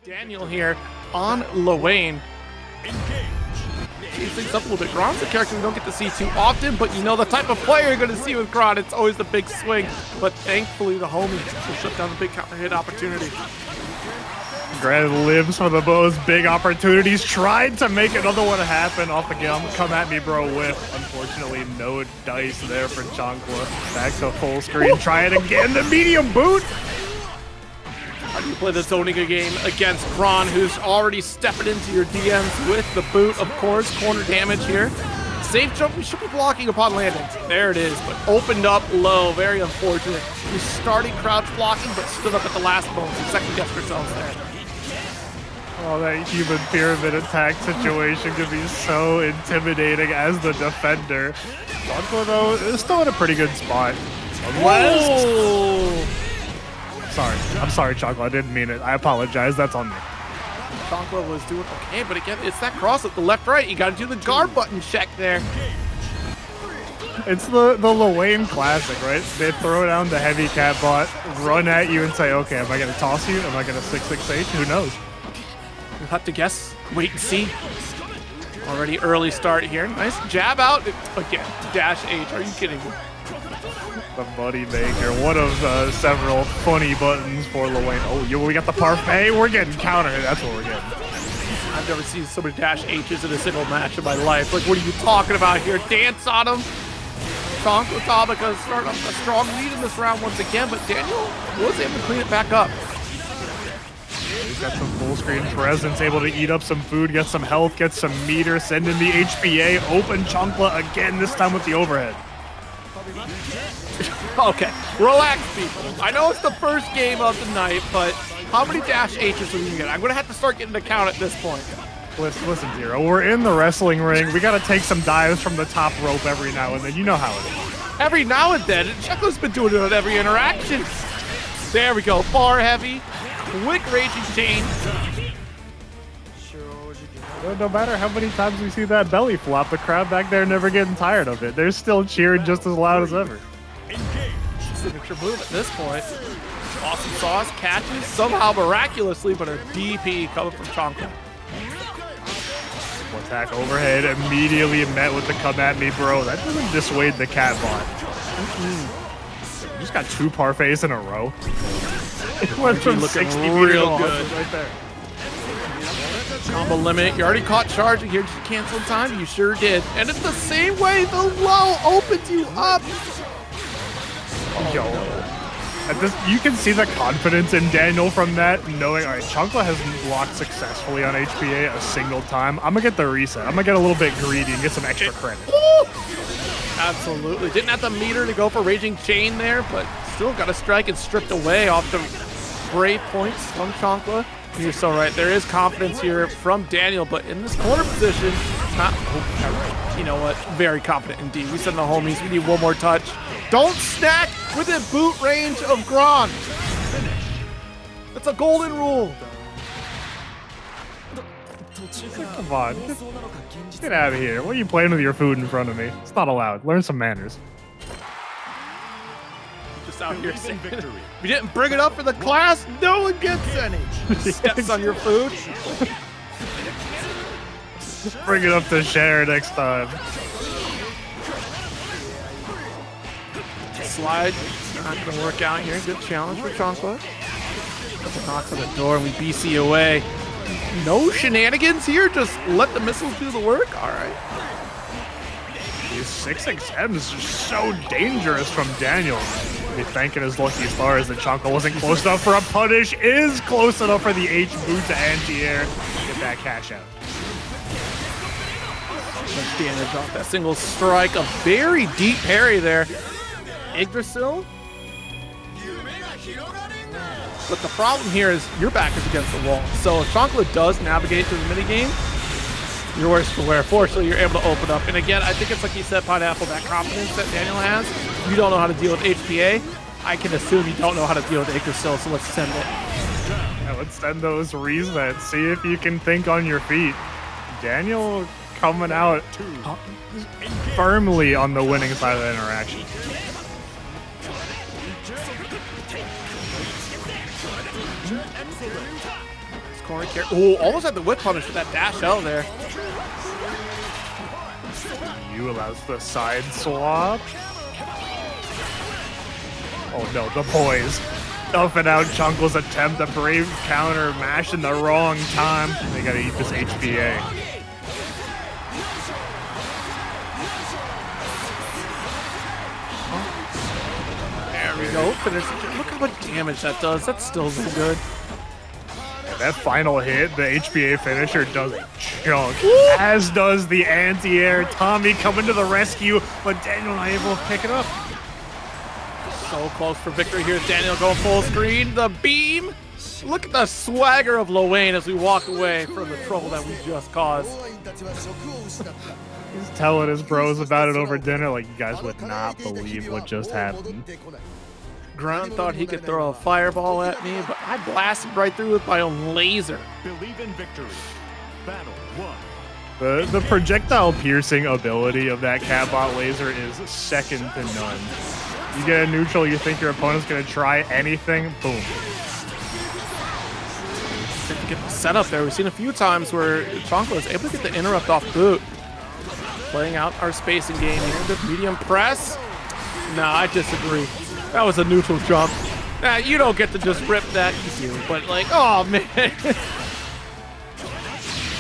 Daniel here on Lowain. Change things up a little bit. Gran's a character we don't get to see too often, but you know the type of player you're going to see with Gran. It's always the big swing, but thankfully the homies will shut down the big counter hit opportunity. Gran lives for those big opportunities. Tried to make another one happen off the come at me, bro, whiff. Unfortunately, no dice there for Chankla. Back to full screen. Try it again. The medium boot. How do you play the zoning game against Gran, who's already stepping into your DMs with the boot, of course. Corner damage here. Safe jump, we should be blocking upon landing. There it is, but opened up low. Very unfortunate. We started crouch blocking, but stood up at the last moment. We second-guessed ourselves there. Oh, that human pyramid attack situation could be so intimidating as the defender. Chankla, though, is still in a pretty good spot. Whoa! Sorry. I'm sorry, Chankla. I didn't mean it. I apologize. That's on me. Chankla was doing okay, but again, it's that cross at the left-right. You got to do the guard button check there. It's the Lowain classic, right? They throw down the heavy cat bot, run at you, and say, okay, am I going to toss you? Am I going to 6-6-8? Who knows? We'll have to guess. Wait and see. Already early start here. Nice jab out. Again, dash H. Are you kidding me? The money maker. One of several funny buttons for Lowain. Oh, we got the parfait. We're getting counter. That's what we're getting. I've never seen so many dash H's in a single match in my life. Like, what are you talking about here? Dance on him. Chankla Tabaka starting up a strong lead in this round once again, but Daniel was able to clean it back up. He's got some full screen presence, able to eat up some food, get some health, get some meter, send in the HPA, open Chankla again, this time with the overhead. Okay, relax, people. I know it's the first game of the night, but how many dash H's are we gonna get? I'm gonna have to start getting a count at this point. Listen, Zero, we're in the wrestling ring. We gotta take some dives from the top rope every now and then. You know how it is. Every now and then. Chakla's been doing it on every interaction. There we go. Far heavy. Quick raging chain. No matter how many times we see that belly flop, the crowd back there never getting tired of it. They're still cheering just as loud as ever. Signature move at this point. Awesome sauce catches somehow miraculously, but a DP coming from Chankla. Attack overhead immediately met with the come at me, bro. That doesn't dissuade the cat bot. You just got two parfaits in a row. It went from 60 real good right there. Combo limit. You already caught charging here. Did you cancel in time? You sure did. And it's the same way the low opens you up. Yo. At this, you can see the confidence in Daniel from that, knowing, all right, Chankla hasn't blocked successfully on HPA a single time. I'm going to get the reset. I'm going to get a little bit greedy and get some extra credit. Woo! Absolutely. Didn't have the meter to go for Raging Chain there, but still got a strike and stripped away off the brave points from Chankla. You're so right. There is confidence here from Daniel, but in this corner position, not, you know what? Very confident indeed. We said to the homies, we need one more touch. Don't snack within boot range of Gran. It's a golden rule. Come on. Get out of here. What are you playing with your food in front of me? It's not allowed. Learn some manners. Just out here saying, if you didn't bring it up for the class, no one gets any. Steps on your food. Just bring it up to share next time. Slide, not going to work out here. Good challenge for Chankla. Couple knocks on the door and we BC away. No shenanigans here, just let the missiles do the work. All right. These 6XMs are so dangerous from Daniel. Be thanking his lucky stars that Chankla wasn't close enough for a punish, is close enough for the H boot to anti-air. Get that cash out. Much damage off that single strike. A very deep parry there. Yggdrasil? But the problem here is your back is against the wall. So if Chankla does navigate through the minigame, you're worse for wear. Fortunately, you're able to open up. And again, I think it's like you said, Pineapple, that confidence that Daniel has. You don't know how to deal with HPA. I can assume you don't know how to deal with Yggdrasil, so let's send it. Yeah, let's send those resets. See if you can think on your feet. Daniel coming out firmly on the winning side of the interaction. corner here. Oh, almost had the whip punish with that dash L there. You allows the side swap. Oh no, the poise. Stuffing out Chunkle's attempt to brave counter mash in the wrong time. They gotta eat this HBA. There we go. Finish. Look how much damage that does. That's still so good. That final hit, the HBA finisher, does a chunk, as does the anti-air. Tommy coming to the rescue, but Daniel not able to pick it up. So close for victory here. Daniel going full screen. The beam. Look at the swagger of Lowain as we walk away from the trouble that we just caused. He's telling his bros about it over dinner like you guys would not believe what just happened. Gran thought he could throw a fireball at me, but I blasted right through with my own laser. Believe in victory. Battle 1. The projectile piercing ability of that Catbot laser is second to none. You get a neutral, you think your opponent's gonna try anything, boom. To get the setup there, we've seen a few times where Chonko is able to get the interrupt off boot. Playing out our spacing game here. The medium press. Nah, I disagree. That was a neutral jump. Nah, you don't get to just rip that. You do, but like, oh man.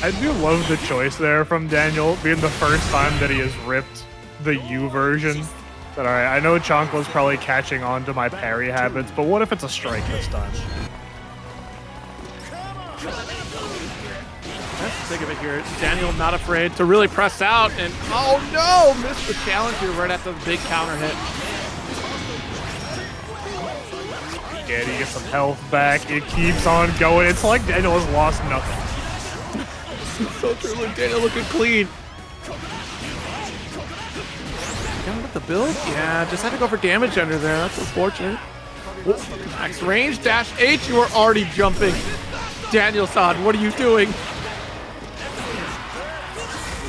I do love the choice there from Daniel, being the first time that he has ripped the U version. But all right, I know Chonko's probably catching on to my parry habits, but what if it's a strike this time? That's the thing of it here. Daniel not afraid to really press out, and oh no, missed the challenge here right after the big counter hit. Yeah, he gets some health back. It keeps on going. It's like Daniel has lost nothing. So true. Look, Daniel looking clean. Going with the build? Yeah, just had to go for damage under there. That's unfortunate. Ooh, max range, dash H. You are already jumping. Daniel-san, what are you doing?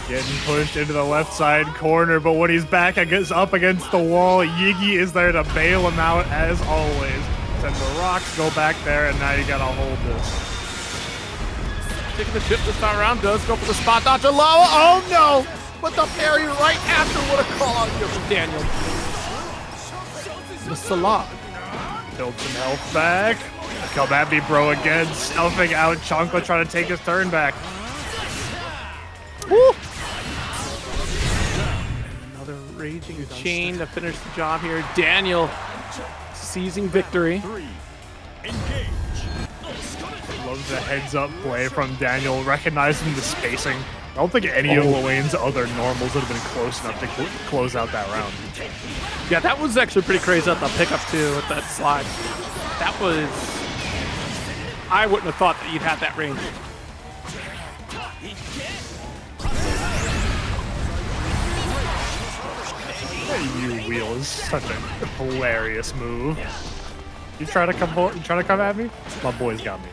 Getting pushed into the left side corner, but when he's back up against the wall, Yiggy is there to bail him out as always. Send the rocks, go back there, and now you gotta hold this. Taking the chip this time around, does go for the spot dodge. Lowa, oh no! But the parry right after, what a call out here from Daniel. The Salah. Build some health back. Come at me, bro, again. Stuffing out Chonko, trying to take his turn back. Woo! Another raging chain to finish the job here. Daniel seizing victory. Love the heads-up play from Daniel, recognizing the spacing. I don't think any of Lowain's other normals would have been close enough to close out that round. Yeah, that was actually pretty crazy at the pickup too with that slide. That was... I wouldn't have thought that you'd have that range. You wheel is such a hilarious move. You try to come at me? My boy's got me.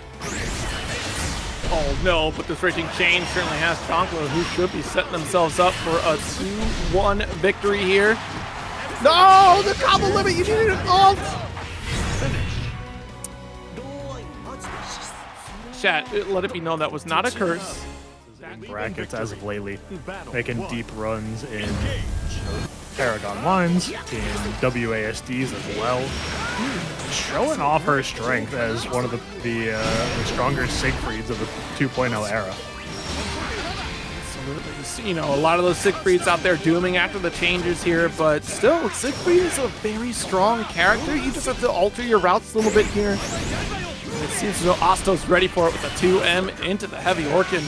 Oh no, but this raging chain certainly has Chonklo, who should be setting themselves up for a 2-1 victory here. No, the combo limit, you needed an ult! Chat, let it be known that was not a curse. Brackets as of lately, making deep runs in ParagOnlines, in WASDs as well. Showing off her strength as one of the stronger Siegfrieds of the 2.0 era. Absolutely. You know, a lot of those Siegfrieds out there dooming after the changes here, but still, Siegfried is a very strong character. You just have to alter your routes a little bit here. It seems as though Asto's ready for it with a 2M into the heavy Orkin.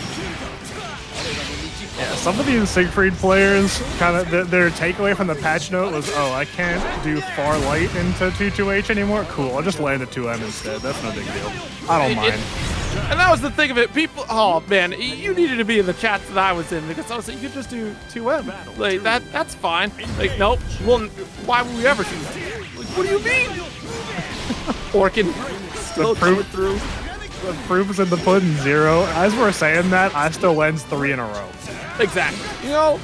Yeah, some of these Siegfried players, kind of their takeaway from the patch note was, oh, I can't do far light into 2-2H anymore. Cool, I'll just land a 2M instead. That's no big deal. I don't mind. And that was the thing of it. People, oh man, you needed to be in the chats that I was in because I was like, you could just do 2M. Like that's fine. Like, nope. Well, why would we ever do that? Like, what do you mean? Orkin still coming through. The proof is in the pudding, Zero. As we're saying that, I still lands 3 in a row. Exactly. You know,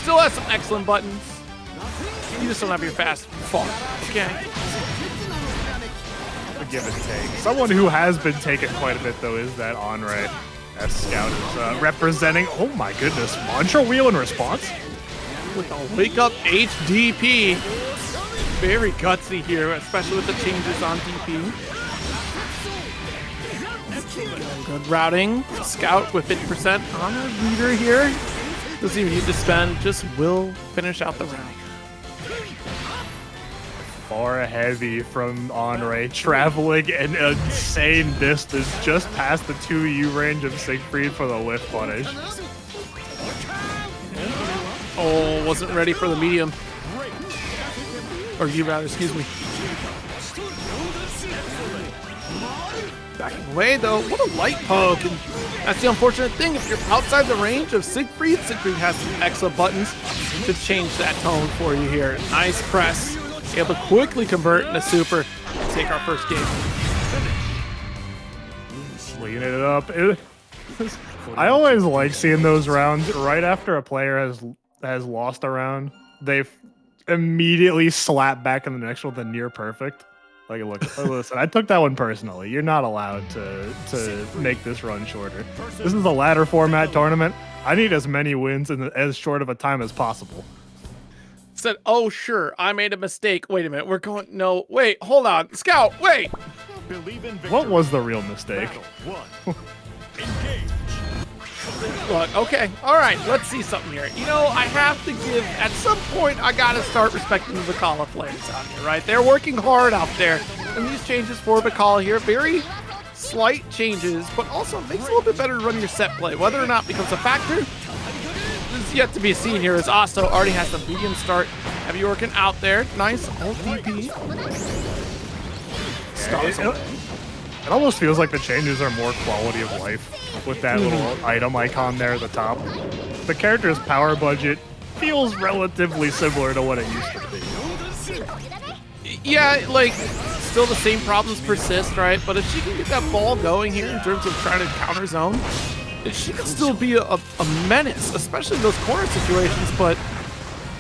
still has some excellent buttons. You just don't have your fast far. Okay. give and take. Someone who has been taken quite a bit, though, is that Anre. That Scout is representing. Oh my goodness. Mantra Wheel in response? With a Wake Up HDP. Very gutsy here, especially with the changes on DP. Good routing. Scout with 50% on the leader here. Doesn't even need to spend, just will finish out the round. Far heavy from Anre, traveling an insane distance just past the 2U range of Siegfried for the whiff punish. Oh, wasn't ready for the medium. Or you rather, excuse me. Backing away though, what a light poke. And that's the unfortunate thing, if you're outside the range of Siegfried, Siegfried has some extra buttons to change that tone for you here. Nice press. Able to quickly convert into super and take our first game. Cleaning it up. I always like seeing those rounds right after a player has lost a round. They immediately slap back in the next one with a near perfect. Like, look, listen, I took that one personally. You're not allowed to make this run shorter. This is a ladder format tournament. I need as many wins in as short of a time as possible. Said, oh, sure, I made a mistake. Wait a minute, we're going, no, wait, hold on. Scout, wait. What was the real mistake? Look, okay, all right, let's see something here. You know, I have to give, at some point, I gotta start respecting the Vikala players out here, right? They're working hard out there. And these changes for Vikala here, very slight changes, but also makes it a little bit better to run your set play. Whether or not becomes a factor is yet to be seen here, as Asto already has the medium start. Heavy working out there. Nice ult DP. It almost feels like the changes are more quality of life with that little item icon there at the top. The character's power budget feels relatively similar to what it used to be. Yeah, like, still the same problems persist, right? But if she can get that ball going here in terms of trying to counter zone, she can still be a menace, especially in those corner situations. But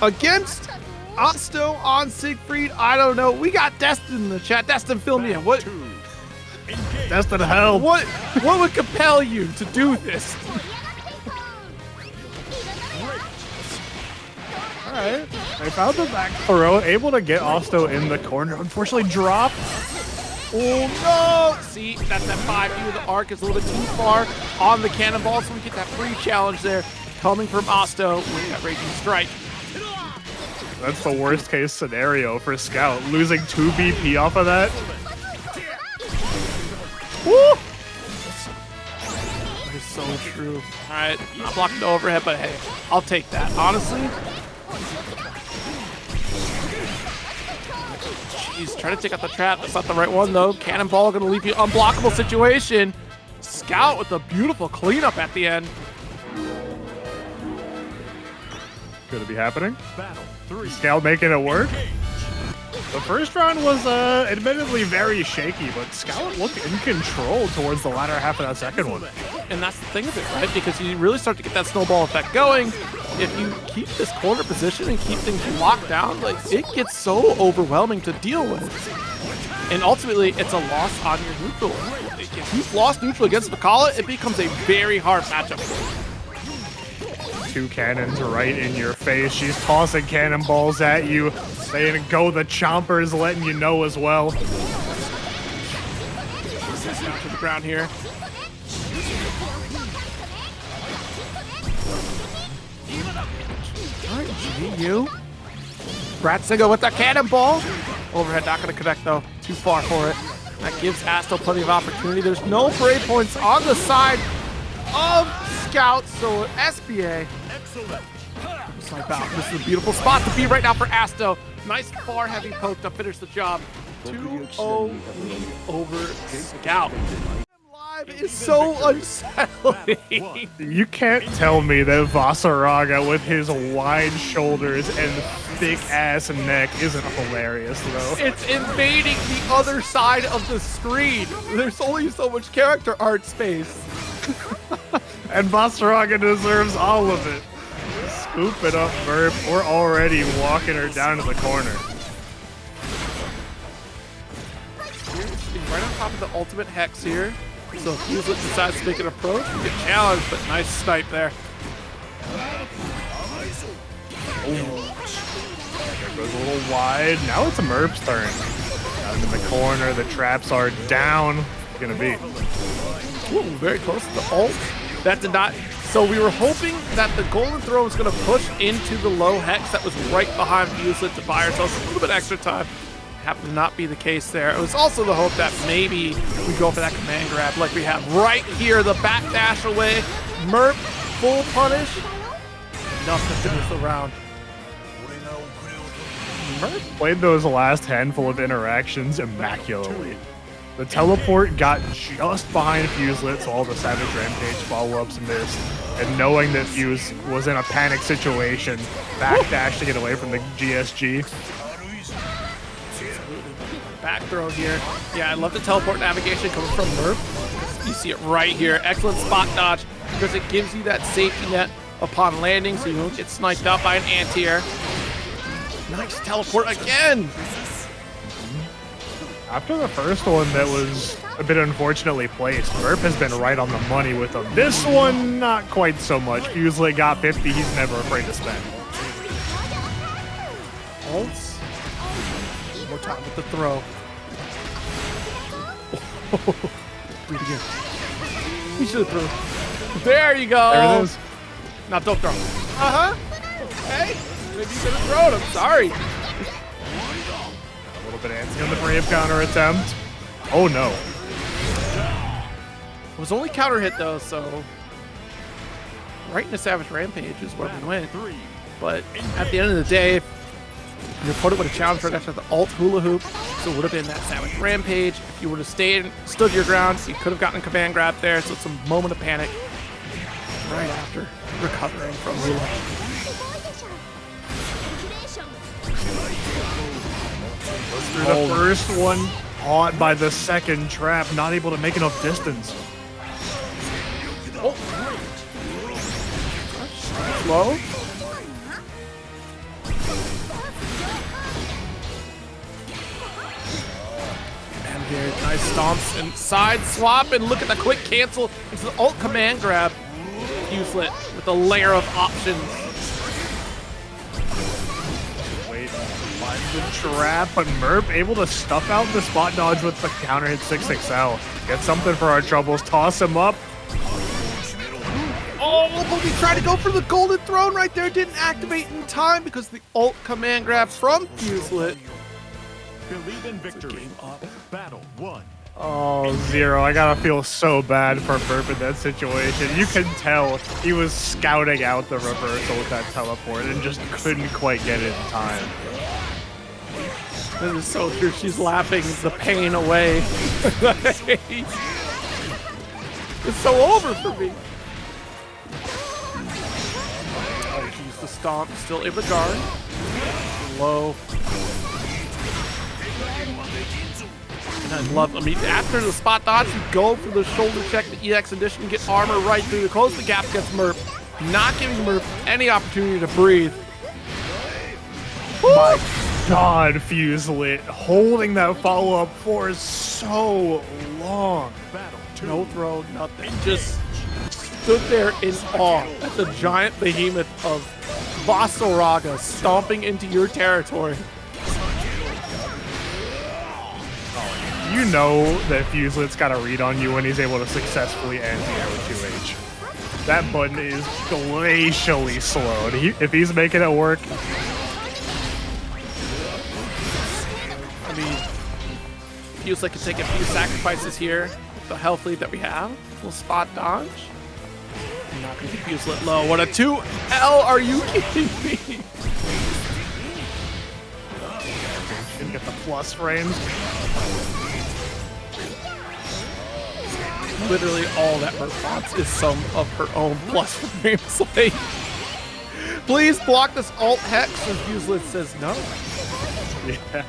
against Asto on Siegfried, I don't know. We got Destin in the chat. Destin, fill me in. What? Destin, hell. What would compel you to do this? All right. They found the back throw, able to get Asto in the corner. Unfortunately, drop. Oh no! See, that's that 5U. The arc is a little bit too far on the cannonball, so we get that free challenge there coming from Asto with that Raging Strike. That's the worst case scenario for Scout. Losing 2 BP off of that. Woo! That is so true. All right, not blocking the overhead, but hey, I'll take that. Honestly. Jeez, try to take out the trap. That's not the right one, though. Cannonball gonna leave you unblockable situation. Scout with a beautiful cleanup at the end. Could it be happening? Scout making it work? The first round was admittedly very shaky, but Scout looked in control towards the latter half of that second one. And that's the thing of it, right? Because you really start to get that snowball effect going. If you keep this corner position and keep things locked down, like, it gets so overwhelming to deal with. And ultimately, it's a loss on your neutral. If you've lost neutral against Vikala, it becomes a very hard matchup for you. 2 cannons right in your face. She's tossing cannonballs at you, saying go the chompers, letting you know as well. Down to the ground here. All right, GU. Ratzinger with the cannonball. Overhead not going to connect, though. Too far for it. That gives Asto plenty of opportunity. There's no break points on the side of Scout, so SBA. Snipe out. This is a beautiful spot to be right now for Asto. Nice far heavy poke to finish the job. 2-0 lead over Scout. Live is so unsettling. You can't tell me that Vaseraga with his wide shoulders and thick ass neck isn't hilarious, though. It's invading the other side of the screen. There's only so much character art space. And Vaseraga deserves all of it. Scoop it up, Merp. We're already walking her down to the corner. Right the ultimate Hex here. So if Fuselit decides to make an approach, you get challenged, but nice snipe there. There goes a little wide. Now it's a Merp's turn. Down in the corner, the traps are down. It's gonna be. Ooh, very close to the ult. That did not. So we were hoping that the golden throw was going to push into the low Hex that was right behind Fuselit to buy ourselves a little bit extra time. Happened to not be the case there. It was also the hope that maybe we go for that command grab like we have right here. The back dash away. Merp, full punish. Enough to finish the round. Merp played those last handful of interactions immaculately. The teleport got just behind Fuselit, so all the Savage Rampage follow-ups missed. And knowing that Fuse was in a panic situation, backdash to get away from the GSG. Back throw here. Yeah, I love the teleport navigation coming from Merp. You see it right here. Excellent spot dodge because it gives you that safety net upon landing so you don't get sniped out by an anti-air. Nice teleport again. After the first one that was a bit unfortunately placed, Merp has been right on the money with him. This one, not quite so much. Fuselit got 50, he's never afraid to spend. Ults. One more time with the throw. Do it again. We should have thrown. There you go. There it is. Now don't throw. Uh-huh. Okay. Maybe you could have thrown. I'm sorry. A little bit antsy on the brave counter attempt. Oh no. It was only counter hit though, so right into Savage Rampage is where we went. But at the end of the day, your opponent would have challenged right after the ult hula hoop, so it would have been that Savage Rampage. If you would have stood your ground, you could have gotten a command grab there, so it's a moment of panic right after recovering from hula. Through the first one, caught by the second trap, not able to make enough distance. Oh, slow. And here, nice stomps and side swap, and look at the quick cancel into the ult command grab. Fuselit with a layer of options. The trap, but Merp able to stuff out the spot dodge with the counter hit 6XL. Get something for our troubles, toss him up. Oh, but we tried to go for the golden throne right there. Didn't activate in time because the ult command grab from Fuselit. Believe in victory. Battle 1. Oh, Zero, I gotta feel so bad for Merp in that situation. You can tell he was scouting out the reversal with that teleport and just couldn't quite get it in time. This is so true. She's laughing the pain away. It's so over for me. Oh, geez, the stomp. Still able to guard. Low. And I love, after the spot dodge, you go for the shoulder check, the EX edition, get armor right through to close the gap against Merp. Not giving Merp any opportunity to breathe. My God, Fuselit holding that follow-up for so long. No throw, nothing. Just stood there in awe at the giant behemoth of Vaseraga stomping into your territory. You know that Fuselit's got a read on you when he's able to successfully anti-air with 2H. That button is glacially slowed. If he's making it work, Fuselit can take a few sacrifices here with the health lead that we have. We'll spot dodge. I'm not going to get Fuselit low. What a 2L, are you kidding me? Didn't get the plus frames. Literally all that Merp wants is some of her own plus frames. Like, please block this alt hex, and Fuselit says no. Yeah.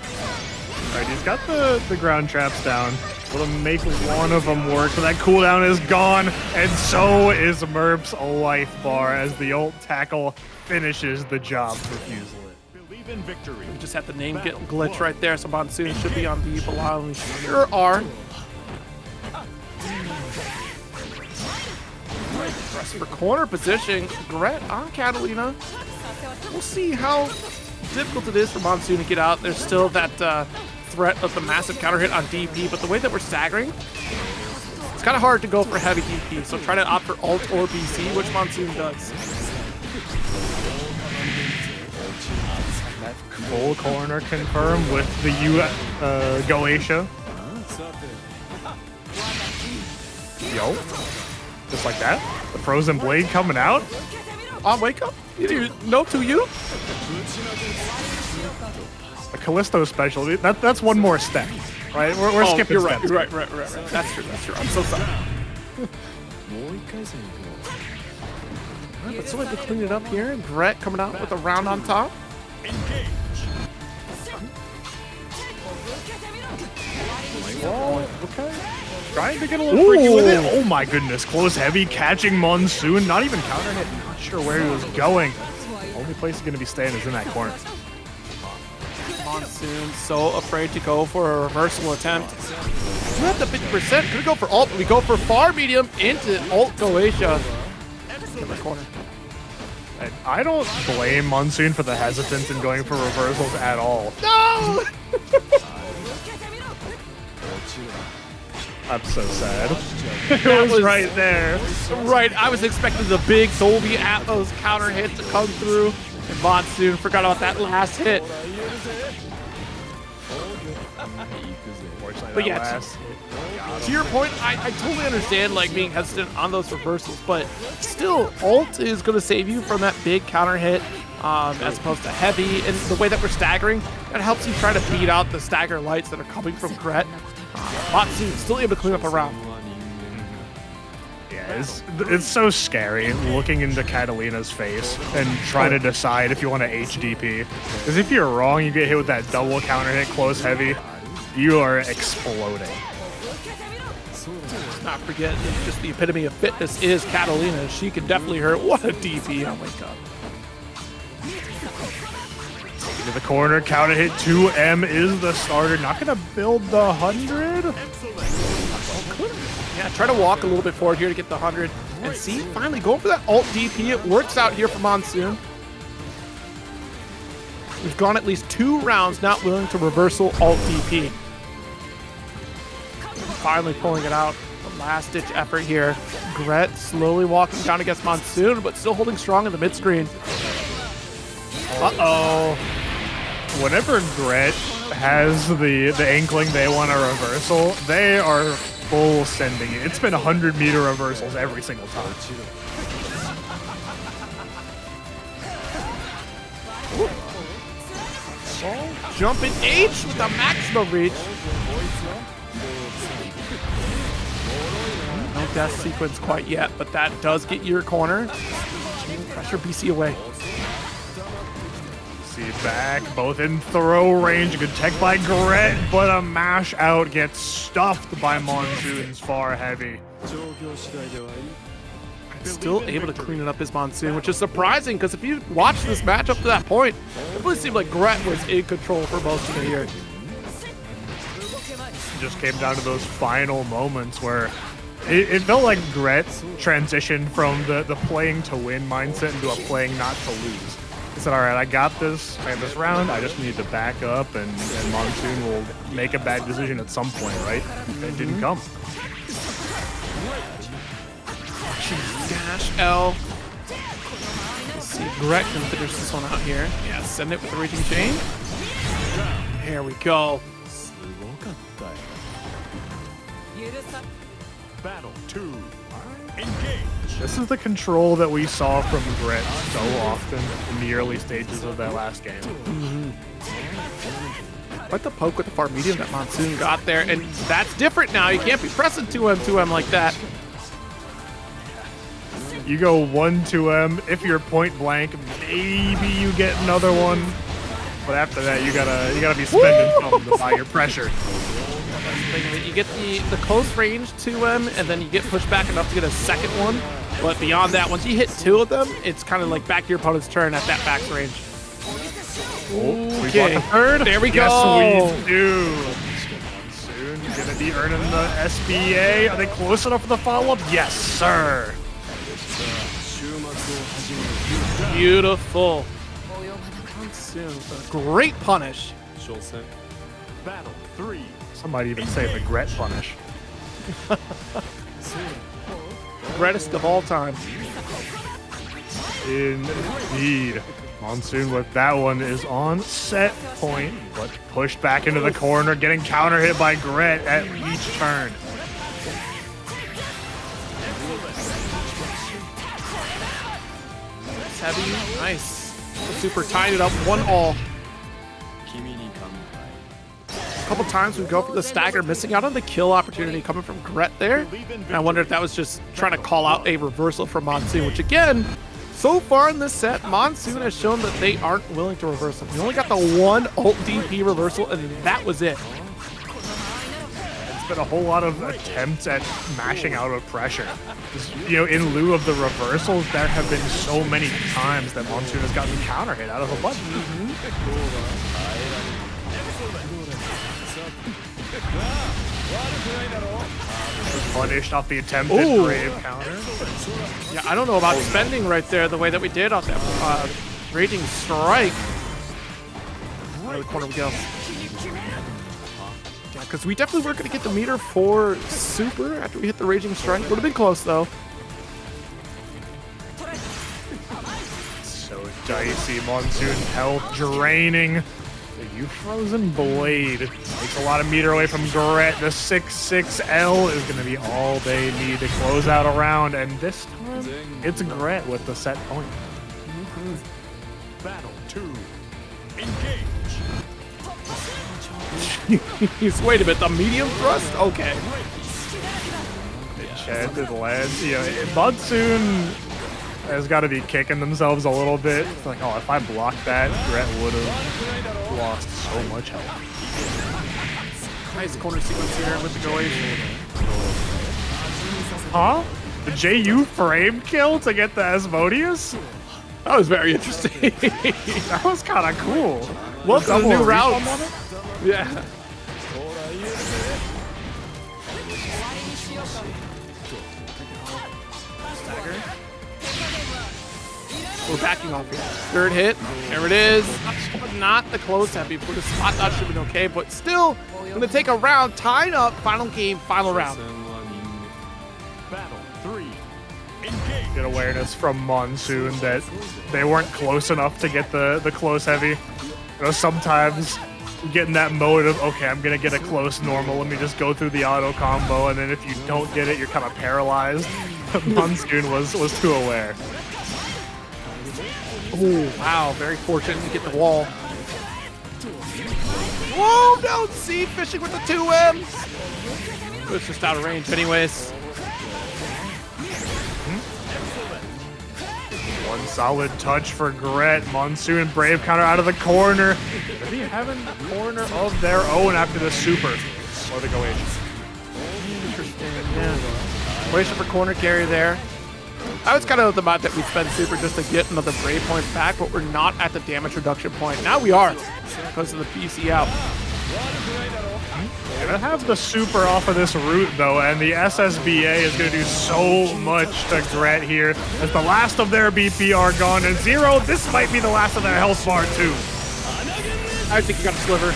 Alright, he's got the ground traps down. Will make one of them work, but that cooldown is gone, and so is Merp's life bar as the ult tackle finishes the job for Fuselit. Believe in victory. We just had the name get glitch right there, so Monsoon should be on the Belial, and we sure are. Press for corner position. Gret on Katalina. We'll see how difficult it is for Monsoon to get out. There's still that threat of the massive counter hit on DP, but the way that we're staggering, it's kind of hard to go for heavy DP. So try to opt for ult or BC, which Monsoon does. Full corner confirmed with the Goetia. Yo, just like that. The frozen blade coming out. On wake up. No to you. A Callisto special. That's one more step, right? We're skipping you're right, steps. you're right. That's true. I'm so sorry. But so we have to clean it up here. Gret coming out with a round on top. Oh, okay. Trying to get a little freaky with it. Oh my goodness. Close heavy, catching Monsoon. Not even counter hit. Not sure where he was going. Only place he's going to be staying is in that corner. Monsoon so afraid to go for a reversal attempt. We have the 50%. Could go for ult, but we go for far medium into ult Goetia. In the corner. I don't blame Monsoon for the hesitance in going for reversals at all. No! I'm so sad. It was right there. Right, I was expecting the big Dolby Atmos counter hit to come through, and Monsoon forgot about that last hit. But yeah, to your point, I totally understand like being hesitant on those reversals, but still, ult is going to save you from that big counter hit as opposed to heavy. And the way that we're staggering, that helps you try to beat out the stagger lights that are coming from Gret. Monsoon still able to clean up a round. Yeah, it's so scary looking into Katalina's face and trying to decide if you want to HDP. Because if you're wrong, you get hit with that double counter hit, close heavy, you are exploding. Let's not forget, just the epitome of fitness is Katalina. She can definitely hurt. What a DP, oh my god. Into the corner, counter hit, 2M is the starter. Not gonna build the 100. Yeah, try to walk a little bit forward here to get the 100. And see, finally going for that ult DP. It works out here for Monsoon. We've gone at least 2 rounds not willing to reversal ult DP. Finally pulling it out. The last ditch effort here. Gret slowly walking down against Monsoon, but still holding strong in the mid screen. Uh-oh. Whenever Gret has the inkling they want a reversal, they are full sending it. It's been 100-meter reversals every single time. Jumping H with the maximum reach. No death sequence quite yet, but that does get your corner. Pressure BC away. See back, both in throw range. Good tech by Gret, but a mash out gets stuffed by Monsoon's far heavy. Still able to clean it up as Monsoon, which is surprising because if you watch this match up to that point, it really seemed like Gret was in control for most of it here. It just came down to those final moments where it felt like Gret transitioned from the playing to win mindset into a playing not to lose. He said, all right, I got this. I have this round. I just need to back up, and Monsoon will make a bad decision at some point, right? It didn't come. Dash L. Let's see, Gret can finish this one out here. Yeah, send it with the Raging Chain. Here we go. Battle 2. Engage. This is the control that we saw from Gret so often in the early stages of that last game. Quite the poke with the far medium that Monsoon got there, and that's different now. You can't be pressing 2M like that. You go 1-2M. If you're point blank, maybe you get another one. But after that, you gotta be spending something to buy your pressure. You get the close range 2M, and then you get pushed back enough to get a second one. But beyond that, once you hit 2 of them, it's kind of like back to your opponent's turn at that max range. Oh, we got the third. There we go. Yes, we do. Monsoon gonna need Tubbie earning the SBA. Are they close enough for the follow-up? Yes, sir. Beautiful. Monsoon with a great punish. Battle 3. Some might even say the ghret punish. Greatest of all time. Indeed. Monsoon with that one is on set point, but pushed back into the corner, getting counter hit by ghret at each turn. It's heavy. Nice. Super tied it up. 1-all. A couple times we go for the stagger, missing out on the kill opportunity coming from ghret there. And I wonder if that was just trying to call out a reversal from Monsoon, which again, so far in this set, Monsoon has shown that they aren't willing to reverse them. We only got the one ult DP reversal, and that was it. It's been a whole lot of attempts at mashing out of pressure. Just, you know, in lieu of the reversals, there have been so many times that Monsoon has gotten counter hit out of a button. Punished off the attempted brave counter. Yeah, I don't know about spending right there the way that we did off that Raging Strike. Another corner we go. Yeah, because we definitely weren't going to get the meter for Super after we hit the Raging Strike. Would have been close, though. So dicey. Monsoon health draining. The Frozen Blade takes a lot of meter away from ghret. The 6-6L is going to be all they need to close out a round, and this time it's ghret with the set point. Battle 2. Engage. Wait a minute, the medium thrust? Okay. Enchanted lands. You know, Monsoon has got to be kicking themselves a little bit. It's like, oh, if I blocked that, ghret would have lost so much health. Nice corner sequence here with the Goation. Huh? The JU frame kill to get the Asmodeus? That was very interesting. That was kind of cool. What's the new route? Yeah. We're backing off here. Third hit. There it is. Not the close heavy. For the spot dodge should have been okay, but still going to take a round. Tied up. Final game. Final round. Battle 3. Engage. Good awareness from Monsoon that they weren't close enough to get the close heavy. You know, sometimes you get in that mode of, okay, I'm going to get a close normal. Let me just go through the auto combo. And then if you don't get it, you're kind of paralyzed. Monsoon was too aware. Oh, wow. Very fortunate to get the wall. Whoa, no. See, fishing with the 2Ms. It's just out of range anyways. One solid touch for ghret. Monsoon brave counter out of the corner. Maybe having a corner of their own after the super. Or the Goation. Interesting, yeah. Goation for corner carry there. I was kind of the mod that we spend super just to get another brave point back, but we're not at the damage reduction point. Now we are because of the PC out. Gonna have the super off of this route though, and the SSBA is gonna do so much to ghret here. As the last of their BP are gone, and Zero, this might be the last of their health bar too. I think you got a sliver.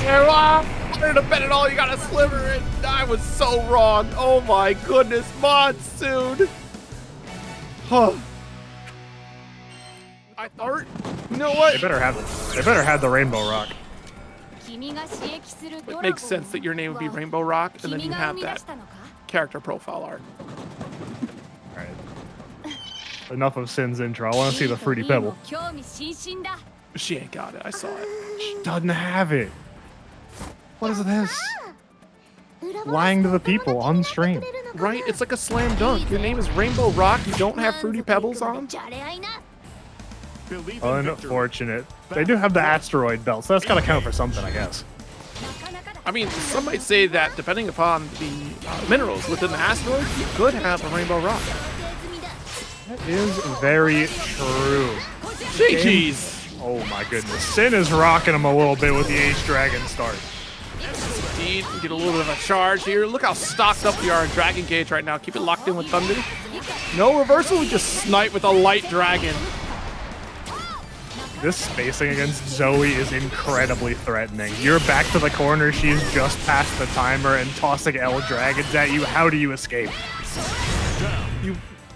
I wanted to bet it all, you got a sliver, and I was so wrong. Oh my goodness, Monsoon. Huh. I thought, you know what? They better have the Rainbow Rock. It makes sense that your name would be Rainbow Rock, and then you have that character profile art. Alright. Enough of Synn's intro. I want to see the Fruity Pebble. She ain't got it. I saw it. She doesn't have it. What is this? Lying to the people on stream. Right? It's like a slam dunk. Your name is Rainbow Rock. You don't have Fruity Pebbles on? Unfortunate. They do have the asteroid belt, so that's gotta count for something, I guess. I mean, some might say that depending upon the minerals within the asteroid, you could have a Rainbow Rock. That is very true. GG's. Oh my goodness. Synn is rocking him a little bit with the H-Dragon start. speed, get a little bit of a charge here. Look how stocked up we are in Dragon Gauge right now. Keep it locked in with Thunder. No reversal, we just snipe with a light dragon. This spacing against Zooey is incredibly threatening. You're back to the corner, she's just past the timer and tossing L dragons at you. How do you escape?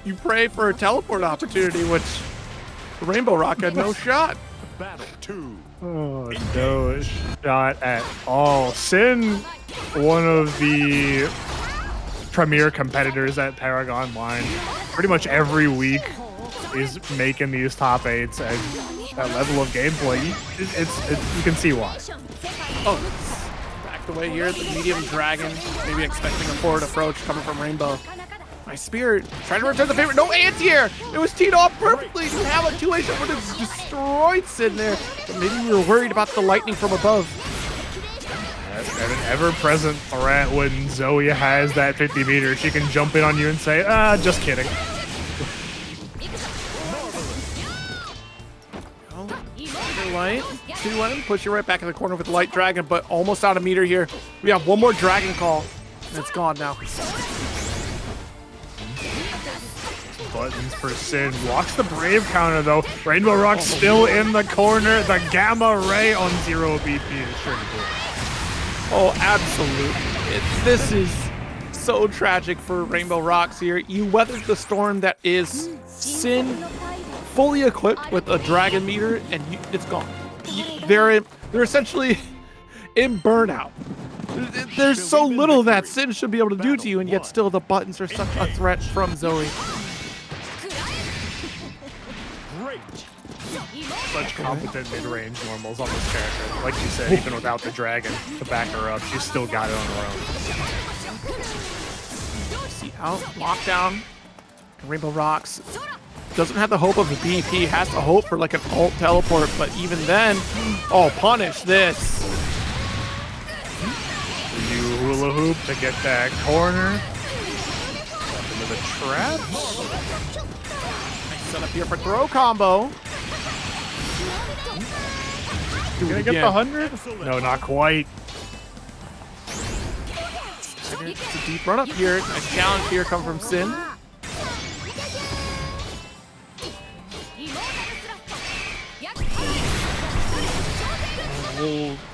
You pray for a teleport opportunity, which RainbowRock had no shot. Battle 2. Oh, no shot at all. Synn, one of the premier competitors at ParagOnline, pretty much every week is making these top 8s, and that level of gameplay, you can see why. Oh, it's backed away here at the medium dragon, maybe expecting a forward approach coming from Rainbow. My Spirit trying to return the favor. No anti-air. It was teed off perfectly to have a 2-way that would have destroyed Synn there. But maybe we were worried about the lightning from above. And an ever-present threat when Zooey has that 50 meters. She can jump in on you and say, just kidding. Light, 2-1, push you right back in the corner with the light dragon, but almost out of meter here. We have one more dragon call, and it's gone now. Buttons for Synn. Walks the Brave counter, though. RainbowRocks still in the corner. The Gamma Ray on 0 BP is sure to do it. Oh, absolutely. This is so tragic for RainbowRocks here. You weathered the storm that is Synn, fully equipped with a dragon meter, and it's gone. They're essentially in burnout. There's so little that Synn should be able to do to you, and yet still the buttons are such a threat from Zooey. Such competent mid-range normals on this character. Like you said, even without the dragon to back her up, she's still got it on her own. See out, lockdown. RainbowRocks doesn't have the hope of a BP, has to hope for like an ult teleport, but even then, oh, punish this. You hula hoop to get that corner. Up into the traps. Nice setup here for throw combo. Gonna get the 100? No, not quite. It's a deep run up here. Nice challenge here come from Synn.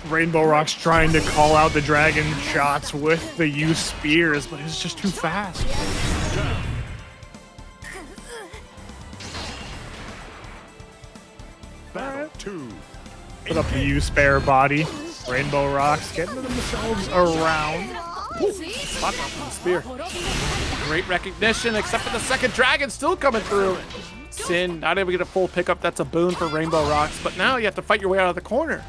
RainbowRocks trying to call out the dragon shots with the U spears, but it's just too fast. Battle 2. Put up the U spare body. RainbowRocks getting themselves around. Spot on the spear. Great recognition, except for the second dragon still coming through. Synn not able to get a full pickup. That's a boon for RainbowRocks, but now you have to fight your way out of the corner.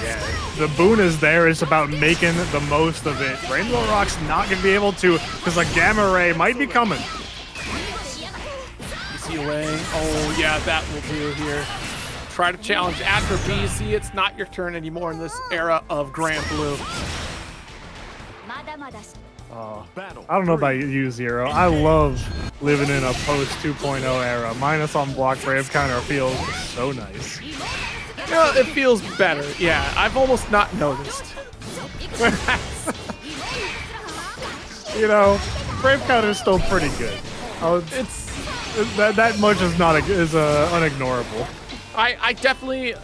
Yeah, the boon is there. It's about making the most of it. RainbowRocks not going to be able to because a Gamma Ray might be coming. BC away. Oh, yeah, that will do here. Try to challenge after BC. It's not your turn anymore in this era of Granblue. I don't know about you, Zero. I love living in a post 2.0 era. Minus on block Brave counter feels so nice. Yeah, it feels better. Yeah, I've almost not noticed. You know, Brave counter is still pretty good. That much is unignorable. I definitely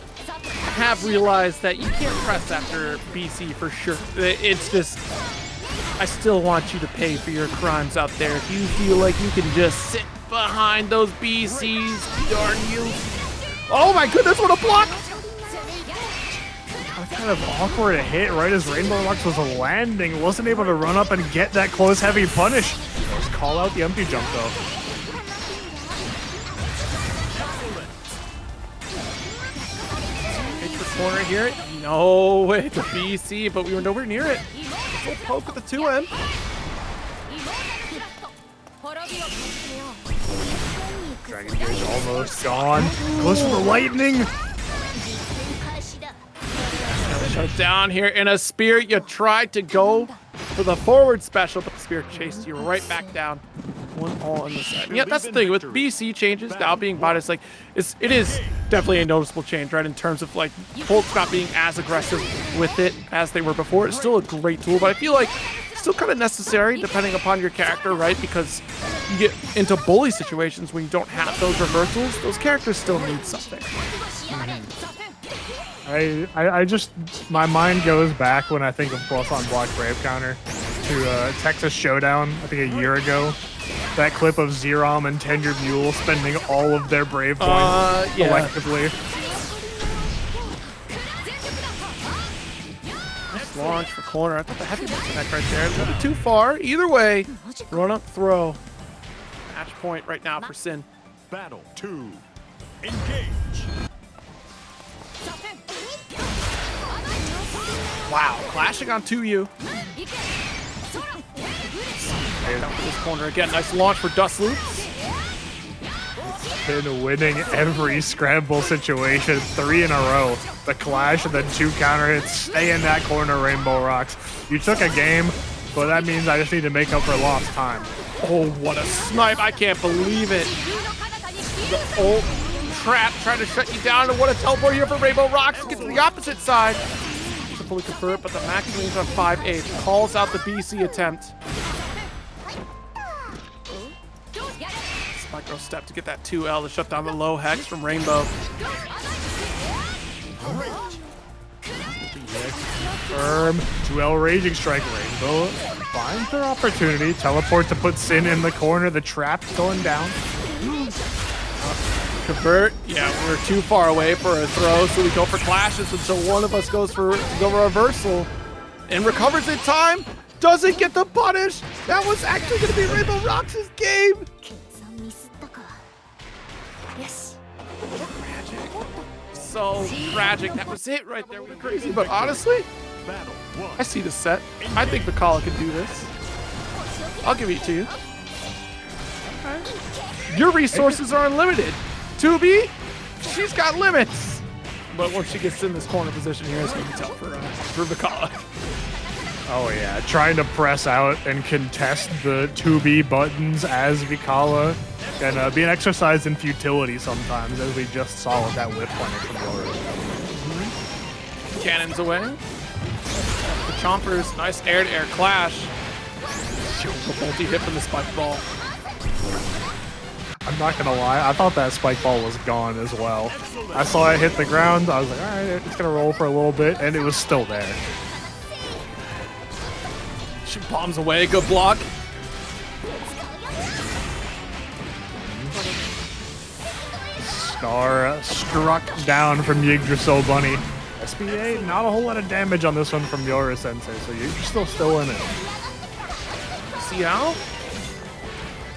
have realized that you can't press after BC for sure. It's just, I still want you to pay for your crimes out there. If you feel like you can just sit behind those BCs, darn you. Oh my goodness, what a block! Kind of awkward a hit right as RainbowRocks was landing. Wasn't able to run up and get that close heavy punish. Just call out the empty jump though. Corner here. No way to BC, but we were nowhere near it. Full poke with the 2M. Dragon Gauge almost gone. Goes for the lightning. Shut down here in a spear. You tried to go for the forward special, but the spear chased you right back down. one all in the set. Yeah, that's the thing with BC changes now being biased. Like, it is definitely a noticeable change, right? In terms of like Bolts not being as aggressive with it as they were before. It's still a great tool, but I feel like it's still kind of necessary depending upon your character, right? Because you get into bully situations when you don't have those reversals. Those characters still need something. I just, my mind goes back when I think of cross on block Brave counter to Texas Showdown, I think a year ago. That clip of Zerom and Tenured Mule spending all of their Brave points collectively. Nice launch for corner. I thought the heavy might connect right there. A little bit too far. Either way, run up throw. Match point right now for Synn. Battle 2. Engage. Wow, clashing on 2U. Down for this corner again. Nice launch for Dust Loops. Been winning every scramble situation 3 in a row. The clash and then 2 counter hits. Stay in that corner, RainbowRocks. You took a game, but that means I just need to make up for lost time. Oh, what a snipe. I can't believe it. The ult trap trying to shut you down. And what a teleport here for RainbowRocks to get to the opposite side. To fully convert, but the max range on 5-8 calls out the BC attempt. Micro step to get that 2L to shut down the low hex from Rainbow. Firm 2L Raging Strike. Rainbow finds their opportunity. Teleport to put Synn in the corner. The trap going down. Convert. Yeah, we're too far away for a throw, so we go for clashes until one of us goes for the reversal and recovers in time. Doesn't get the punish. That was actually going to be RainbowRocks' game. Tragic. So tragic. That was it right there. We're crazy. But honestly, I see the set. I think Vikala can do this. I'll give it to you. Okay. Your resources are unlimited. Tubbie, she's got limits. But once she gets in this corner position here, it's going to be tough for Vikala. Oh yeah, trying to press out and contest the 2B buttons as Vikala can be an exercise in futility sometimes, as we just saw with that whip punish from Lowain. Cannons away. The Chompers, nice air-to-air clash. A multi-hit from the spike ball. I'm not gonna lie, I thought that spike ball was gone as well. I saw it hit the ground, I was like, alright, it's gonna roll for a little bit, and it was still there. She bombs away, good block. Star struck down from YggdrasilBunny. SBA, not a whole lot of damage on this one from Yoru Sensei, so you're still in it. See how?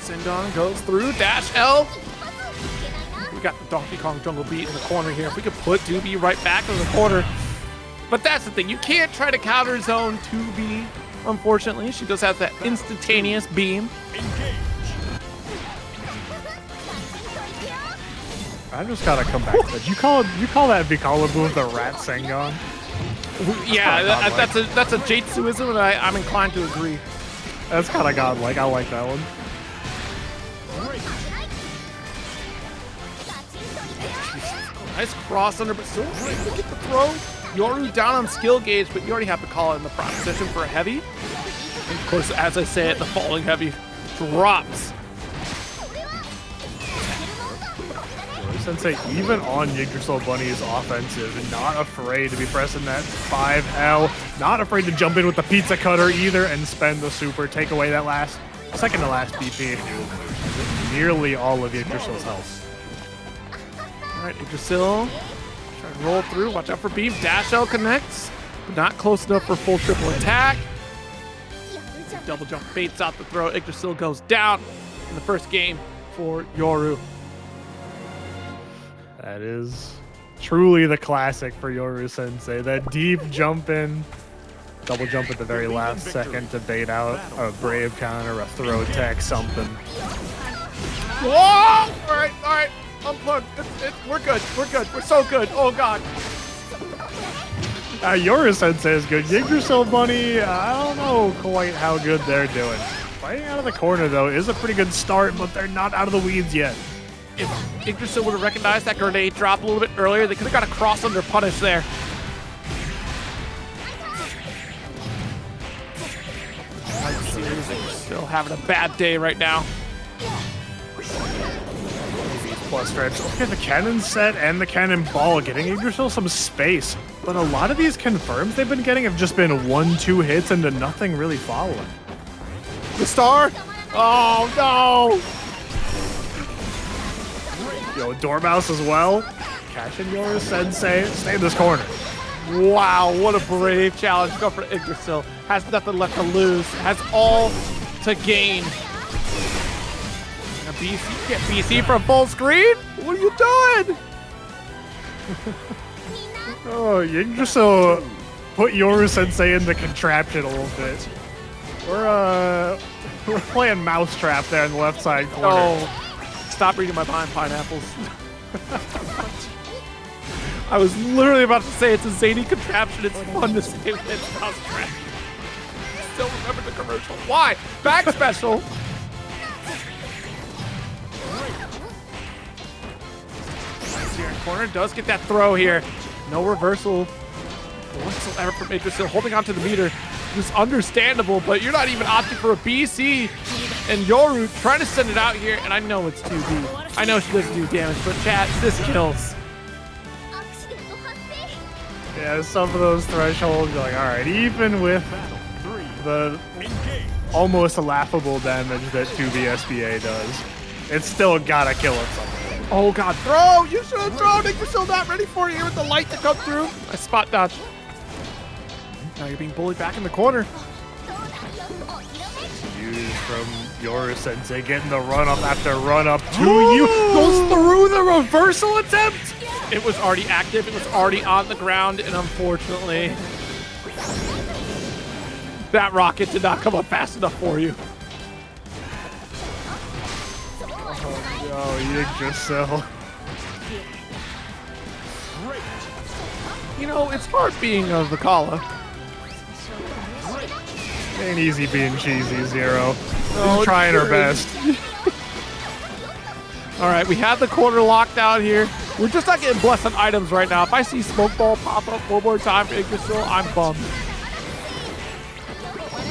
Sindon goes through, dash L. We got the Donkey Kong jungle beat in the corner here. If we could put Tubbie right back in the corner. But that's the thing, you can't try to counter zone Tubbie. Unfortunately, she does have that instantaneous beam. I just gotta come back to that. You call that Vikala move the Rat Sengon? Yeah, that's a Jatsuism, and I'm inclined to agree. That's kind of godlike. I like that one. Nice cross under, but still able to get the throw. Yoru down on skill gauge, but you already have Vikala in the prime position for a heavy. And of course, as I say it, the falling heavy drops. Sensei, even on YggdrasilBunny's offensive, not afraid to be pressing that 5L, not afraid to jump in with the pizza cutter either and spend the super, take away that second to last BP. Nearly all of Yggdrasil's health. All right, Yggdrasil. Try to roll through. Watch out for beam. Dash L connects, but not close enough for full triple attack. Double jump baits out the throw. Yggdrasil goes down in the first game for Yoru. That is truly the classic for Yoru Sensei. That deep jump in, double jump at the very last second to bait out a brave counter, a throw tech, something. Whoa! All right. Unplugged. We're good. We're so good. Oh, God. Yoru Sensei is good. YggdrasilBunny, I don't know quite how good they're doing. Fighting out of the corner, though, is a pretty good start, but they're not out of the weeds yet. If Yggdrasil would have recognized that grenade drop a little bit earlier, they could have got a cross under punish there. Still having a bad day right now. Plus stripes. Look at the cannon set and the cannon ball, getting Yggdrasil some space. But a lot of these confirms they've been getting have just been 1-2 hits into nothing really following. The star? Oh no! Yo, Dormouse as well. Catching your sensei. Stay in this corner. Wow, what a brave challenge. Go for Yggdrasil. Has nothing left to lose. Has all to gain. A BC, get BC from full screen? What are you doing? Oh, Yggdrasil put Yoru Sensei in the contraption a little bit. We're playing Mousetrap there in the left side corner. Oh, stop reading my mind, pineapples. I was literally about to say it's a zany contraption. It's fun to say when it's Mousetrap. Still remember the commercial. Why? Back special. Here in corner does get that throw here. No reversal whatsoever from Yggdrasil. Holding onto the meter is understandable, but you're not even opting for a BC. And Yoru trying to send it out here, and I know it's 2D. I know she doesn't do damage, but chat, this kills. Yeah, some of those thresholds, you're like, all right, even with the almost laughable damage that 2B SBA does, it's still gotta kill it somewhere. Oh god, throw! You should have thrown! Yggdrasil not ready for you with the light to come through. I spot dodge. Now you're being bullied back in the corner. Used from Yoru Sensei getting the run up after run up to you. Goes through the reversal attempt! It was already active, it was already on the ground, and unfortunately, that rocket did not come up fast enough for you. Oh, Yggdrasil. You know, it's hard being a Vikala. Ain't easy being cheesy, Zero. Oh, trying her best. All right, we have the corner locked out here. We're just not getting blessed on items right now. If I see Smoke Ball pop up one more time for Yggdrasil, I'm bummed.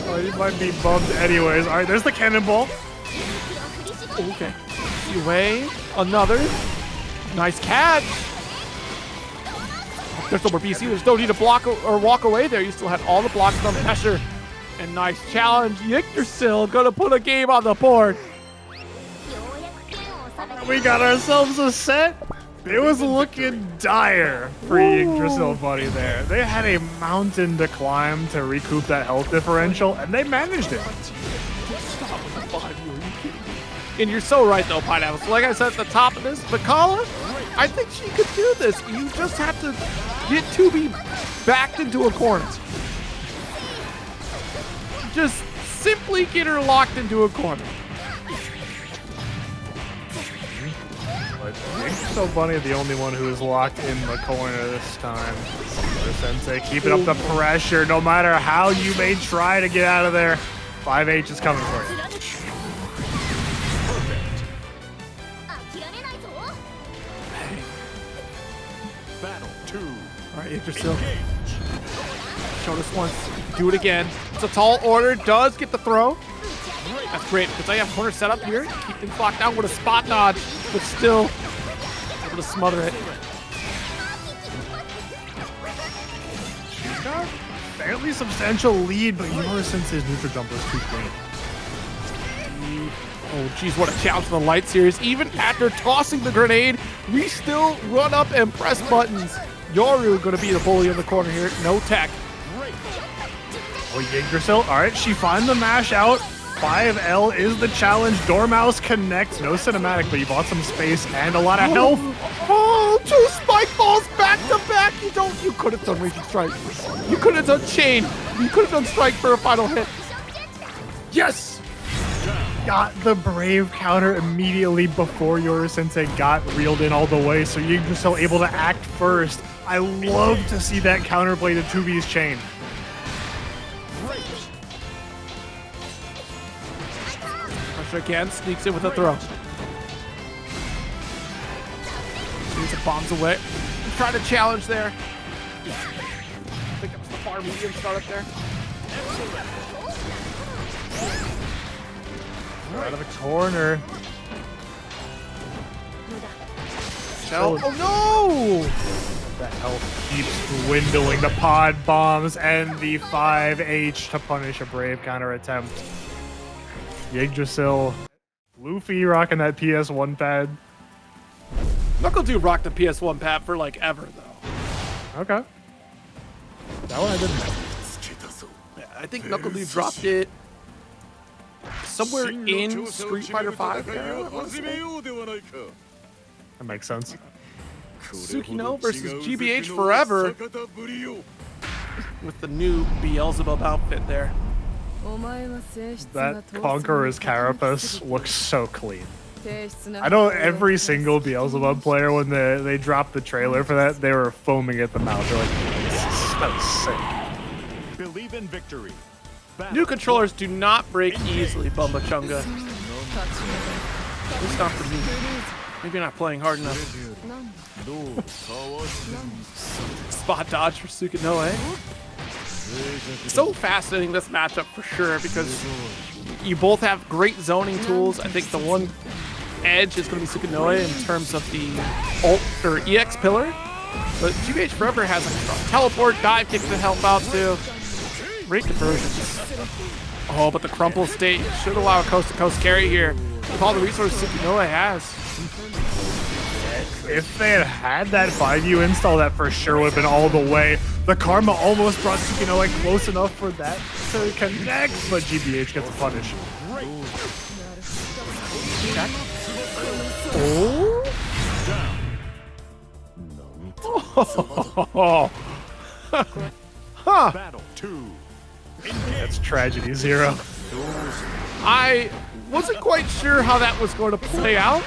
Oh, you might be bummed anyways. All right, there's the cannonball. Okay. Away. Another. Nice catch. There's no more BC. There's no need to block or walk away there. You still had all the blocks on pressure. And nice challenge. Yggdrasil gonna put a game on the board. We got ourselves a set. It was looking dire for YggdrasilBunny there. They had a mountain to climb to recoup that health differential, and they managed it. And you're so right, though, Pineapple. So like I said at the top of this, Vikala, I think she could do this. You just have to get Tubbie backed into a corner. Just simply get her locked into a corner. But YggdrasilBunny, the only one who is locked in the corner this time. Sensei keeping up the pressure, no matter how you may try to get out of there. 5H is coming for you. All right, Yggdrasil. Showed us once. Do it again. It's a tall order. Does get the throw. That's great because I have corner set up here. Keep things locked down with a spot dodge, but still able to smother it. She's got a fairly substantial lead, but Yoru Sensei's neutral jumper is too clean. Oh, geez, what a challenge for the Light Series. Even after tossing the grenade, we still run up and press buttons. Yoru going to be the bully in the corner here. No tech. Oh, Yggdrasil. All right, she finds the mash out. 5L is the challenge. Dormouse connects. No cinematic, but you bought some space and a lot of health. Oh, 2 spike balls back to back. You could have done Raging Strike. You could have done Chain. You could have done Strike for a final hit. Yes! Got the brave counter immediately before Yoru Sensei got reeled in all the way, so Yggdrasil able to act first. I love to see that counterplay to 2B's chain. pressure again. Sneaks in with a throw. Shoots the bombs away. He's trying to challenge there. I think that was the far medium start up there. Out of the corner. Oh no! The health keeps dwindling. The pod bombs and the 5H to punish a brave counter attempt. Yggdrasil. Luffy rocking that PS1 pad. NuckleDude rocked the PS1 pad for like ever though. Okay. That one I didn't know. Yeah, I think NuckleDude dropped it somewhere in Street Fighter 5 era, I wanna say. That makes sense. Sukinoe versus Gbhforever with the new Beelzebub outfit there. That Conqueror's carapace looks so clean. I know every single Beelzebub player, when they dropped the trailer for that, they were foaming at the mouth. They're like, this is so sick. Believe in victory. New controllers do not break easily, Bumba Chunga. At least not for me. Maybe you're not playing hard enough. Spot dodge for Sukinoe. So fascinating, this matchup for sure, because you both have great zoning tools. I think the one edge is going to be Sukinoe in terms of the ult or EX pillar, but Gbhforever has a teleport, dive kick to help out too. Great conversions. Oh, but the crumple state should allow a coast-to-coast carry here with all the resources Sukinoe has. If they had that 5U install, that for sure would have been all the way. The Karma almost brought Sukinoe close enough for that to connect, but GBH gets a punish. Oh. Huh. Battle 2. That's tragedy 0. I wasn't quite sure how that was going to play out,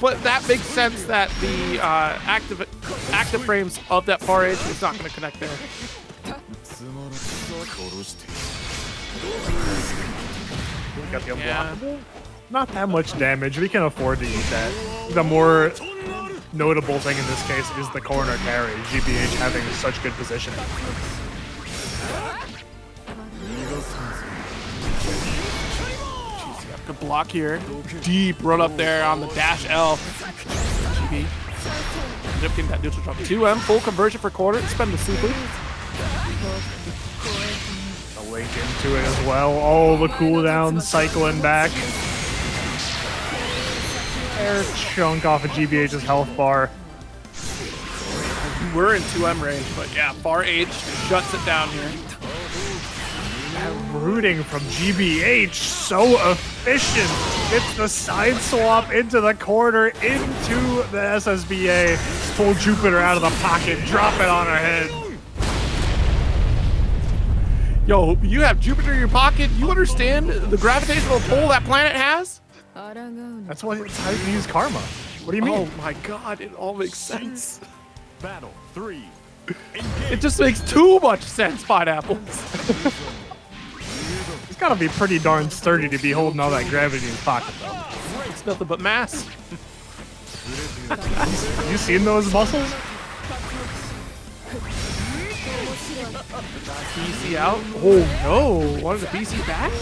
but that makes sense that the active frames of that far edge is not going to connect there. Got the unblockable. Not that much damage. We can afford to eat that. The more notable thing in this case is the corner carry. GBH having such good position. Good block here. Deep run up there on the dash L. GB. Ended up getting that neutral drop. 2M, full conversion for corner. Spend the super. A link into it as well. Oh, the cooldown cycling back. Air chunk off of GBH's health bar. We're in 2M range, but yeah, far H shuts it down here. Rooting from GBH, so efficient. It's the side swap into the corner, into the SSBA. Pull Jupiter out of the pocket, drop it on her head. Yo, you have Jupiter in your pocket. You understand the gravitational pull that planet has? That's why it's how you use Karma. What do you mean? Oh my god, it all makes sense. Battle 3. It just makes too much sense, Pineapples. He's gotta be pretty darn sturdy to be holding all that gravity in his pocket, though. It's nothing but mass. You seen those muscles? BC out. Oh no, wanted the BC back?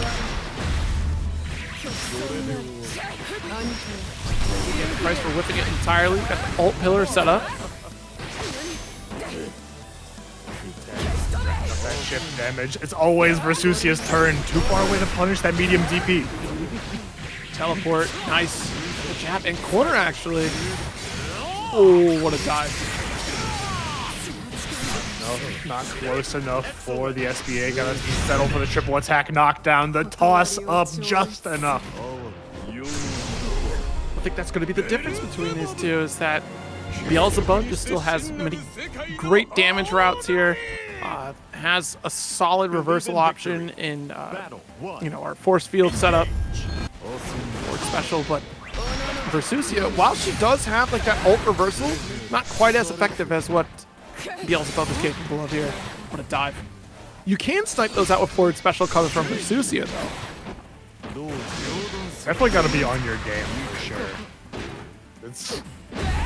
Get the price for whipping it entirely. Got the ult pillar set up. That chip damage. It's always Versusia's turn. Too far away to punish that medium DP. Teleport. Nice. Good jab. And corner, actually. Oh, what a dive. No, not close enough for the SBA. Gotta settle for the triple attack knockdown. The toss up just enough. I think that's going to be the difference between these two, is that Beelzebub just still has many great damage routes here. Has a solid reversal option in our force field setup or special, but Versusia, while she does have like that ult reversal, not quite as effective as what Beelzebub is capable of here. What a dive. You can snipe those out with forward special coming from Versusia though. Definitely got to be on your game for sure. It's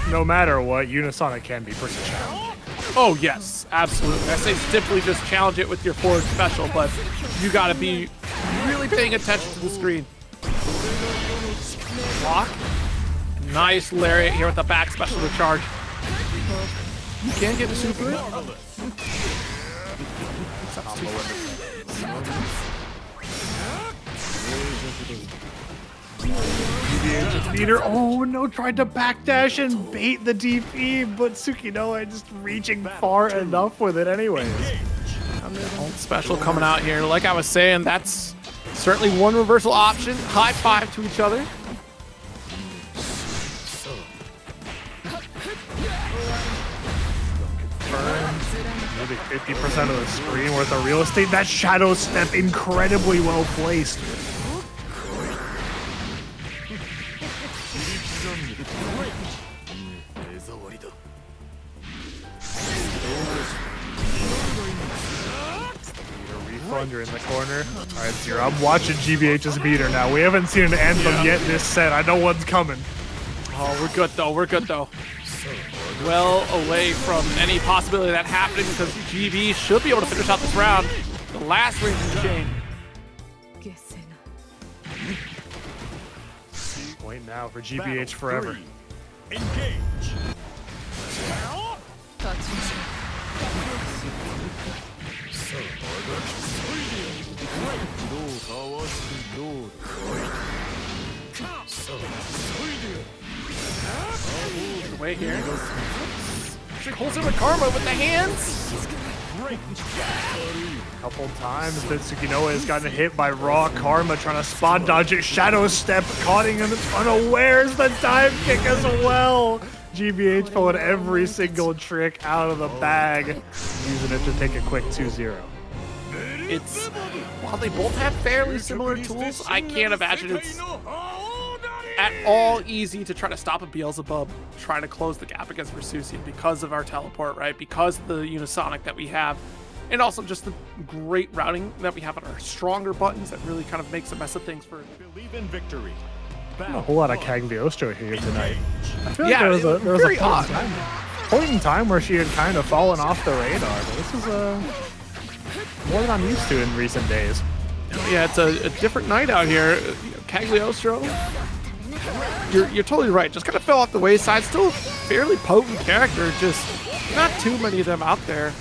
no matter what, Unisonic can be pretty challenging. Oh yes, absolutely. I say simply just challenge it with your forward special, but you got to be really paying attention to the screen. Block. Nice lariat here with the back special to charge. You can get a super hit. Meter. Oh no, tried to backdash and bait the DP, but Sukinoe just reaching far enough with it anyways. Special coming out here. Like I was saying, that's certainly one reversal option. High five to each other. Maybe 50% of the screen worth of real estate. That shadow step incredibly well placed. Thunder in the corner. All right, Zero. I'm watching GBH's meter now. We haven't seen an anthem yet this set. I know one's coming. Oh, we're good though. We're good though. Well away from any possibility of that happening because GB should be able to finish out this round. The last range of the chain. Point now for Gbhforever. Engage. Away here. Holds it with Karma with the hands. Couple times that Sukinoe has gotten hit by raw Karma trying to spot dodge it. Shadow step, caught him unawares the dive kick as well. GBH pulling every single trick out of the bag, using it to take a quick 2-0. It's, while they both have fairly similar tools, I can't imagine it's at all easy to try to stop a Beelzebub trying to close the gap against Versusia because of our teleport, right? Because of the Unisonic that we have, and also just the great routing that we have on our stronger buttons that really kind of makes a mess of things for. Believe in victory. A whole lot of Cagliostro here tonight. I feel like Yeah, there was very a odd. point in time where she had kind of fallen off the radar, but this is more than I'm used to in recent days. Yeah, it's a different night out here. Cagliostro, you're totally right. Just kind of fell off the wayside. Still a fairly potent character. Just not too many of them out there,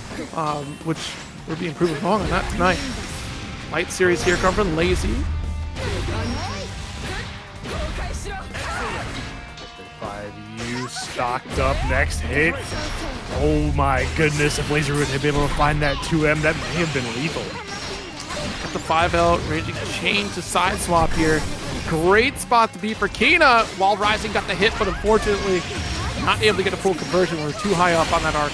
which we're being proven wrong on that tonight. Light series here come from Lazy. 5U stocked up. Next hit. Oh my goodness! If Lazy Root had been able to find that 2M, that may have been lethal. Got the 5L ranging chain to side swap here. Great spot to be for Kina while Rising got the hit, but unfortunately not able to get a full conversion. We're too high up on that arc.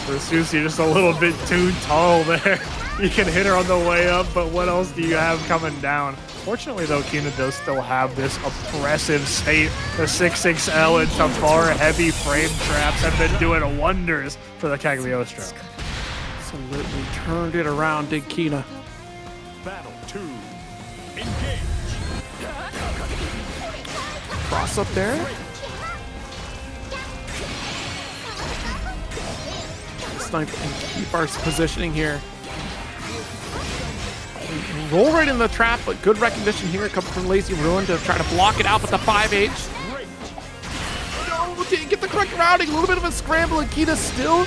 Versusia just a little bit too tall there. You can hit her on the way up, but what else do you have coming down? Fortunately, though, Kina does still have this oppressive state. The 6XL and Tafar heavy frame traps have been doing wonders for the Cagliostro. Absolutely turned it around, did Kina. Battle 2. Engage. Cross up there. Snipe and keep our positioning here. Roll right in the trap, but good recognition here coming from Lazy Ruin to try to block it out with the 5H. No, didn't get the correct routing. A little bit of a scramble, and Kina still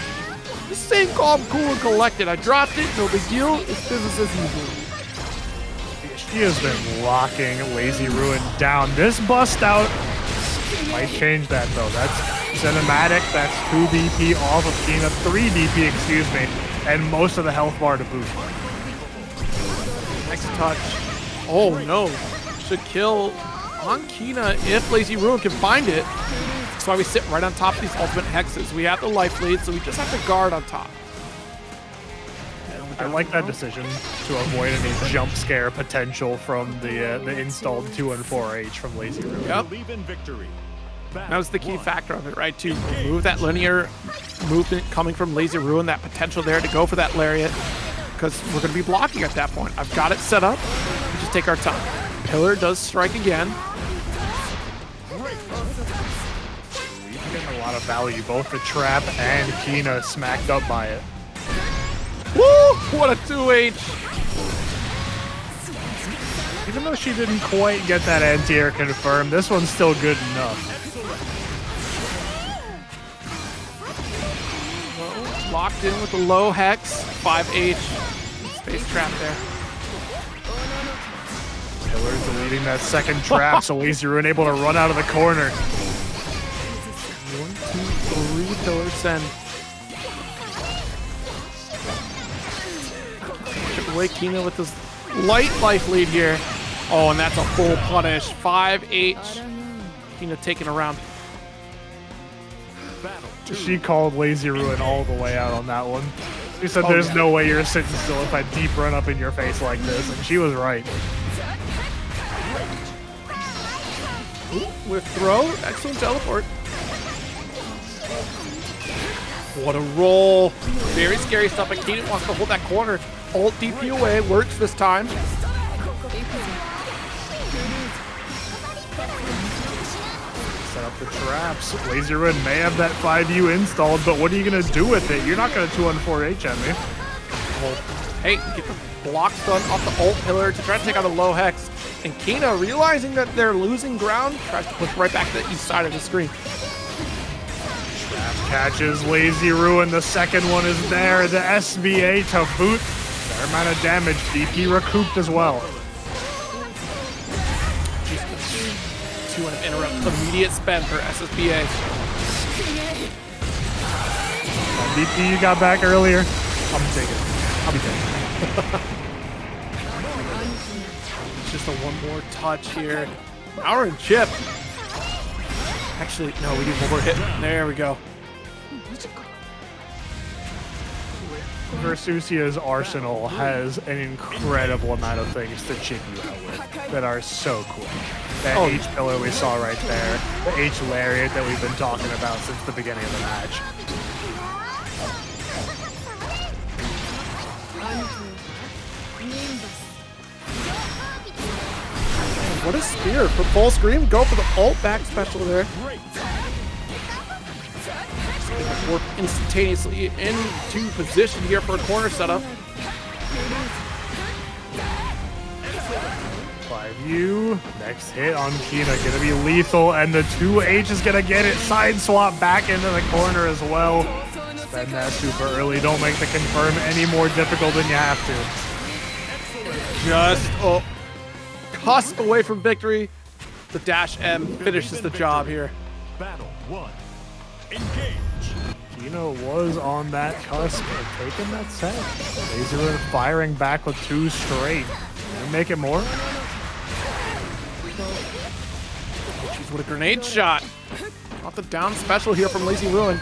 just staying calm, cool, and collected. I dropped it, no big deal. It's business as usual. She has been locking Lazy Ruin down. This bust out might change that, though. That's cinematic. That's 2 BP off of Kina. 3 BP, excuse me. And most of the health bar to boot. Next touch. Oh no. Should kill on Kina if Lazy Ruin can find it. That's why we sit right on top of these ultimate hexes. We have the life lead, so we just have to guard on top. I like that decision to avoid any jump scare potential from the installed 2 and 4H from Lazy Ruin. Yep. Believe in victory. That was the key factor of it, right? To remove that linear movement coming from Lazy Ruin, that potential there to go for that lariat, because we're going to be blocking at that point. I've got it set up. We just take our time. Pillar does strike again. We've getting a lot of value. Both the trap and Kina smacked up by it. Woo! What a 2H. Even though she didn't quite get that anti-air confirmed, this one's still good enough. Locked in with the low hex. 5H. Space trap there. Pillar's deleting that second trap, so Lazy Ruin able to run out of the corner. 1, 2, 3 Pillar send. Chip away Kina with this light life lead here. Oh, and that's a full punish. 5H. Kina taking a round. She called Lazy Ruin all the way out on that one. She said, there's no way you're sitting still if I deep run up in your face like this, and she was right. Ooh, with throw, excellent teleport. What a roll. Very scary stuff, but Kina wants to hold that corner. Ult DP away, works this time. Set up the traps. Lazy Ruin may have that 5U installed, but what are you going to do with it? You're not going to 2-on-4H at me. Hey, get the blocks done off the ult pillar to try to take out the low hex. And Kina, realizing that they're losing ground, tries to push right back to the east side of the screen. Trap catches Lazy Ruin. The second one is there. The SBA to boot. Fair amount of damage. DP recouped as well. 2 and interrupt. Immediate spend for SSBA. DP you got back earlier. I'll be taking it. I'll be taking it. Just a one more touch here. Now we're in chip. Actually, no, we need one more hit. There we go. Versusia's arsenal has an incredible amount of things to chip you out with that are so cool. That H pillar we saw right there, the H lariat that we've been talking about since the beginning of the match. What a spear for full screen. Go for the ult back special there. Work instantaneously into position here for a corner setup. 5U. Next hit on Kina gonna be lethal, and the 2H is gonna get it. Side swap back into the corner as well. Spend that super early. Don't make the confirm any more difficult than you have to. Just cusp away from victory. The dash M finishes the job here. Battle 1. Engage. Kina was on that cusp and taking that set. Lazy Ruin firing back with 2 straight. Can we make it more? Jeez, what a grenade shot. Got the down special here from Lazy Ruin.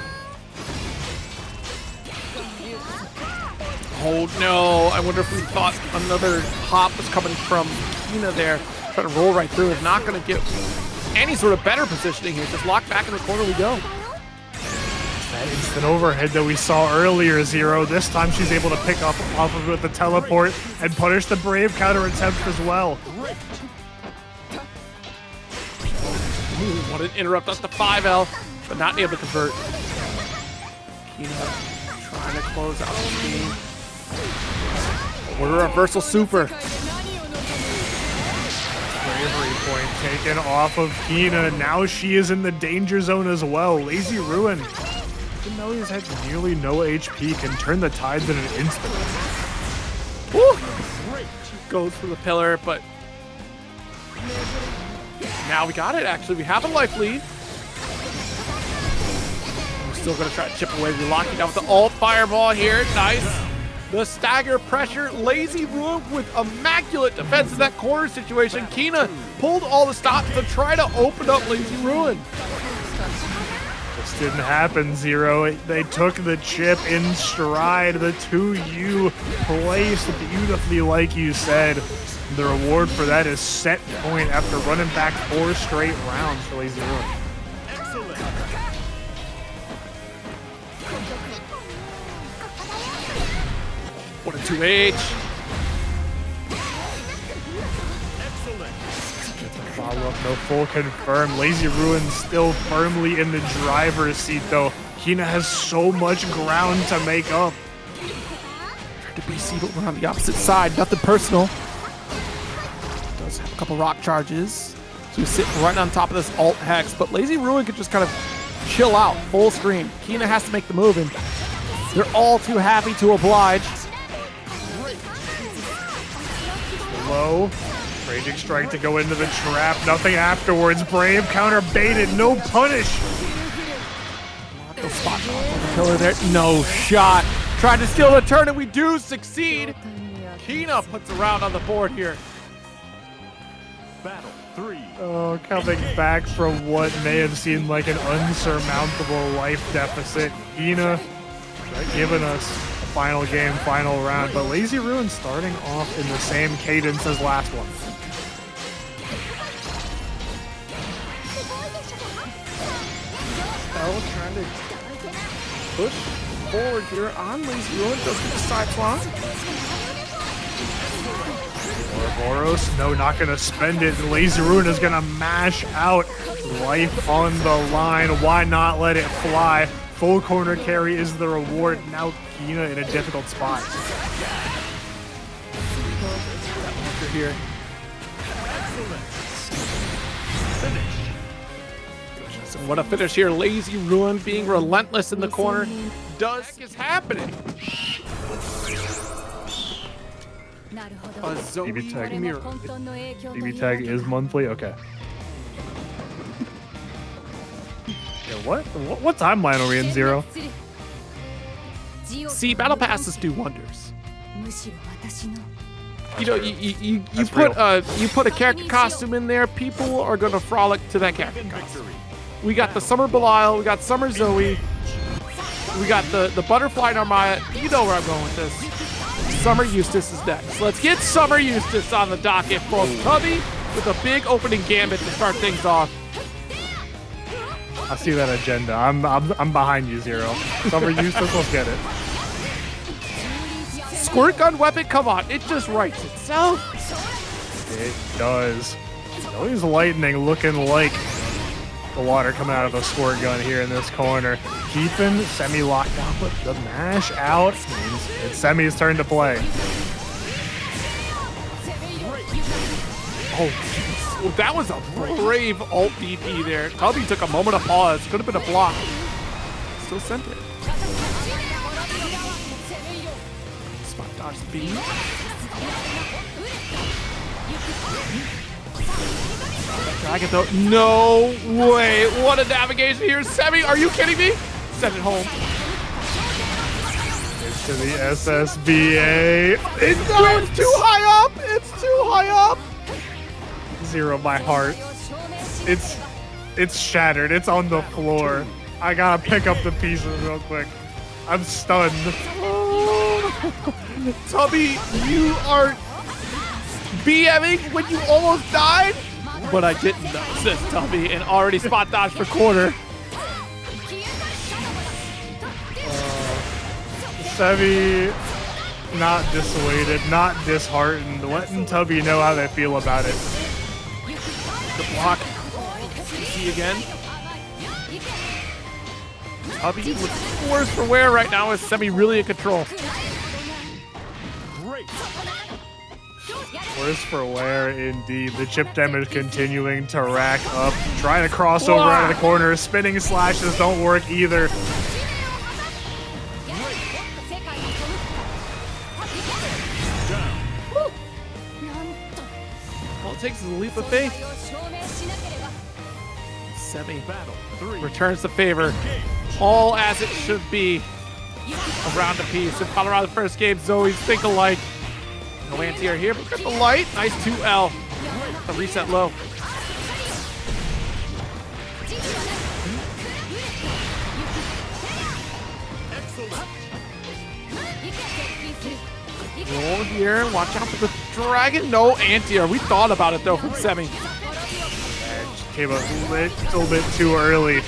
Oh no, I wonder if we thought another hop was coming from Kina there. Trying to roll right through. It's not going to get any sort of better positioning here. Just locked back in the corner we go. That instant overhead that we saw earlier, Zero. This time she's able to pick up off of it with the teleport and punish the brave counter attempt as well. Ooh, what an interrupt. That's the 5L, but not able to convert. Kina trying to close out the game. What a reversal super. Bravery point taken off of Kina. Now she is in the danger zone as well. Lazy Ruin, even though he's had nearly no HP, can turn the tides in an instant. Woo! Goes for the pillar, but now we got it, actually. We have a life lead. We're still going to try to chip away. We lock it down with the ult fireball here. Nice. The stagger pressure. Lazy Ruin with immaculate defense in that corner situation. Kina pulled all the stops to try to open up Lazy Ruin. This didn't happen, Zero. They took the chip in stride. The 2U placed beautifully, like you said. The reward for that is set point after running back 4 straight rounds for Lazy Ruin. What a 2H. Follow up, no full confirm. Lazy Ruin still firmly in the driver's seat, though. Kina has so much ground to make up. To BC, but we're on the opposite side. Nothing personal. Does have a couple rock charges. So we sit right on top of this alt hex, but Lazy Ruin could just kind of chill out, full screen. Kina has to make the move, and they're all too happy to oblige. Low. Raging Strike to go into the trap. Nothing afterwards. Brave counter baited. No punish. No spot on the pillar there. No shot. Tried to steal the turn, and we do succeed. Kina puts a round on the board here. Battle 3. Oh, coming back from what may have seemed like an unsurmountable life deficit. Kina giving us a final game, final round, but Lazy Ruin starting off in the same cadence as last one. Trying to push forward here on Lazy Ruin. Does get the side swap. Ouroboros, no, not gonna spend it. Lazy Ruin is gonna mash out. Life on the line. Why not let it fly? Full corner carry is the reward. Now Kina in a difficult spot. Here. And what a finish here. Lazy Ruin being relentless in the corner. Does is happening. A Zooey BB tag. mirror. BB tag is monthly? Okay. Yeah, what timeline are we in, Zero? See, battle passes do wonders. You know, you put a character costume in there, people are gonna frolic to that character costume. We got the Summer Belial, we got Summer Zooey, we got the Butterfly Narmaya. You know where I'm going with this. Summer Eustace is next. Let's get Summer Eustace on the docket for Tubbie with a big opening gambit to start things off. I see that agenda. I'm behind you, Zero. Summer Eustace, let's get it. Squirt gun weapon, come on, it just writes itself. It does. Always lightning looking like the water coming out of the squirt gun here in this corner. Keeping Semi locked down, but the mash out means it's Semi's turn to play. Oh, geez. That was a brave alt DP there. Tubbie took a moment of pause. Could have been a block. Still sent it. Spot dodge speed. Dragon though. No way. What a navigation here. Semi, are you kidding me? Send it home. It's to the SSBA. It's too high up. It's too high up. Zero, my heart. It's shattered. It's on the floor. I gotta pick up the pieces real quick. I'm stunned. Tubbie, you are BMing when you almost died? But I didn't know, says Tubbie, and already spot dodge for quarter. Semi, not dissuaded, not disheartened, letting Tubbie know how they feel about it. The block. See again. Tubbie looks worse for wear right now. Is Semi really in control? Great. Worse for wear indeed. The chip damage continuing to rack up. Trying to cross over out of the corner. Spinning slashes don't work either. All it takes is a leap of faith. Semi returns the favor. All as it should be. A round apiece. In Colorado, the first game, Zooey's think alike. No anti-air here, but got the light. Nice 2L. A reset low. Roll here. Watch out for the dragon. No anti-air. We thought about it though from Semi. Came a little bit too early.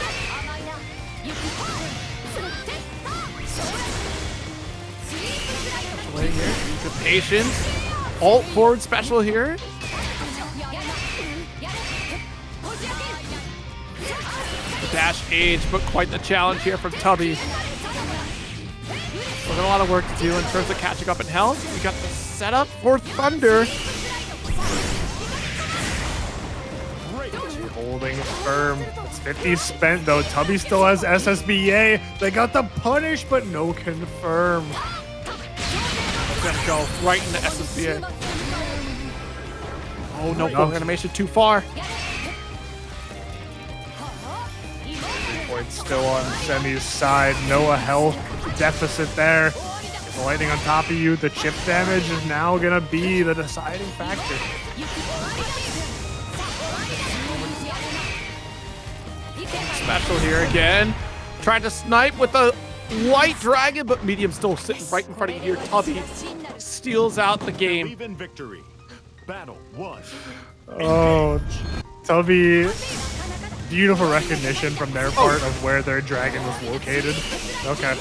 Play here. Good patience. Alt forward special here. dash age, but quite the challenge here from Tubbie. Still got a lot of work to do in terms of catching up in health. We got the setup for Thunder. Holding firm. It's 50 spent though. Tubbie still has SSBA. They got the punish, but no confirm. Gonna go right into SSBA. Oh no, animation too far. Point still on Semi's side. No health deficit there. The lightning on top of you. The chip damage is now gonna be the deciding factor. Special here again. Trying to snipe with the white dragon, but medium still sitting right in front of you here. Tubbie steals out the game. Even victory. Battle 1. Oh, Tubbie. Beautiful recognition from their part of where their dragon was located. Okay.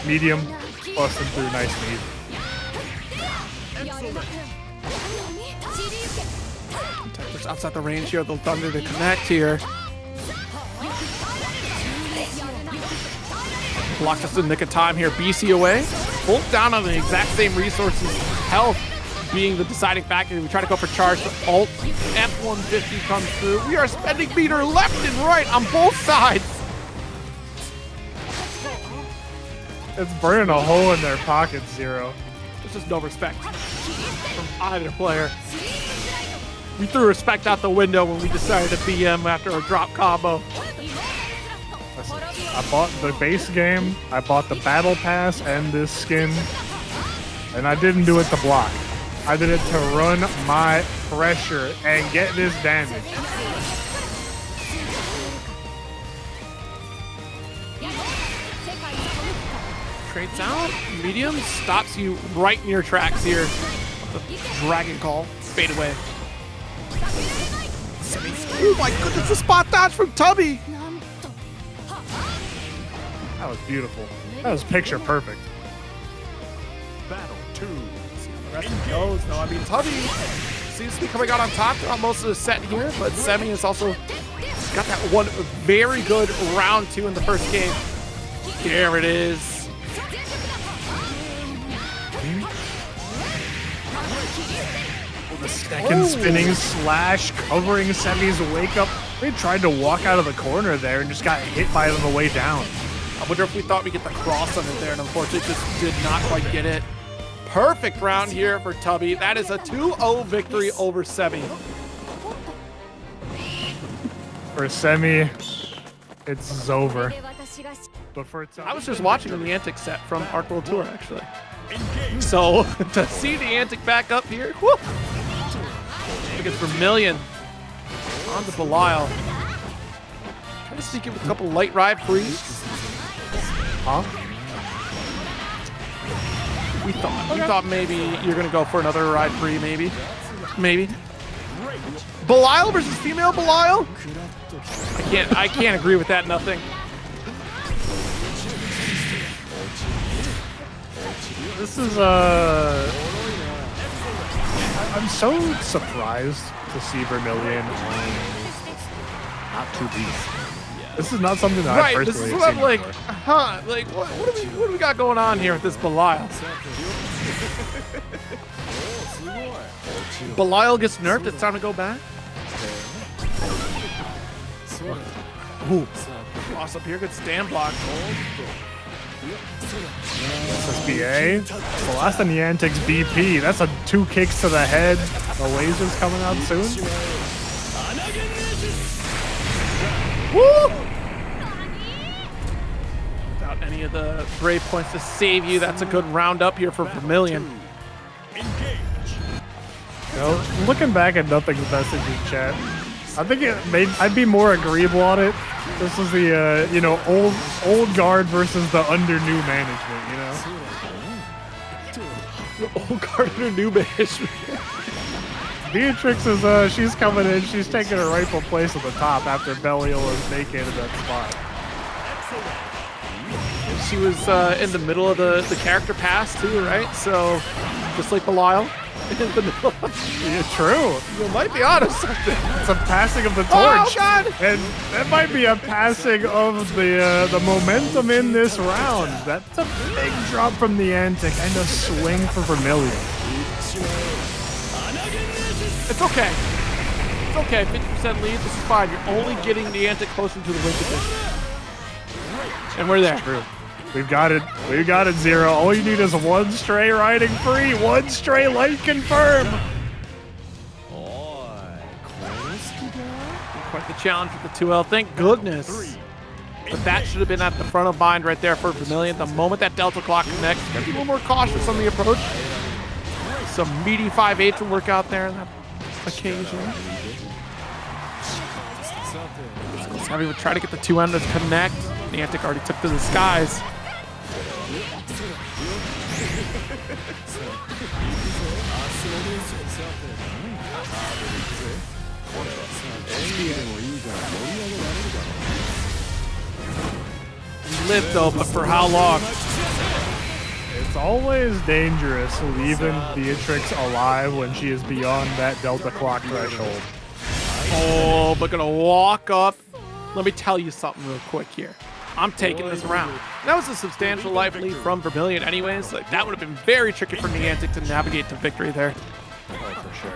Medium. Busting through. Nice lead. Just outside the range here. The Thunder to connect here. Blocks us in the nick of time here. BC away. Both down on the exact same resources. Health being the deciding factor. We try to go for charge. The ult F-150 comes through. We are spending meter left and right on both sides. It's burning a hole in their pocket, Zero. There's just no respect from either player. We threw respect out the window when we decided to BM after a drop combo. Listen, I bought the base game, I bought the battle pass and this skin, and I didn't do it to block. I did it to run my pressure and get this damage. Trades out, medium, stops you right in your tracks here. The dragon call, fade away. Oh my goodness, the spot dodge from Tubbie! That was beautiful. That was picture perfect. Battle 2. The rest of it goes, though. I mean, Tubbie seems to be coming out on top throughout most of the set here, but Semi has also got that one very good round 2 in the first game. Here it is. The second spinning slash covering Semi's wake up. They tried to walk out of the corner there and just got hit by it on the way down. I wonder if we thought we'd get the cross on it there, and unfortunately just did not quite get it. Perfect round here for Tubbie. That is a 2-0 victory over Semi. For Semi, it's over. But for I was just watching the Nyantic set from Arc World Tour, actually. So to see the Nyantic back up here, whoo! I think it's Vermillion on the Belial. Trying to sneak in with a couple light ride frees. Huh? We thought maybe you're gonna go for another ride free, maybe. Belial versus female Belial? I can't agree with that, nothing. This is I'm so surprised to see Vermillion on not 2Bs. This is not something that I personally this is what I'm like, like what do we got going on here with this Belial? Belial gets nerfed, it's time to go back. Ooh, cross up here, good stand block. SSBA. Well, that's the Nyantic's BP. That's a 2 kicks to the head. The laser's coming out soon. Woo! Without any of the brave points to save you, that's a good round up here for Vermillion. You know, looking back at Nothing's message in chat, I think I'd be more agreeable on it. This is the you know, old guard versus the under new management, you know. Old guard under new management. Beatrix is she's coming in. She's taking her rightful place at the top after Belial has vacated that spot. She was in the middle of the character pass too, right? So just like Belial. Yeah, true. You might be onto something. It's a passing of the Oh, torch. God. And that might be a passing of the momentum in this round. That's a big drop from Nyantic and a swing for Vermillion. It's okay. It's okay. 50% lead. This is fine. You're only getting Nyantic closer to the win position. And we're there. True. We've got it. We've got it, Zero. All you need is one stray riding free. One stray light confirm. Quite the challenge with the 2L. Thank goodness. But that should have been at the front of mind right there for Vermillion. The moment that Delta Clock connects, you gotta be a little more cautious on the approach. Some meaty 5-8 to work out there on that occasion. Heavy would try to get the 2M to connect. Nyantic already took to the skies. He lived though, but for how long? It's always dangerous leaving Beatrix alive when she is beyond that Delta Clock threshold. Oh, but gonna walk up. Let me tell you something real quick here. I'm taking this round. That was a substantial life lead from Vermillion anyways. Like, that would have been very tricky for Nyantic to navigate to victory there. Oh, for sure.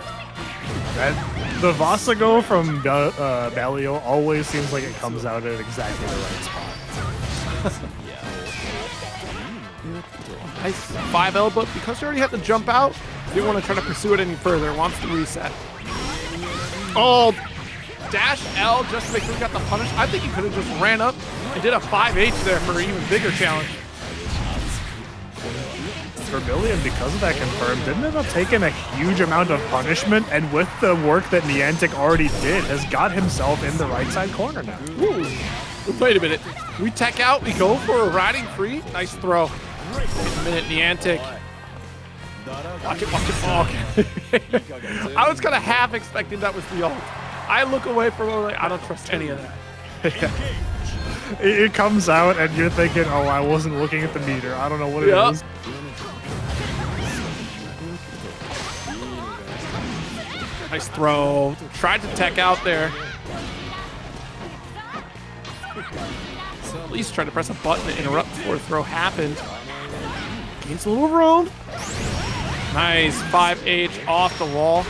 The Vaseraga from Belial always seems like it comes out at exactly the right spot. Nice 5L, but because you already had to jump out, didn't want to try to pursue it any further. Wants to reset. Oh, dash L just to make sure he got the punish. I think he could have just ran up and did a 5H there for an even bigger challenge. Vermillion, because of that confirmed, didn't end up taking a huge amount of punishment, and with the work that Nyantic already did, has got himself in the right side corner now. Ooh. Wait a minute. We tech out, we go for a riding free. Nice throw. Wait a minute, Nyantic. Watch it, watch it. Oh, okay. I was kind of half expecting that was the ult. I look away from it, like, I don't trust any of that. It comes out and you're thinking, oh, I wasn't looking at the meter. I don't know what it is. Nice throw. Tried to tech out there. At least try to press a button to interrupt before the throw happened. Gains a little room. Nice 5H off the wall.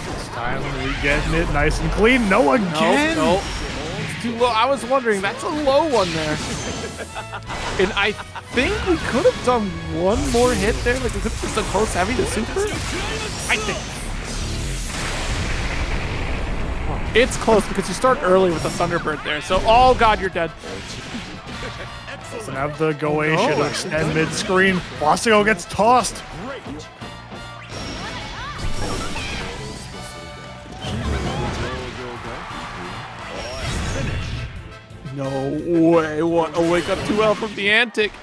This time we getting it nice and clean. No again. Nope. It's too low. I was wondering, that's a low one there. And I think we could have done one more hit there. Like, we could have just done close heavy to super. I think. It's close because you start early with the Thunderbird there. So, oh god, you're dead. Doesn't have the Goation to extend mid-screen. Vaseraga gets tossed. No way. What a wake up 2L from Nyantic.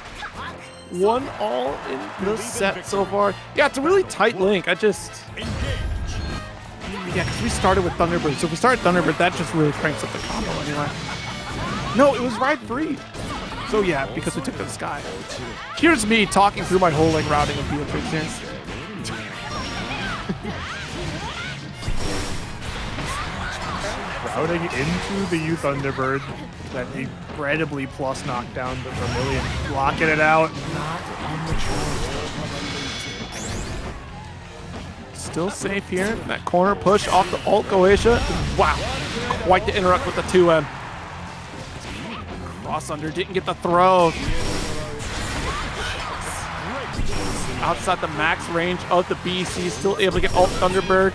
1-all in the set so far. Yeah, it's a really tight link. Yeah, because we started with Thunderbird. So if we start Thunderbird, that just really cranks up the combo anyway. No, it was ride free. So yeah, because we took to the sky. Here's me talking through my whole like routing of Beatrix here. Routing into the U Thunderbird. That incredibly plus knockdown, but Vermillion blocking it out. Not on the charge. Still safe here. That corner push off the ult Goetia. Wow. Quite the interrupt with the 2M. Cross under, didn't get the throw. Outside the max range of the BC, still able to get ult Thunderbird.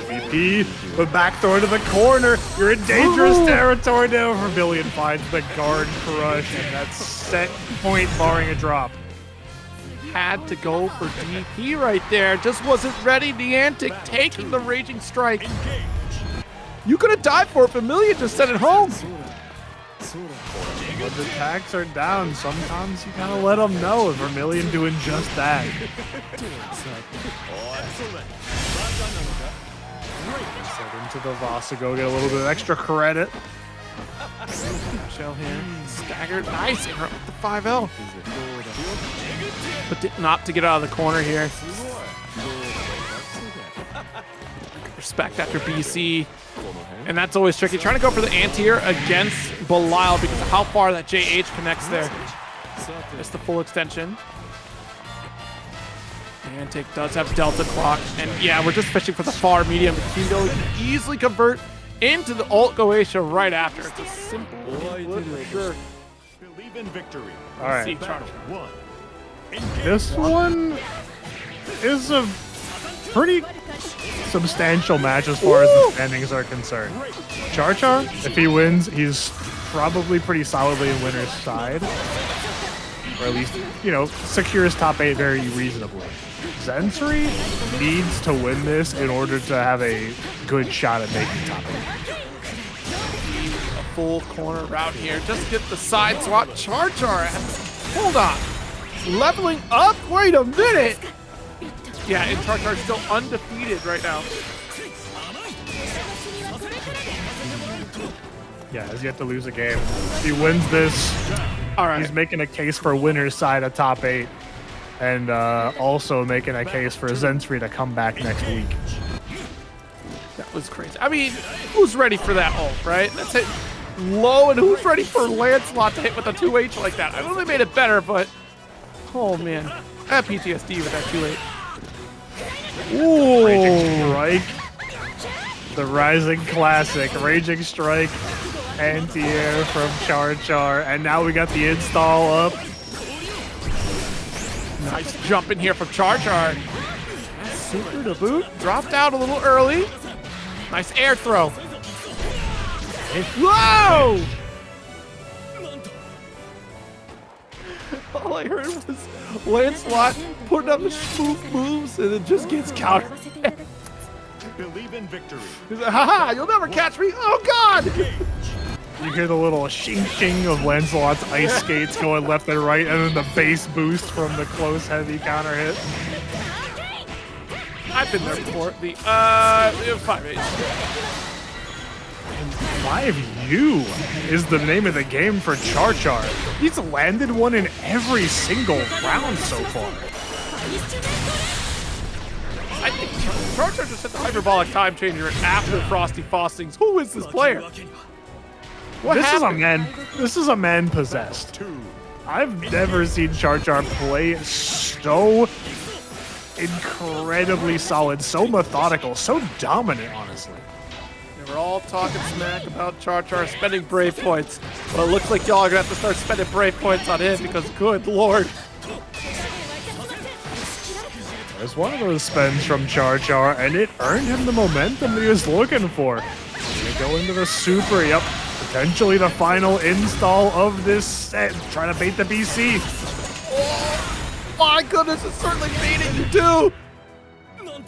VP, the back throw to the corner. You're in dangerous territory now. Vermillion finds the guard crush, and that's set point barring a drop. Had to go for DP right there. Just wasn't ready. Nyantic taking the Raging Strike. You could have died for it. Vermillion just sent it home. When the attacks are down, sometimes you gotta let them know. Vermillion doing just that. Set into the Vaseraga, get a little bit of extra credit. Shell here. Staggered. Nice. Interrupt with the 5L. But did not to get out of the corner here. Respect after BC. And that's always tricky. Trying to go for the anti-air against Belial because of how far that JH connects there. It's the full extension. Nyantic does have Delta clock. And yeah, we're just fishing for the far medium. The Kino can easily convert into the ult Goetia right after. It's a simple flip for sure. Believe in victory. All right. Battle 1. This one is a pretty substantial match as far as the standings are concerned. CharChar, if he wins, he's probably pretty solidly in winner's side. Or at least, you know, secures top 8 very reasonably. Zensri needs to win this in order to have a good shot at making top 8. A full corner route here. Just get the side swap. CharChar. Hold on. Leveling up? Wait a minute. Yeah, and CharChar's still undefeated right now. Yeah, has yet to lose a game. If he wins this, All right. he's making a case for winner's side of top 8. And also making a case for Zensri to come back next week. That was crazy. I mean, who's ready for that ult, right? That's it low, and who's ready for Lancelot to hit with a 2H like that? I know they made it better, but oh man. I have PTSD with that 2H. Ooh. Raging Strike. The Rising Classic. Raging Strike. Anti-air from CharChar. And now we got the install up. Nice jump in here from CharChar. Super to boot. Dropped out a little early. Nice air throw. Whoa! All I heard was Lancelot putting up his smooth moves and it just gets countered. Believe in victory. He's like, haha, you'll never catch me. Oh God! You hear the little shing-shing of Lancelot's ice skates going left and right, and then the base boost from the close heavy counter hit. I've been there before. The 5H. 5U is the name of the game for CharChar. He's landed one in every single round so far. I think CharChar just hit the hyperbolic time changer after Frosty Fostings. Who is this player? What happened? This is a man possessed. I've never seen CharChar play so incredibly solid, so methodical, so dominant, honestly. They were all talking smack about CharChar spending Brave points, but it looks like y'all are gonna have to start spending Brave points on him because good lord. There's one of those spends from CharChar, and it earned him the momentum that he was looking for. Gonna go into the super, yep. Potentially the final install of this set. Trying to bait the BC. Oh my goodness, it's certainly baiting you too.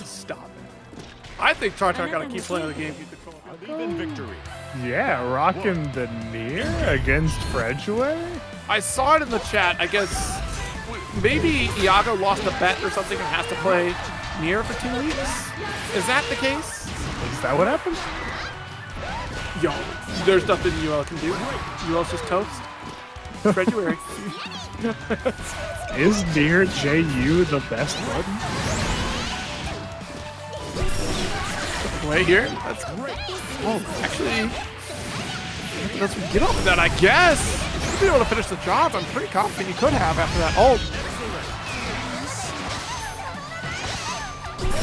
Stop it. I think CharChar gotta keep playing the game. Believe in victory. Yeah, rocking the near against February. I saw it in the chat. I guess maybe Iago lost a bet or something and has to play near for 2 weeks. Is that the case? Is that what happened? Yo, there's nothing UL can do. UL's just toast. February. Is near JU the best button? Play here. That's great. Oh, actually, let's get off of that, I guess. If you'll be able to finish the job, I'm pretty confident you could have after that ult.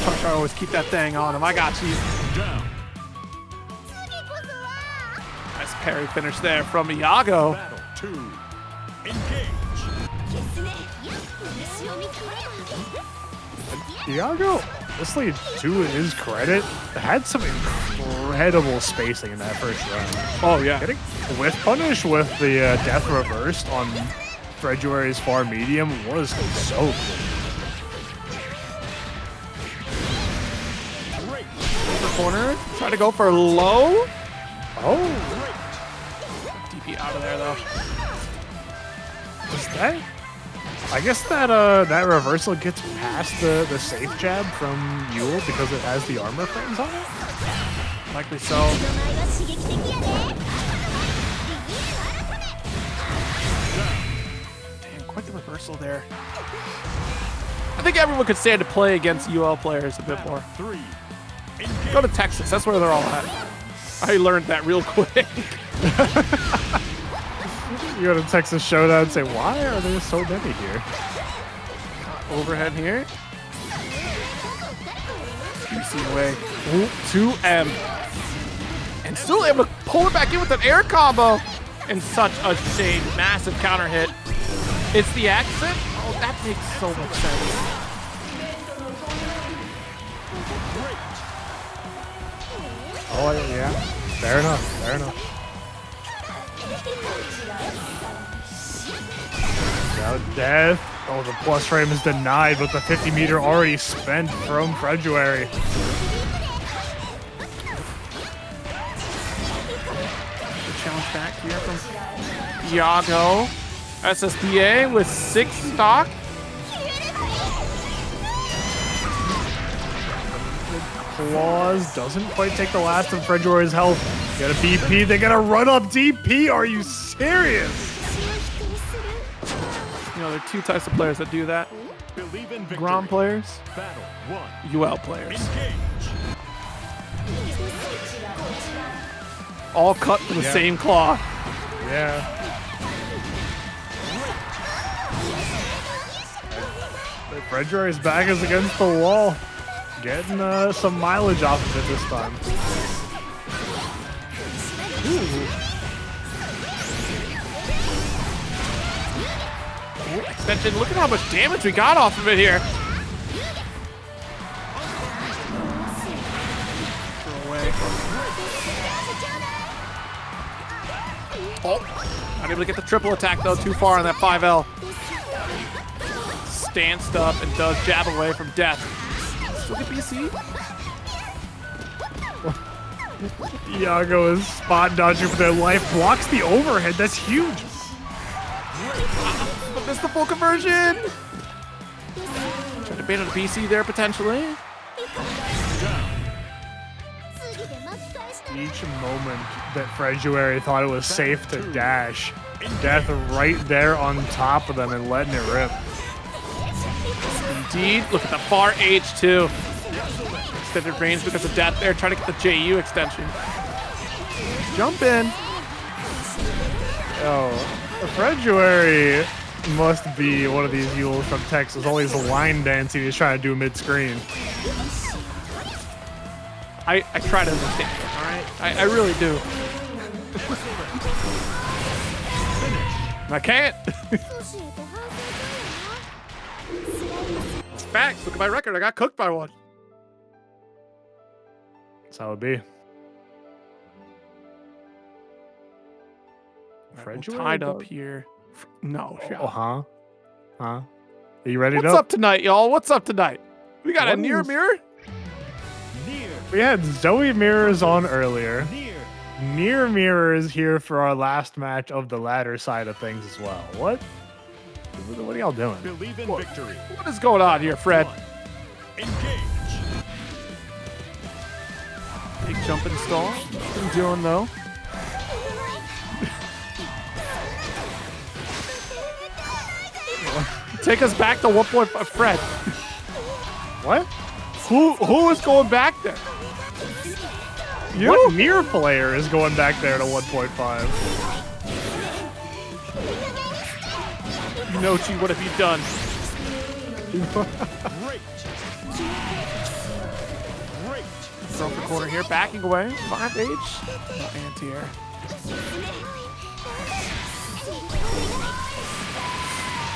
CharChar always keep that thing on him. I got you. Down. Nice parry finish there from Iago. Battle 2. Engage. Iago, honestly, to his credit, had some incredible spacing in that first round. Oh, yeah. Getting whiff punish with the death reversed on February's far medium was so cool. Corner, try to go for low. Oh, DP out of there though. is that? I guess that that reversal gets past the safe jab from Yule because it has the armor frames on it. Likely so. the reversal there. I think everyone could stand to play against UL players a bit more. Go to Texas. That's where they're all at. I learned that real quick. You go to Texas Showdown and say, why are there so many here? Overhead here. PC away. 2M. And still able to pull it back in with an air combo. And such a shame. Massive counter hit. It's the accent? Oh, that makes so much sense. Oh, yeah. Fair enough. Fair enough. Now death. Oh, the plus frame is denied, but the 50 meter already spent from February. The challenge back here from Iago. SSBA with 6 stock. Claws doesn't quite take the last of February's health. Got a BP. They got to run up DP. Are you serious? You know, there are 2 types of players that do that. Gran players, UL players. All cut from the same cloth. Yeah. February's back is against the wall. Getting some mileage off of it this time. Ooh, extension. Look at how much damage we got off of it here. Throw away. Oh, not able to get the triple attack though. Too far on that 5L. Stanced up and does jab away from death. Look at BC. Iago is spot dodging for their life. Blocks the overhead. That's huge. But missed the full conversion. Trying to bait on the BC there potentially. Each moment that February thought it was safe to dash, death right there on top of them and letting it rip. Indeed. Look at the far H2. Extended range because of death there. Trying to get the JU extension. Jump in. Oh, February must be one of these mules from Texas. Always line dancing he's trying to do mid-screen. I try to understand it, all right? I really do. I can't. It's facts. Look at my record. I got cooked by one. That's how it be. We're tied up here. No, shot. Oh, huh? Are you ready What's up tonight, y'all? What's up tonight? We got a near mirror? We had Zooey mirrors on earlier. Near mirrors here for our last match of the ladder side of things as well. What are y'all doing? Believe in victory. What is going on here, Fred? Engage. Big jump install. What are you doing, though? Take us back to 1.5. Fred. What? Who is going back there? You? What near player is going back there to 1.5? Nochi, what have you done? Great. Throw for corner here, backing away. 5H. No anti-air.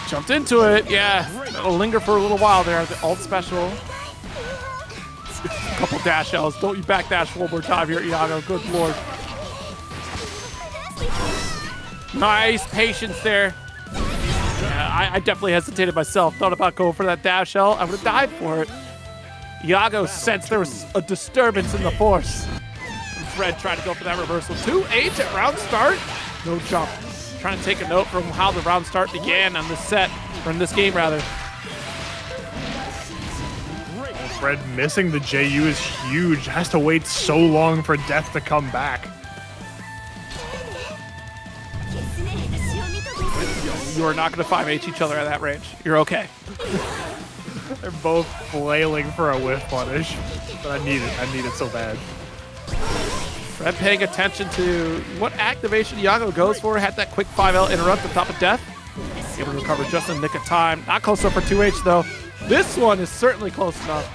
Jumped into it, yeah. It'll linger for a little while there. The ult special. Couple dash L's. Don't you backdash one more time here, Iago. Good lord. Nice patience there. Yeah, I definitely hesitated myself. Thought about going for that dash L. I would have died for it. Iago sensed there was a disturbance in the force. And Fred tried to go for that reversal. 2H at round start. No jump. Trying to take a note from how the round start began on this set, or in this game rather. Fred missing the JU is huge. Has to wait so long for death to come back. You are not going to 5H each other at that range. You're okay. They're both flailing for a whiff punish, but I need it so bad. Fred paying attention to what activation Iago goes for. Had that quick 5L interrupt on top of death. Able to recover just in the nick of time. Not close enough for 2H though. This one is certainly close enough.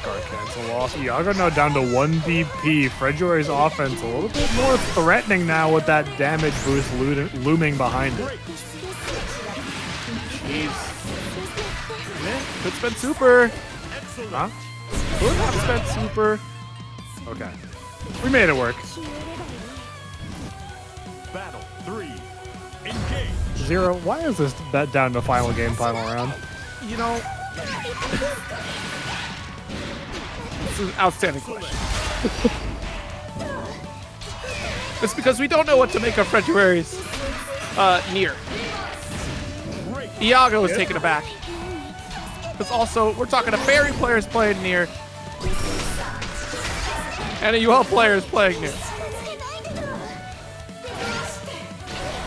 Guard cancel off. Iago now down to 1 DP. Fredjoy's offense a little bit more threatening now with that damage boost looming behind it. Jeez. Man, could spend super. Huh? Could have spent super. Okay. We made it work. Battle 3. Engage. Zero. Why is this bet down to final game, final round? You know, this is an outstanding question. It's because we don't know what to make of February's near. Iago is taken aback. Because also, we're talking to Fairy players playing near. And a UL players playing near.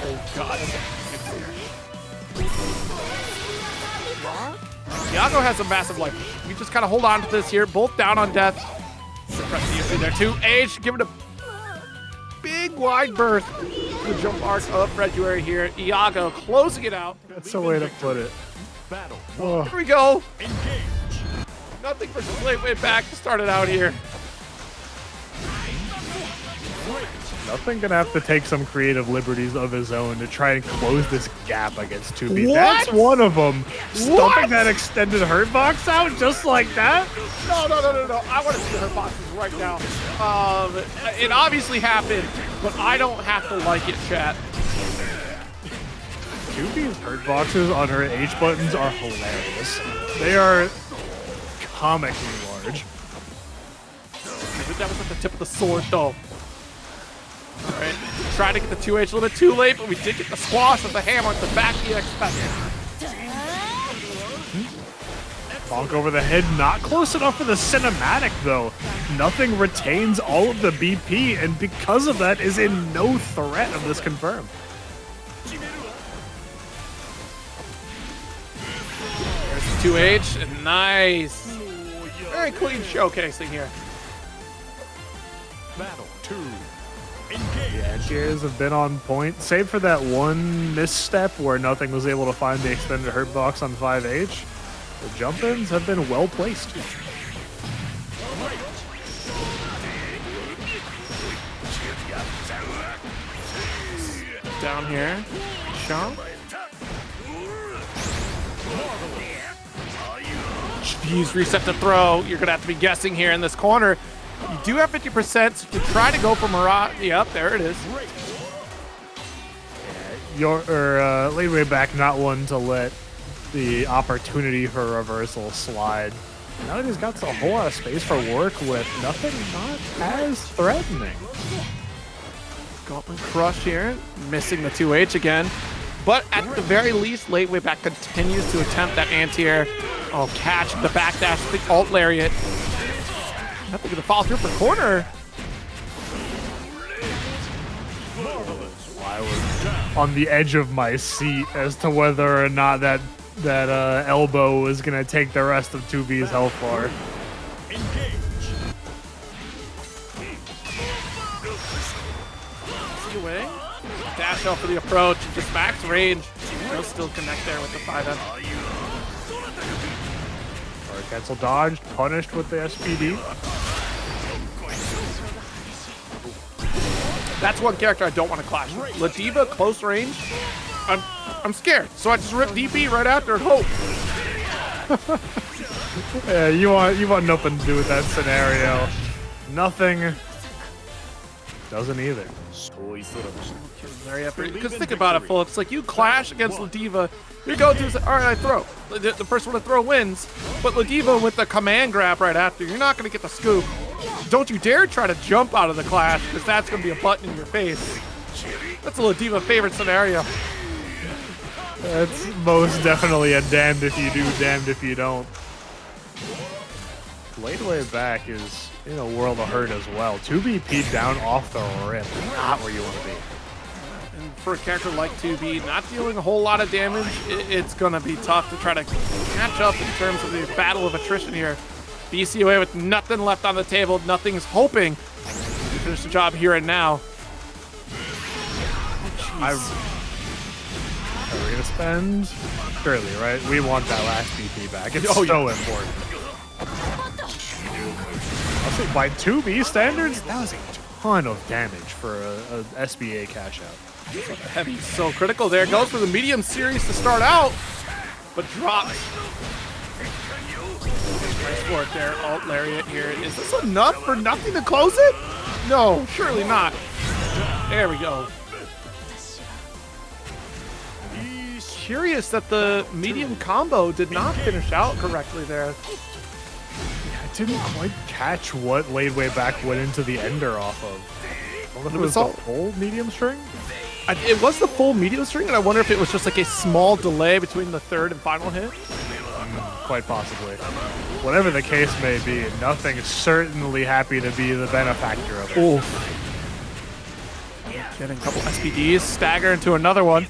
Oh, God. Iago has a massive life. We just kind of hold on to this here. Both down on death. There too. Age, give it a big wide berth. The jump arc of February here. Iago closing it out. That's the way to put it. Battle. Oh. Here we go. Engage. Nothing for Slate way back to start it out here. Nothing gonna have to take some creative liberties of his own to try and close this gap against Tubbie. What? That's one of them. Stumping that extended hurt box out just like that. No. I want to see her boxes right now. It obviously happened, but I don't have to like it, chat. Tubbie's hurt boxes on her H buttons are hilarious. They are comically large. I think that was at the tip of the sword, though. All right, trying to get the 2H a little bit too late, but we did get the squash with the hammer at the back EX special. Bonk over the head, not close enough for the cinematic though. Nothing retains all of the BP, and because of that is in no threat of this confirm. There's the 2H, and nice. Very clean showcasing here. Battle 2. Yeah, cheers have been on point, save for that one misstep where nothing was able to find the extended hurt box on 5H. The jump-ins have been well placed. Down here, Sean. Jeez, reset to throw. You're gonna have to be guessing here in this corner. You do have 50%, so you can try to go for Murat. Yep, there it is. Lead way back, not one to let the opportunity for reversal slide. Now that he's got a whole lot of space for work with, nothing not as threatening. Gauntlet Crush here, missing the 2H again. But at the very least, late way back continues to attempt that anti-air. Oh, catch the backdash, the alt lariat. Nothing gonna follow through for corner. I was on the edge of my seat as to whether or not that elbow was gonna take the rest of Tubbie's health bar. See away. Dash out for the approach, just max range. He'll still connect there with the 5M. Cancel dodged, punished with the SPD. That's one character I don't want to clash. Ladiva, close range. I'm scared, so I just rip DP right after and hope. Yeah, you want nothing to do with that scenario. Nothing. Doesn't either. Because think about it, folks. Like, you clash against Ladiva, your go-to is, all right, I throw. The first one to throw wins. But Ladiva with the command grab right after, you're not going to get the scoop. Don't you dare try to jump out of the clash, because that's going to be a button in your face. That's a Ladiva favorite scenario. That's most definitely a damned if you do, damned if you don't. Late way back is in a world of hurt as well. 2BP down off the rip. Not where you want to be. for a character like Tubbie, not dealing a whole lot of damage. It's going to be tough to try to catch up in terms of the battle of attrition here. BC away with nothing left on the table. Nothing's hoping to finish the job here and now. Are we going to spend? Surely, right? We want that last BP back. It's so important. I'll say by 2B standards, that was a ton of damage for a SBA cash out. Heavy, so critical there. Goes for the medium series to start out, but drops. Nice work there. Alt lariat here. Is this enough for nothing to close it? No, surely not. There we go. Curious that the medium combo did not finish out correctly there. I didn't quite catch what laid way back went into the ender off of. I wonder if it was the full medium string? It was the full medium string, and I wonder if it was just like a small delay between the third and final hit. Quite possibly. Whatever the case may be, nothing is certainly happy to be the benefactor of it. Ooh. Getting a couple SPDs, stagger into another one.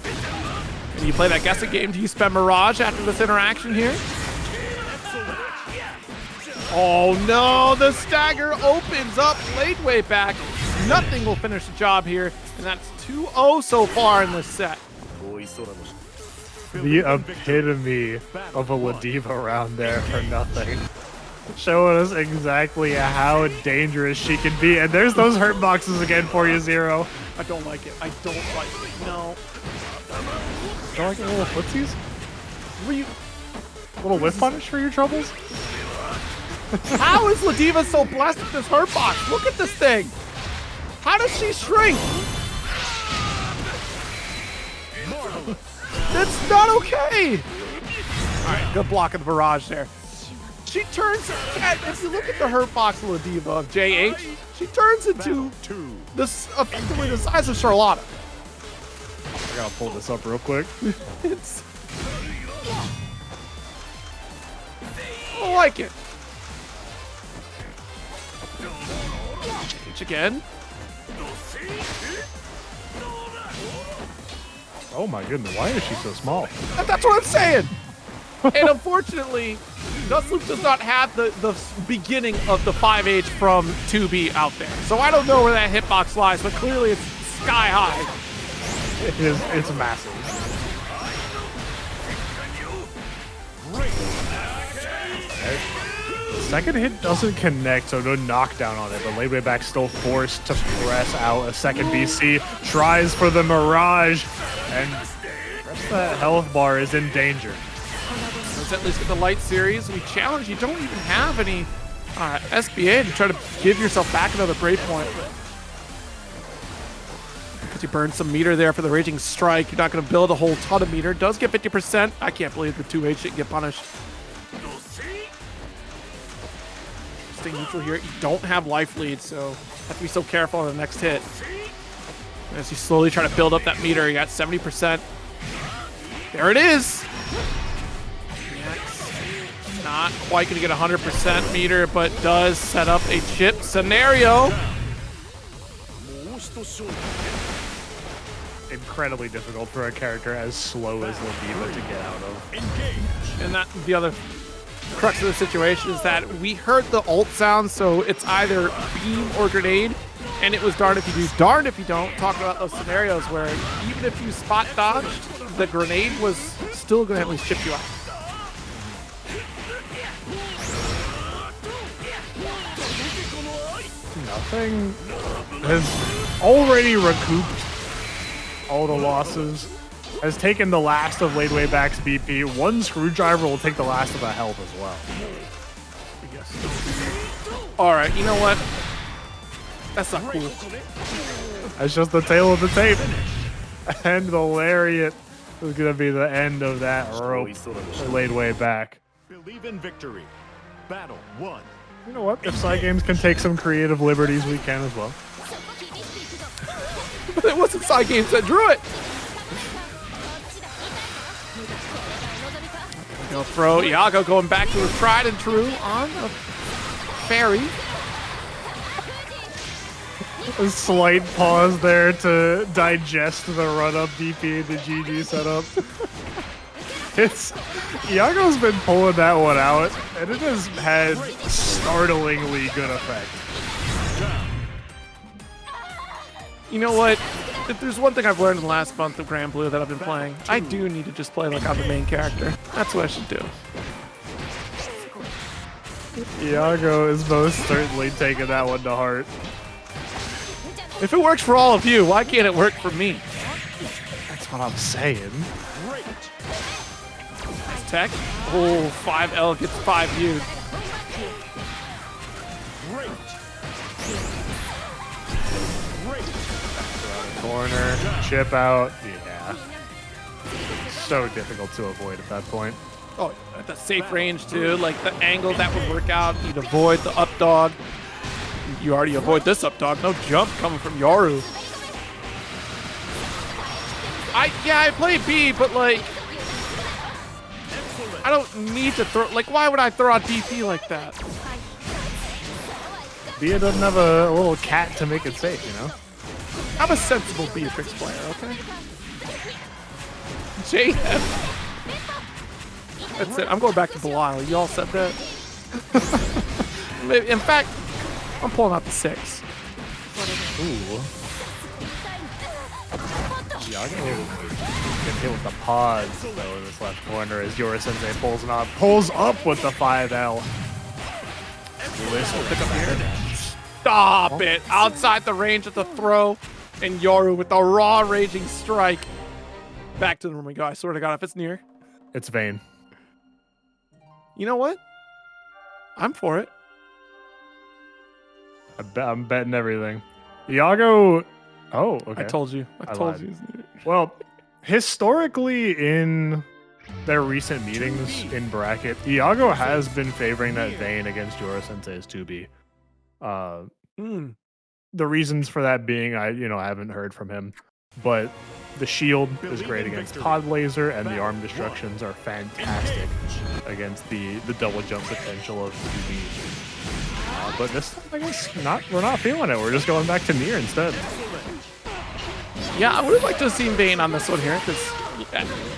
And you play that guessing game. Do you spend Mirage after this interaction here? Oh no, the stagger opens up, laid way back. Nothing will finish the job here, and that's 2-0 so far in this set. The epitome of a Ladiva round there for nothing. Showing us exactly how dangerous she can be. And there's those hurt boxes again for you, Zero. I don't like it. I don't like it. No. Don't like a little footsies? Were you a little whiff punish for your troubles? How is Ladiva so blessed with this hurt box? Look at this thing. How does she shrink? That's not okay. All right, good block of the barrage there. She turns, if you look at the hurt box of Ladiva of JH, she turns into this effectively the size of Charlotta. I gotta pull this up real quick. It's, I like it. H again. Oh my goodness, why is she so small? That's what I'm saying. And unfortunately, Dustloop does not have the beginning of the 5H from 2B out there. So I don't know where that hitbox lies, but clearly it's sky high. It's massive. The second hit doesn't connect, so no knockdown on it, but Laidway back still forced to press out a second BC. Tries for the Mirage, and the rest of that health bar is in danger. At least with the light series, we challenge you don't even have any SBA to try to give yourself back another breakpoint. Because you burned some meter there for the Raging Strike, you're not going to build a whole ton of meter. Does get 50%. I can't believe the 2H didn't get punished. Staying neutral here. You don't have life lead, so have to be so careful on the next hit. As you slowly try to build up that meter, you got 70%. There it is. Not quite going to get 100% meter, but does set up a chip scenario. Incredibly difficult for a character as slow as Ladiva to get out of. And that the other crux of the situation is that we heard the ult sound, so it's either beam or grenade, and it was darned if you do, darned if you don't. Talking about those scenarios where even if you spot dodged, the grenade was still going to at least chip you out. Nothing has already recouped all the losses, has taken the last of Laidway back's BP. One screwdriver will take the last of the health as well. All right, you know what? That's not cool. That's just the tail of the tape. And the lariat is going to be the end of that rope. Laidway back. Believe in victory. Battle 1. You know what? If Cygames can take some creative liberties, we can as well. But it wasn't Cygames that drew it. Go throw. Iago going back to his tried and true on a fairy. A slight pause there to digest the run-up DP the GG setup. Iago's been pulling that one out, and it has had startlingly good effect. You know what? If there's one thing I've learned in the last month of Granblue that I've been playing, I do need to just play like I'm the main character. That's what I should do. Iago is most certainly taking that one to heart. If it works for all of you, why can't it work for me? That's what I'm saying. Nice tech. Oh, 5L gets 5U. Corner, chip out. Yeah. So difficult to avoid at that point. Oh, at the safe range too. Like the angle that would work out, you'd avoid the up dog. You already avoid this up dog. No jump coming from Yoru. I play B, but like I don't need to throw. Like, why would I throw out DP like that? Bia doesn't have a little cat to make it safe, you know. I'm a sensible Beatrix player, okay? JF. That's it. I'm going back to Belial. You all said that? In fact, I'm pulling out the 6. Ooh. Iago get hit with the pods though in this left corner as Yora Sensei pulls up with the 5L. Bliss will pick up here. Stop it! Outside the range of the throw, and Yoru with the raw raging strike. Back to the room we go. I swear to God, if it's near. It's Vayne. You know what? I'm for it. I'm betting everything. Iago. Oh, okay. I told you. I told you. Well, historically in their recent meetings in bracket, Iago has been favoring that Vayne against Yora Sensei's Tubbie. The reasons for that being, I haven't heard from him, but the shield is great against Pod Laser, and the arm destructions are fantastic against the double jump potential of Tubbie. But this time, I guess we're not feeling it. We're just going back to Nier instead. Yeah, I would have liked to have seen Vayne on this one here, because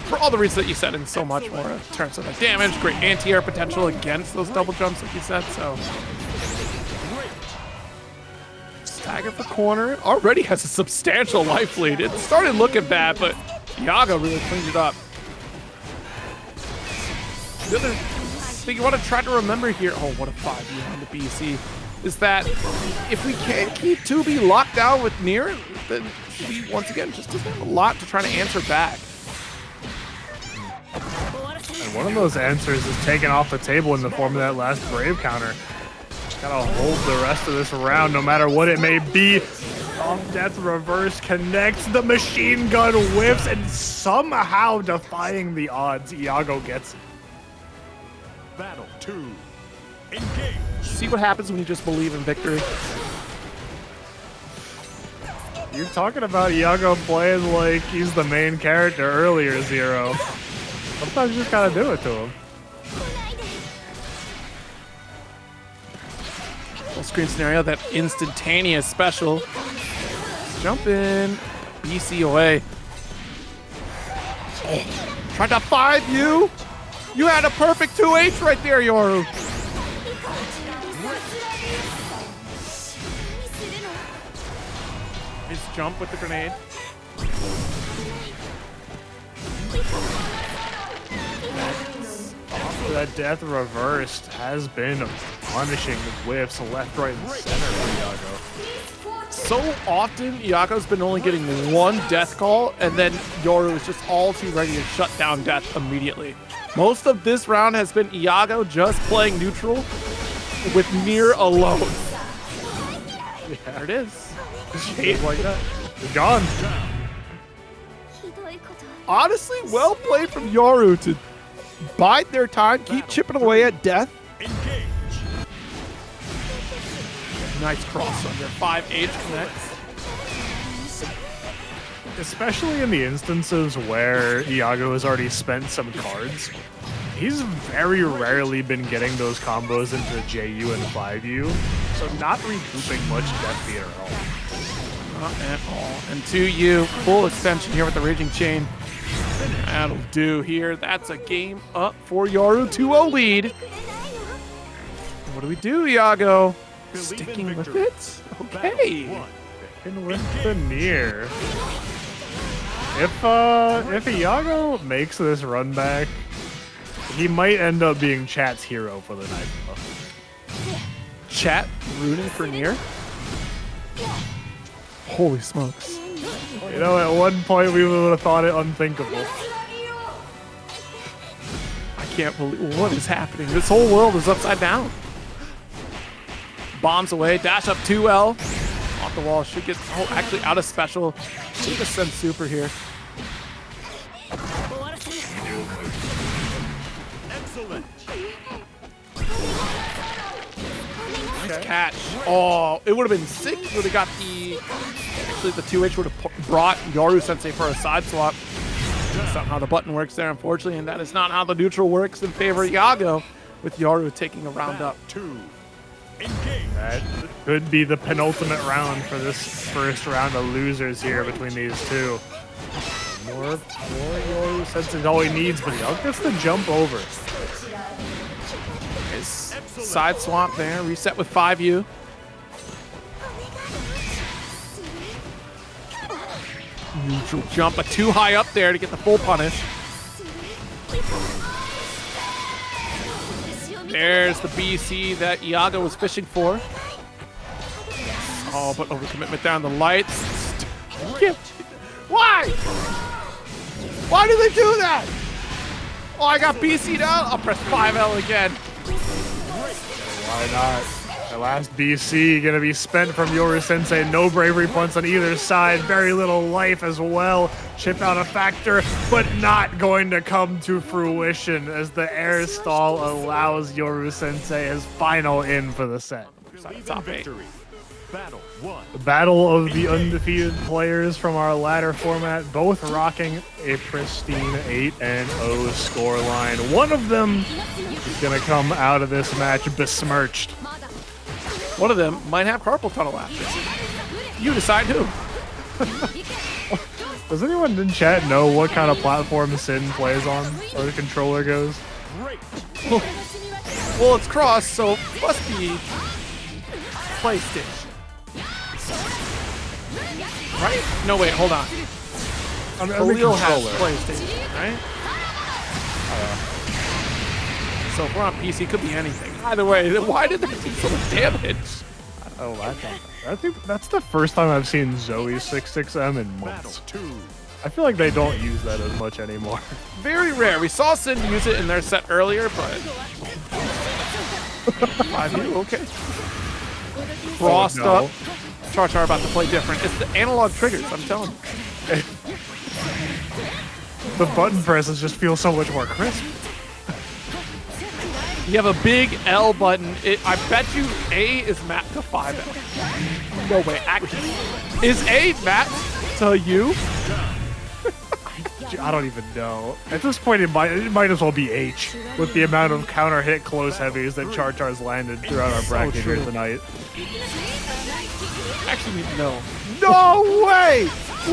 for all the reasons that you said, and so much more in terms of the damage, great anti-air potential against those double jumps, like you said. So stagger for corner. Already has a substantial life lead. It started looking bad, but Iago really cleaned it up. The other thing you want to try to remember here, oh, what a 5U on the BC, is that if we can't keep Tubbie locked down with Nier, then she, once again, just doesn't have a lot to try to answer back. And one of those answers is taken off the table in the form of that last Brave counter. Just gotta hold the rest of this round, no matter what it may be. Off death reverse connects, the machine gun whiffs, and somehow defying the odds, Iago gets it. Battle 2. Engage. See what happens when you just believe in victory. You're talking about Iago playing like he's the main character earlier, Zero. Sometimes you just gotta do it to him. Full screen scenario, that instantaneous special. Let's jump in, BC away. Oh, tried to 5U. You had a perfect 2H right there, Yoru. His jump with the grenade. That death reversed has been punishing whiffs left, right, and center for Iago. So often, Iago's been only getting one death call, and then Yoru is just all too ready to shut down death immediately. Most of this round has been Iago just playing neutral with Nier alone. Yeah. There it is. Just like that. It's gone. Honestly, well played from Yoru to bide their time, keep chipping away at death. Nice cross under 5H connects. Especially in the instances where Iago has already spent some cards, he's very rarely been getting those combos into JU and 5U, so not recouping much death beat at all. Not at all. And 2U, full extension here with the Raging Chain. That'll do here. That's a game up for Yoru. 2-0 lead. What do we do, Iago? Sticking with it? Okay. Sticking with the near. If Iago makes this run back, he might end up being Chat's hero for the night. Chat rooting for near? Holy smokes. You know, at one point we would have thought it unthinkable. I can't believe what is happening. This whole world is upside down. Bombs away, dash up 2L. Off the wall, should get, oh, actually out of special. Should just send super here. Excellent. Nice catch. Oh, it would have been sick. Would have got the, actually the 2H would have brought Yoru Sensei for a side swap. That's not how the button works there, unfortunately, and that is not how the neutral works in favor of Iago, with Yoru taking a round up. That could be the penultimate round for this first round of losers here between these two. More Yoru Sensei all he needs, but he gets the jump over. Nice side swap there, reset with 5U. Neutral jump, but too high up there to get the full punish. There's the BC that Iago was fishing for. Oh, but overcommitment down the lights. Why? Why do they do that? Oh, I got BC'd out. I'll press 5L again. Why not? The last BC gonna be spent from Yoru Sensei. No bravery points on either side. Very little life as well. Chip out a factor, but not going to come to fruition as the air stall allows Yoru Sensei his final in for the set. Top 8. Battle 1. The battle of the undefeated players from our ladder format, both rocking a pristine 8-0 scoreline. One of them is gonna come out of this match besmirched. One of them might have carpal tunnel after. You decide who. Does anyone in chat know what kind of platform Synn plays on, or the controller goes? Well, it's cross, so it must be PlayStation. Right? No, wait, hold on. Belial has PlayStation, right? So if we're on PC, it could be anything. Either way, then why did they do so much damage? Oh, I think that's the first time I've seen Zooey 6-6M in months. I feel like they don't use that as much anymore. Very rare. We saw Synn use it in their set earlier, but 5U, okay. Crossed up. CharChar about to play different. It's the analog triggers, I'm telling you. The button presses just feel so much more crisp. You have a big L button. I bet you A is mapped to 5L. No way, actually. Is A mapped to U? I don't even know. At this point, it might as well be H, with the amount of counter hit close heavies that CharChar's landed throughout our bracket here tonight. Actually need to know. No way!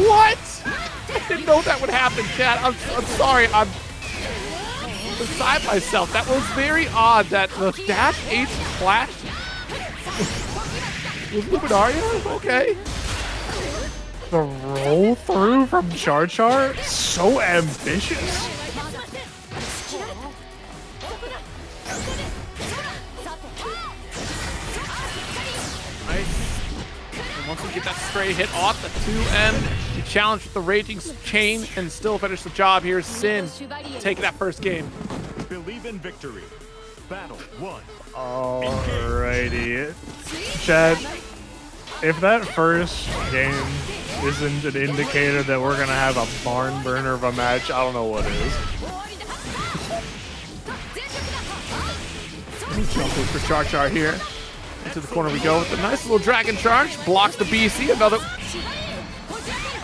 What? I didn't know that would happen, chat. I'm sorry. I'm beside myself. That was very odd that the dash H flash was Luminaria? Okay. The roll through from CharChar, so ambitious. Once we get that stray hit off the 2M, you challenge with the Raging Chain and still finish the job here. Synn taking that first game. Believe in victory. Battle 1. Alrighty. Chad, if that first game isn't an indicator that we're going to have a barn burner of a match, I don't know what is. Jumping for CharChar here. Into the corner we go with a nice little dragon charge. Blocks the BC. Another.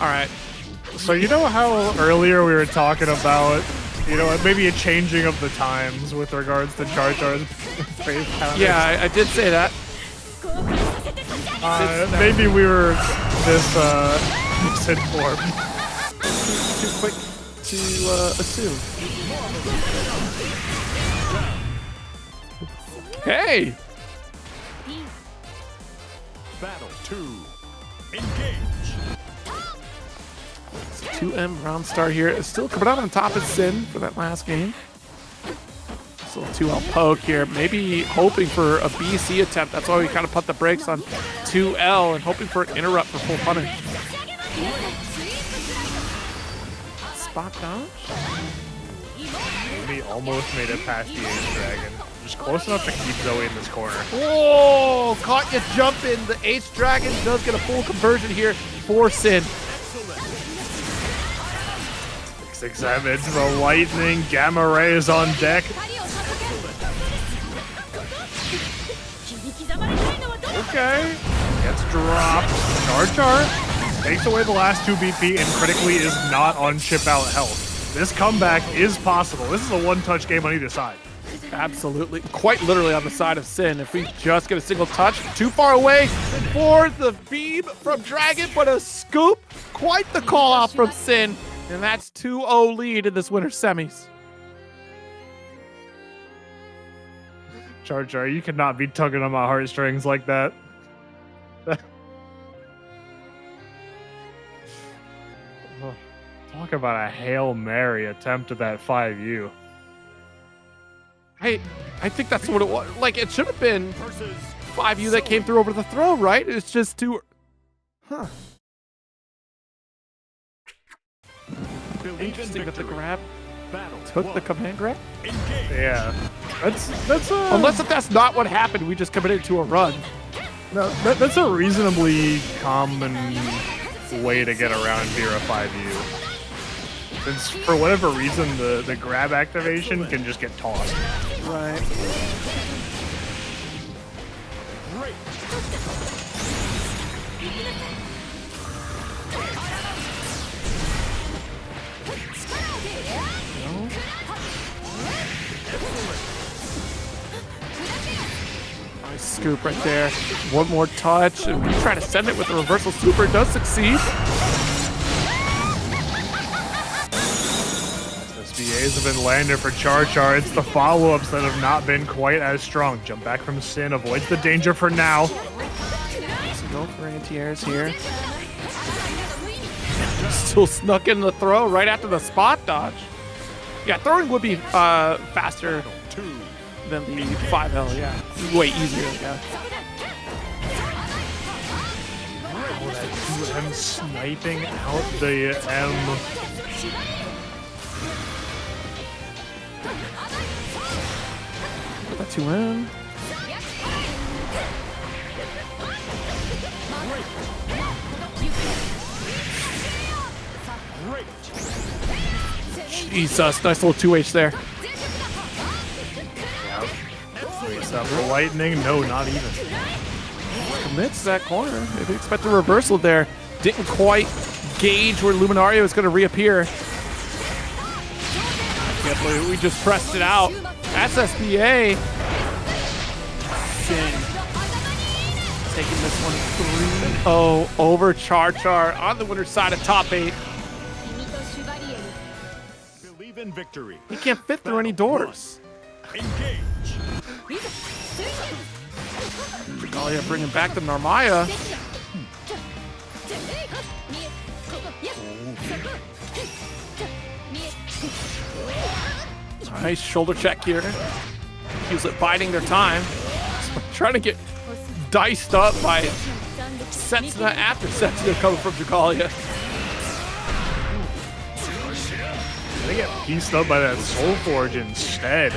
All right. So you know how earlier we were talking about, you know, maybe a changing of the times with regards to CharChar's phase counters? Yeah, I did say that. Maybe we were this Synn form. Too quick to assume. Hey! Battle 2. Engage. 2M round start here. It's still coming out on top of Synn for that last game. Still 2L poke here. Maybe hoping for a BC attempt. That's why we kind of put the brakes on 2L and hoping for an interrupt for full punish. Spot dodge? He almost made it past the Ace Dragon. Just close enough to keep Zooey in this corner. Oh, caught you jumping. The Ace Dragon does get a full conversion here for Synn. 6 damage, the lightning, gamma ray is on deck. Okay, gets dropped. CharChar takes away the last 2 BP and critically is not on chip out health. This comeback is possible. This is a one-touch game on either side. Absolutely, quite literally on the side of Synn. If we just get a single touch, too far away for the beam from Dragon, but a scoop, quite the call out from Synn. And that's 2-0 lead in this winter semis. CharChar, you cannot be tugging on my heartstrings like that. Talk about a Hail Mary attempt at that 5U. I think that's what it was. Like, it should have been 5U that came through over the throw, right? It's just too... Huh. Interesting that the grab took the command grab? Yeah. That's Unless if that's not what happened, we just committed to a run. no, that's a reasonably common way to get around Vira 5U. Since for whatever reason the grab activation can just get tossed. Right. Nice scoop right there. One more touch, and we try to send it with the reversal super. It does succeed. SBAs have been landing for CharChar. It's the follow-ups that have not been quite as strong. Jump back from Synn, avoids the danger for now. Let's go for anti-airs here. Still snuck in the throw right after the spot dodge. Yeah, throwing would be faster than the 5L, yeah. Way easier, yeah. Oh, that 2M sniping out the M. Put that 2M. Jesus, nice little 2H there. Up the lightning, no, not even. Commits that corner. Maybe expect a reversal there. Didn't quite gauge where Luminario is going to reappear. I can't believe we just pressed it out. That's SBA. Synn taking this one 3-0 over CharChar on the winner's side of top 8. Believe in victory. He can't fit through any doors. Engage. Galia bringing back the Narmaya. Nice shoulder check here. Fuselit biding their time. Trying to get diced up by Setsuna after Setsuna coming from Dragalia. They get pieced up by that Soul Forge instead.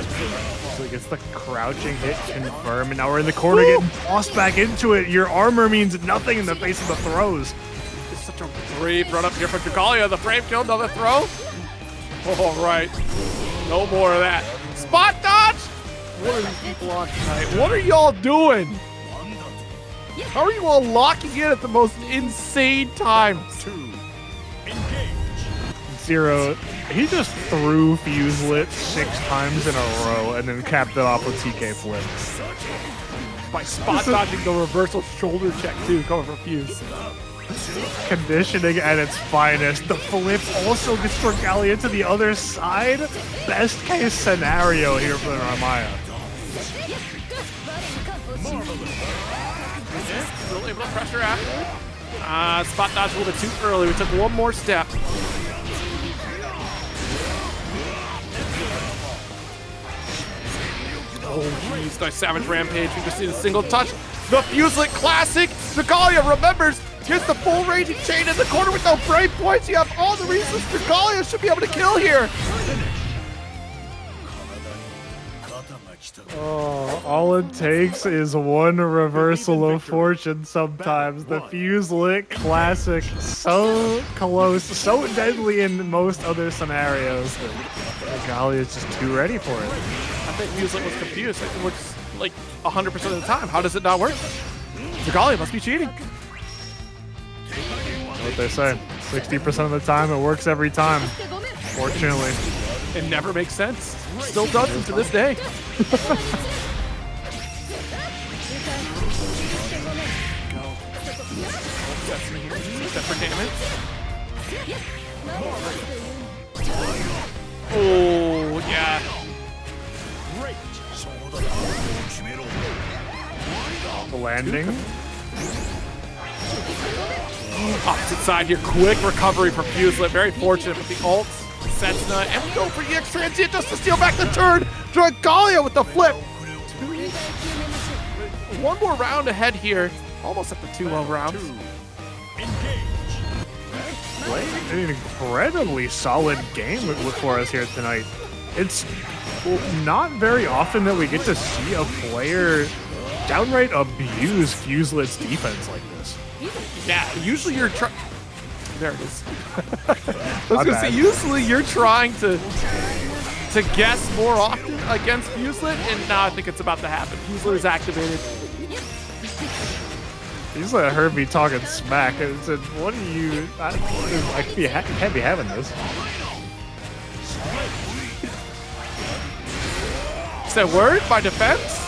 So he gets the crouching hit confirm, and now we're in the corner getting tossed back into it. Your armor means nothing in the face of the throws. It's such a brave run up here from Dragalia. The frame kill, another throw. All right. No more of that. Spot dodge? What are these people on tonight? What are y'all doing? How are you all locking in at the most insane times? Zero, he just threw Fuselit 6 times in a row and then capped it off with TK flip. By spot dodging the reversal shoulder check too, coming from Fuse. Conditioning at its finest. The flip also gets Dragalia to the other side. Best case scenario here for Ramaya. Still able to pressure after. Spot dodge a little bit too early. We took one more step. Oh, jeez. Nice Savage Rampage. We just need a single touch. The Fuselit Classic. Dragalia remembers. Gets the full raging chain in the corner with no break points. You have all the reasons Dragalia should be able to kill here. Oh, all it takes is one reversal of fortune sometimes. The Fuselit Classic, so close, so deadly in most other scenarios. Dragalia is just too ready for it. I think Fuselit was confused. It works like 100% of the time. How does it not work? Dragalia must be cheating. What they say, 60% of the time it works every time. Fortunately. It never makes sense. Still doesn't to this day. Step for damage. Oh, yeah. The landing. Opposite side here. Quick recovery for Fuselit. Very fortunate with the ult. Setsuna and go for EX Transient just to steal back the turn. Dragalia with the flip. One more round ahead here. Almost at the 2-0 rounds. Playing an incredibly solid game for us here tonight. It's not very often that we get to see a player downright abuse Fuselit's defense like this. Yeah, usually you're trying. There it is. I was gonna say, usually you're trying to guess more often against Fuselit, and now I think it's about to happen. Fuselit is activated. He's like heard me talking smack and said, "What are you? I can't be having this." Said word by defense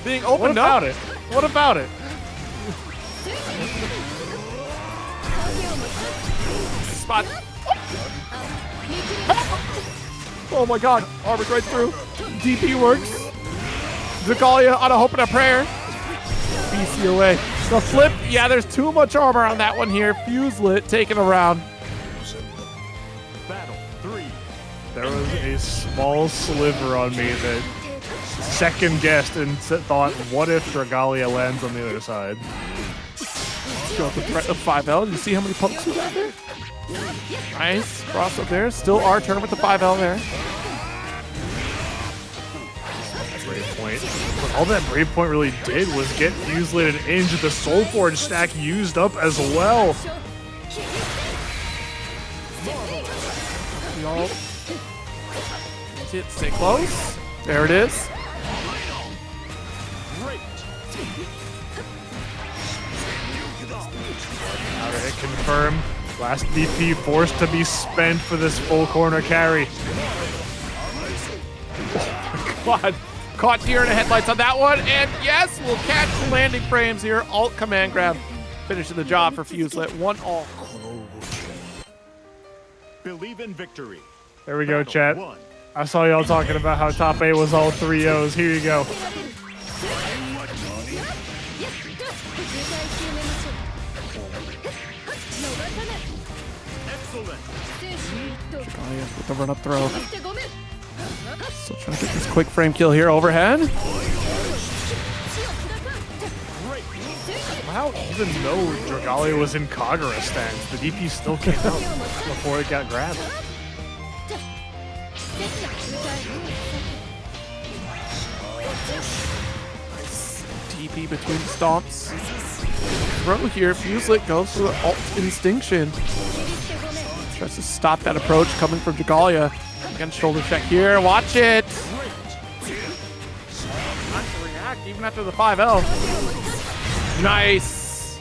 being opened up. What about it? What about it? Spot. Oh my god. Armor right through. DP works. Dragalia on a hope and a prayer. BC away. The flip. Yeah, there's too much armor on that one here. Fuselit taking a round. Battle 3. There was a small sliver on me that second guessed and thought, what if Dragalia lands on the other side? Show up the threat of 5L. You see how many pokes we got there? Nice. Cross up there. Still our turn with the 5L there. Brave Point. But all that Brave Point really did was get Fuselit and Inge. The Soulforge stack used up as well. Y'all. Stay close. There it is. Alright, confirm. Last DP forced to be spent for this full corner carry. Oh my god. Caught deer in the headlights on that one. And yes, we'll catch the landing frames here. Alt command grab. Finishing the job for Fuselit. 1-all. Believe in victory. There we go, chat. 1. I saw y'all talking about how top 8 was all 3-0s. Here you go. With the run-up throw. Still trying to get this quick frame kill here overhead. Wow, even though Dragalia was in Kagura stance, the DP still came out before it got grabbed. Nice DP between the stomps. Throw here. Fuselit goes for the alt instinction. Tries to stop that approach coming from Dragalia. Again, shoulder check here. Watch it. Not to react even after the 5L. Nice.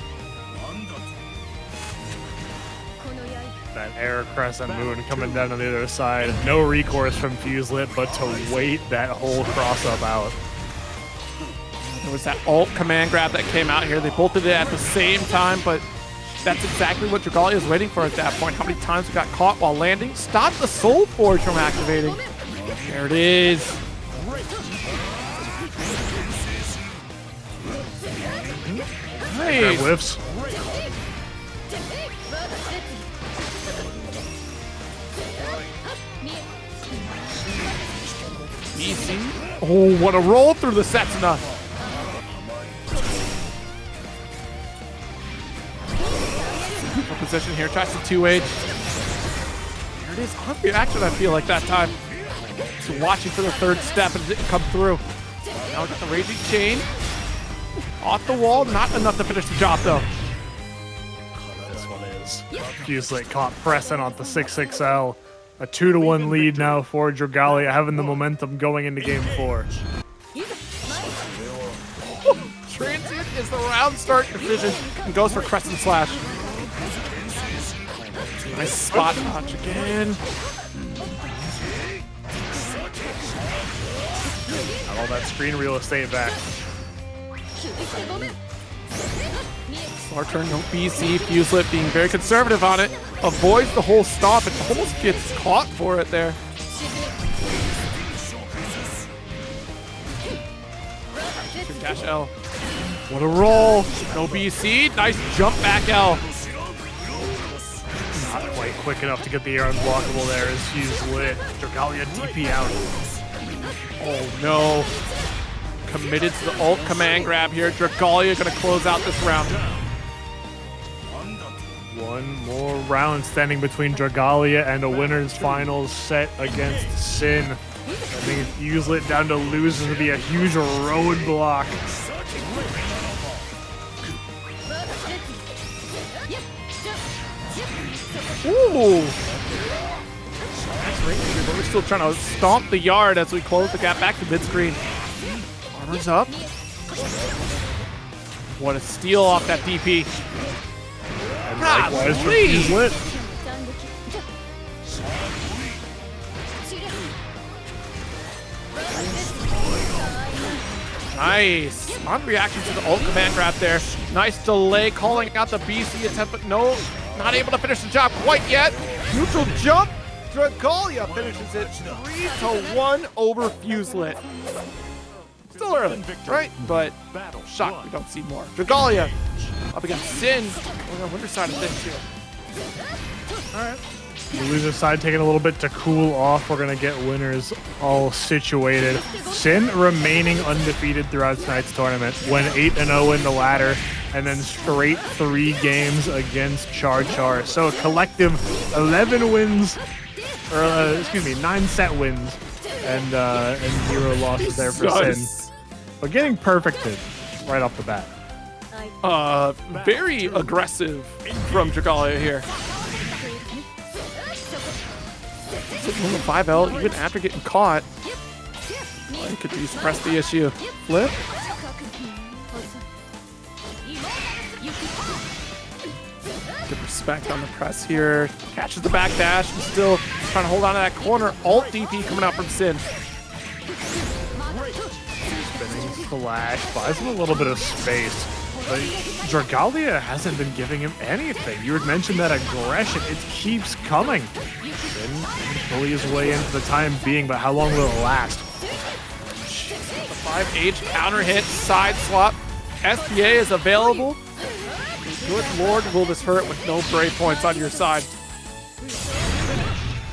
That air crescent moon coming down on the other side. No recourse from Fuselit, but to wait that whole cross-up out. There was that alt command grab that came out here. They both did it at the same time, but that's exactly what Dragalia is waiting for at that point. How many times we got caught while landing? Stop the Soul Forge from activating. There it is. Nice. Whiffs. Easy. Oh, what a roll through the Setsuna. Beautiful position here. Tries to 2H. There it is. On reaction, I feel like that time. Just watching for the third step and it didn't come through. Now we got the Raging Chain. Off the wall. Not enough to finish the job, though. This one is. Fuselit caught pressing on the 6XL. A 2-1 lead now for Dragalia, having the momentum going into game 4. Transient is the round start decision and goes for Crescent Slash. Nice spot dodge again. Got all that screen real estate back. Our turn, no BC. Fuselit being very conservative on it. Avoids the whole stop and almost gets caught for it there. Dash L. What a roll. No BC. Nice jump back L. Not quite quick enough to get the air unblockable there as Fuselit. Dragalia DP out. Oh no. Committed to the ult command grab here. Dragalia gonna close out this round. One more round standing between Dragalia and a winner's finals set against Synn. I think Fuselit down to losers would be a huge roadblock. Ooh! That's right, but we're still trying to stomp the yard as we close the gap back to mid-screen. Armor's up. What a steal off that DP. And likewise for Fuselit. Nice. On reaction to the ult command grab there. Nice delay calling out the BC attempt, but no, not able to finish the job quite yet. Neutral jump. Dragalia finishes it 3-1 over Fuselit. Still early, right? But shocked we don't see more. Dragalia up against Synn on the winner side of things here. All right. The loser side taking a little bit to cool off. We're going to get winners all situated. Synn remaining undefeated throughout tonight's tournament. Went 8-0 in the ladder, and then straight 3 games against CharChar. So a collective 11 wins, or excuse me, 9 set wins, and 0 losses there for Synn. But getting perfected right off the bat. Very aggressive from Dragalia here. Sitting on the 5L even after getting caught. He could suppress the issue. Flip. Good respect on the press here. Catches the back dash and still trying to hold on to that corner. Alt DP coming out from Synn. Spinning slash, buys him a little bit of space. But Dragalia hasn't been giving him anything. You had mentioned that aggression. It keeps coming. Synn bully his way into the time being, but how long will it last? The 5H counter hit, side swap. SPA is available. Good lord, will this hurt with no brave points on your side.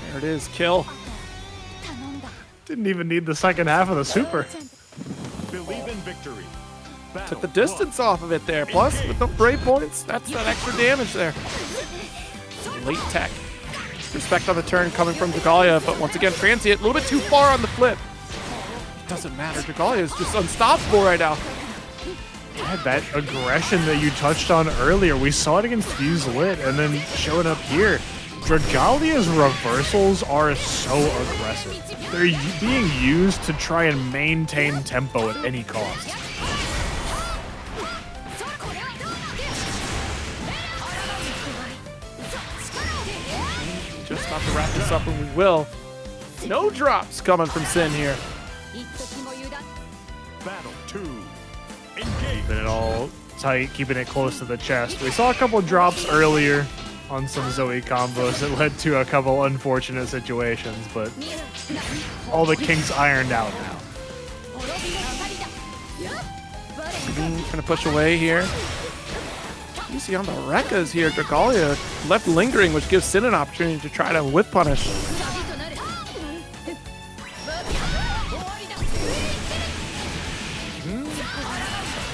There it is, kill. Didn't even need the second half of the super. Believe in victory. Took the distance off of it there. Plus, with the brave points, that's that extra damage there. Late tech. Respect on the turn coming from Dragalia, but once again, Transient a little bit too far on the flip. It doesn't matter. Dragalia is just unstoppable right now. Yeah, that aggression that you touched on earlier, we saw it against Fuselit, and then showing up here. Dragalia's reversals are so aggressive. They're being used to try and maintain tempo at any cost. Just about to wrap this up, and we will. No drops coming from Synn here. Battle 2. Keeping it all tight, keeping it close to the chest. We saw a couple drops earlier on some Zooey combos that led to a couple unfortunate situations, but all the kinks ironed out now. Gonna push away here. Easy on the Rekkas here. Dragalia left lingering, which gives Synn an opportunity to try to whip punish.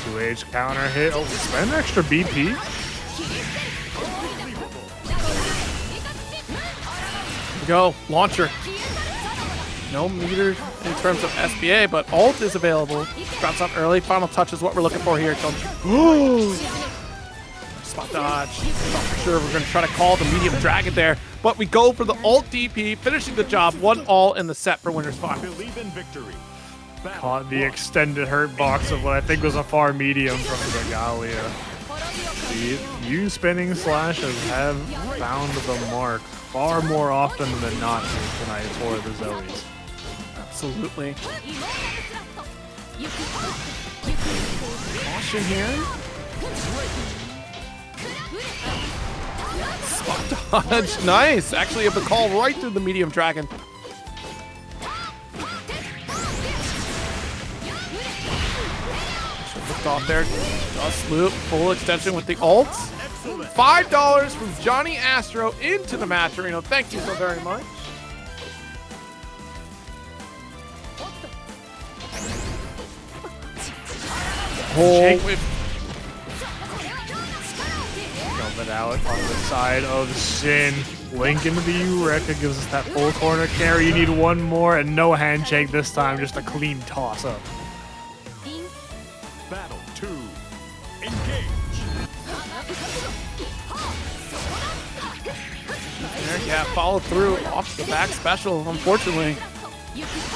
2H counter hit. Oh, spend extra BP. Go, launcher. No meter in terms of SBA, but ult is available. Drops up early. Final touch is what we're looking for here. Spot dodge. Not for sure we're going to try to call the medium dragon there, but we go for the ult DP, finishing the job. 1-all in the set for Winner's Final. Believe in victory. Caught the extended hurt box of what I think was a far medium from Dragalia. The U spinning slashes have found the mark far more often than not here tonight for the Zoeys. Absolutely. Caution here. Spot dodge. Nice. Actually, a call right through the medium dragon. Looked off there. Just loop. Full extension with the ult. $5 from Johnny Astro into the match arena. Thank you so very much. Jake coming out on the side of Synn. Link into the Eureka gives us that full corner carry. You need one more and no handshake this time, just a clean toss up. Battle 2. Engage. There, yeah, follow through off the back special, unfortunately.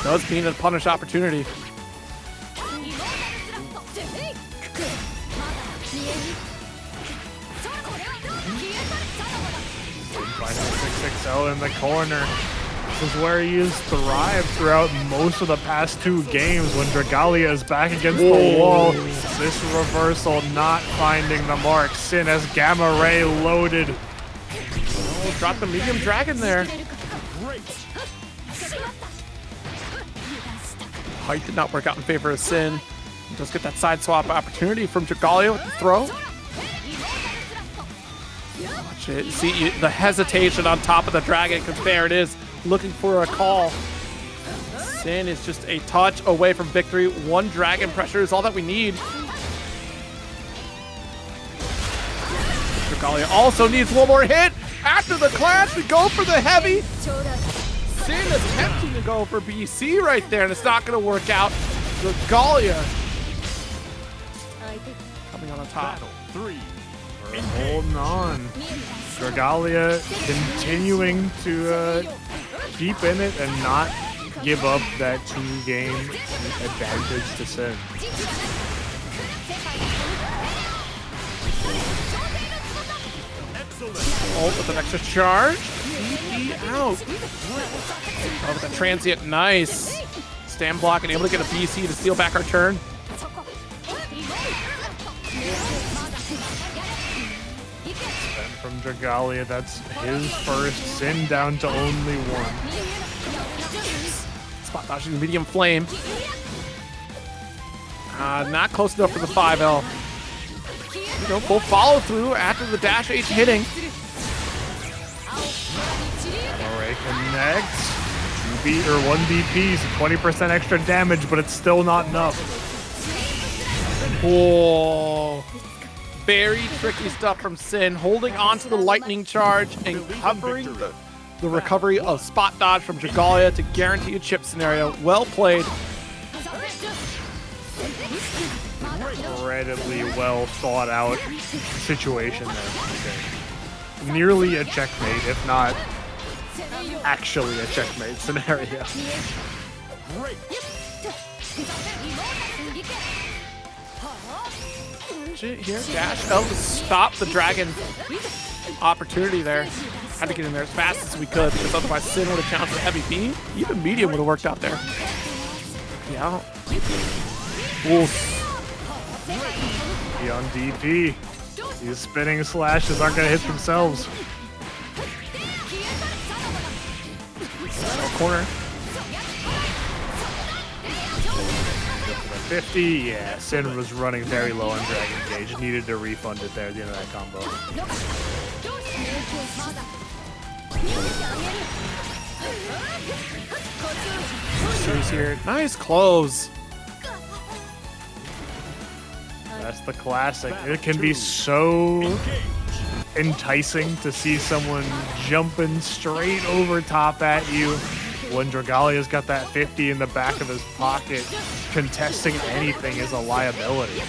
Does mean a punish opportunity. 6-0 in the corner. This is where he has thrived throughout most of the past 2 games when Dragalia is back against the wall. This reversal not finding the mark. Synn has Gamma Ray loaded. Oh, drop the medium dragon there. Height did not work out in favor of Synn. Does get that side swap opportunity from Dragalia with the throw. Watch it. See the hesitation on top of the dragon, because there it is, looking for a call. Synn is just a touch away from victory. 1 dragon pressure is all that we need. Dragalia also needs 1 more hit. After the clash, we go for the heavy. Synn is attempting to go for BC right there, and it's not going to work out. Dragalia coming on top. Battle 3. Holding on. Dragalia continuing to keep in it and not give up that 2-game advantage to Synn. Ult with an extra charge. DP out. Oh, with a transient, nice. Stand block and able to get a BC to steal back our turn. From Dragalia, that's his first. Synn down to only 1. Spot dodging the medium flame. Not close enough for the 5L. You know, full follow through after the dash H hitting. Alright, connects. 1 BP, so 20% extra damage, but it's still not enough. Oh. Very tricky stuff from Synn, holding on to the lightning charge and covering the recovery of spot dodge from Dragalia to guarantee a chip scenario. Well played. Incredibly well thought out situation there. Okay. Nearly a checkmate, if not actually a checkmate scenario. Here, dash L to stop the dragon opportunity there. Had to get in there as fast as we could, because otherwise Synn would have challenged for heavy beam. Even medium would have worked out there. Yeah. Oof. He on DP. These spinning slashes aren't gonna hit themselves. Corner. 50, yeah, Synn was running very low on Dragon Gauge. Needed to refund it there at the end of that combo. She's here. Nice close. That's the classic. It can be so enticing to see someone jumping straight over top at you when Dragalia's got that 50 in the back of his pocket. Contesting anything is a liability.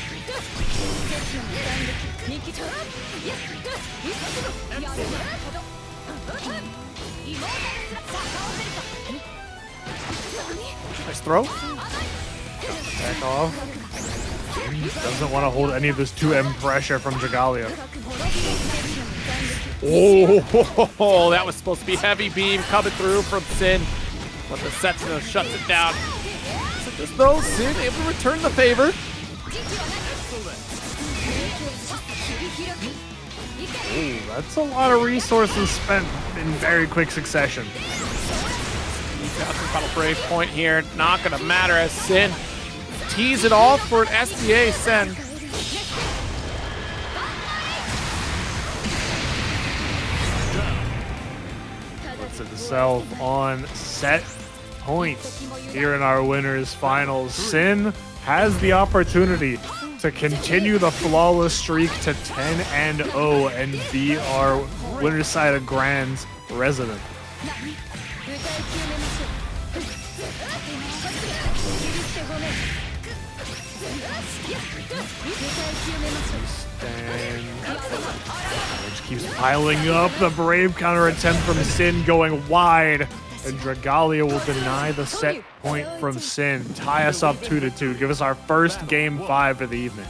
Nice throw. Back off. Doesn't want to hold any of this 2M pressure from Dragalia. Oh, that was supposed to be heavy beam coming through from Synn, but the Setsuna shuts it down. So just though, Synn able to return the favor. Ooh, that's a lot of resources spent in very quick succession. Got the final brave point here. Not gonna matter as Synn tees it off for an SBA send. Puts itself on set points here in our winners finals. Synn has the opportunity to continue the flawless streak to 10-0 and be our winner's side of Gran's resident. Which keeps piling up. The brave counter attempt from Synn going wide, and Dragalia will deny the set point from Synn. Tie us up 2-2. Give us our first game 5 of the evening.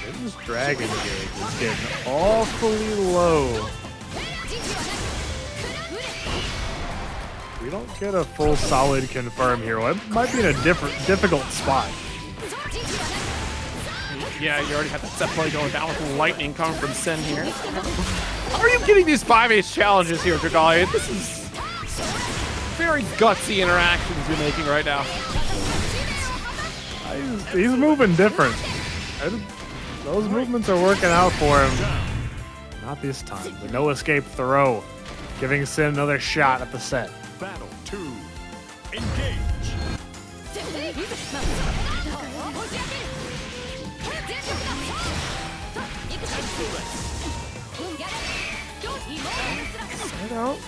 Synn's Dragon Gauge is getting awfully low. We don't get a full solid confirm here. It might be in a difficult spot. Yeah, you already had that set play going down with lightning coming from Synn here. How are you getting these 5-ace challenges here, Dragalia? This is very gutsy interactions you're making right now. He's moving different. Those movements are working out for him. Not this time. The no escape throw, giving Synn another shot at the set. Battle 2. Engage. Set out.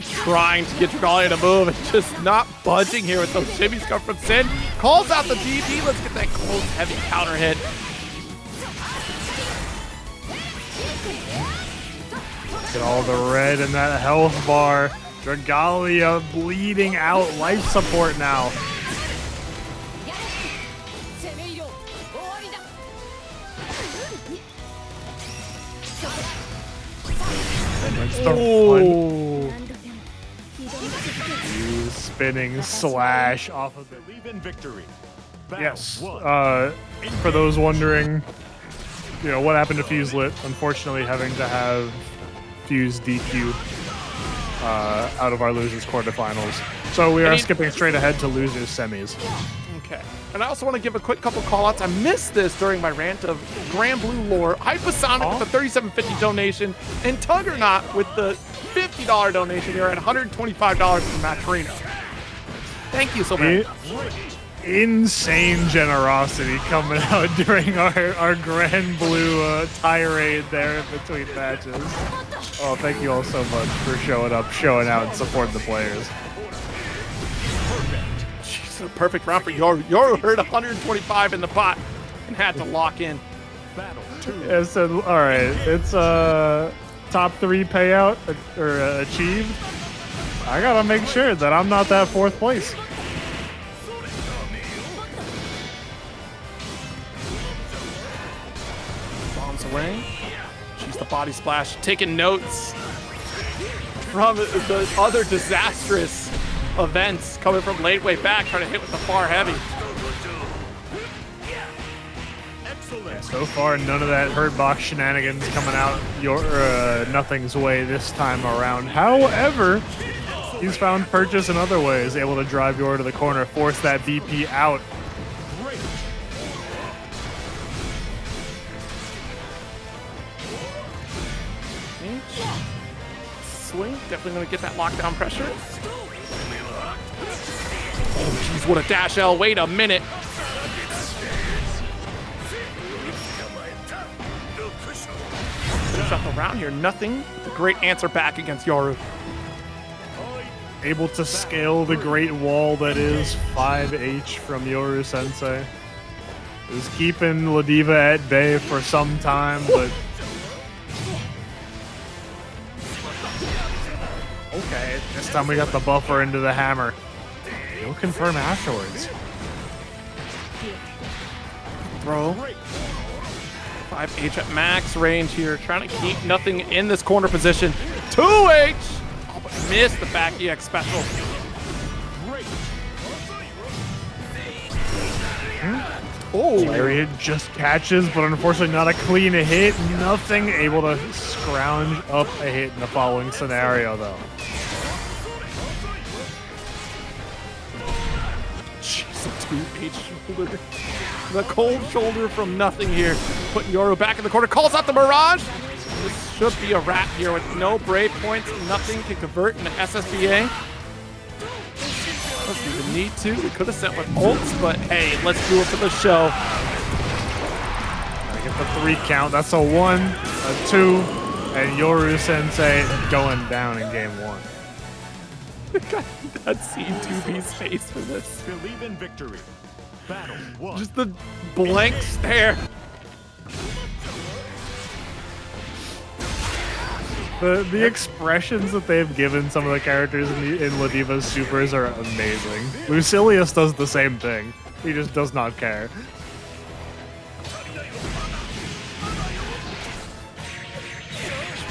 Trying to get Dragalia to move and just not budging here with those shimmies come from Synn. Calls out the DP. Let's get that close, heavy counter hit. Get all the red in that health bar. Dragalia bleeding out life support now. That's the spinning slash off of it. Believe in victory. Yes. Battle 1. For those wondering, what happened to Fuselit? Unfortunately, having to have Fuse DQ out of our losers quarterfinals. So we are skipping straight ahead to losers semis. Okay. And I also want to give a quick couple call-outs. I missed this during my rant of Granblue lore. Hypersonic with the $37.50 donation, and Tuggernaut with the $50 donation here at $125 from Matrino. Thank you so much. Insane generosity coming out during our Granblue tirade there in between matches. Oh, thank you all so much for showing up, showing out, and supporting the players. Jeez, a perfect round for Yoru. Yoru heard 125 in the pot and had to lock in. Battle 2. Yeah, so, all right, it's top 3 payout achieved. I gotta make sure that I'm not that 4th place. Bombs away. She's the body splash. Taking notes from the other disastrous events coming from late way back, trying to hit with the far heavy. Yeah, so far, none of that hurt box shenanigans coming out Nothing's way this time around. However, he's found purchase in other ways, able to drive Yor to the corner, force that BP out. Swing, definitely going to get that lockdown pressure. Oh, jeez, what a dash L. Wait a minute. Shut the round here, nothing. The great answer back against Yoru. Able to scale the great wall that is 5H from Yoru Sensei. Is keeping Ladiva at bay for some time, but okay, this time we got the buffer into the hammer. You'll confirm afterwards. Throw. 5H at max range here, trying to keep nothing in this corner position. 2H! Oh, but missed the back EX special. Oh, Lariat just catches, but unfortunately not a clean hit. Nothing able to scrounge up a hit in the following scenario, though. Jeez, a 2H shoulder. The cold shoulder from nothing here. Putting Yoru back in the corner. Calls out the Mirage. This should be a wrap here with no brave points. Nothing can convert into SSBA. Doesn't even need to. We could have sent with ults, but hey, let's do it for the show. Gotta get the 3 count. That's a 1, a 2, and Yoru Sensei going down in game 1. I'd seen Tubbie's face for this. Believe in victory. Battle 1. Just the blank stare. The expressions that they've given some of the characters in Ladiva's supers are amazing. Lucilius does the same thing. He just does not care.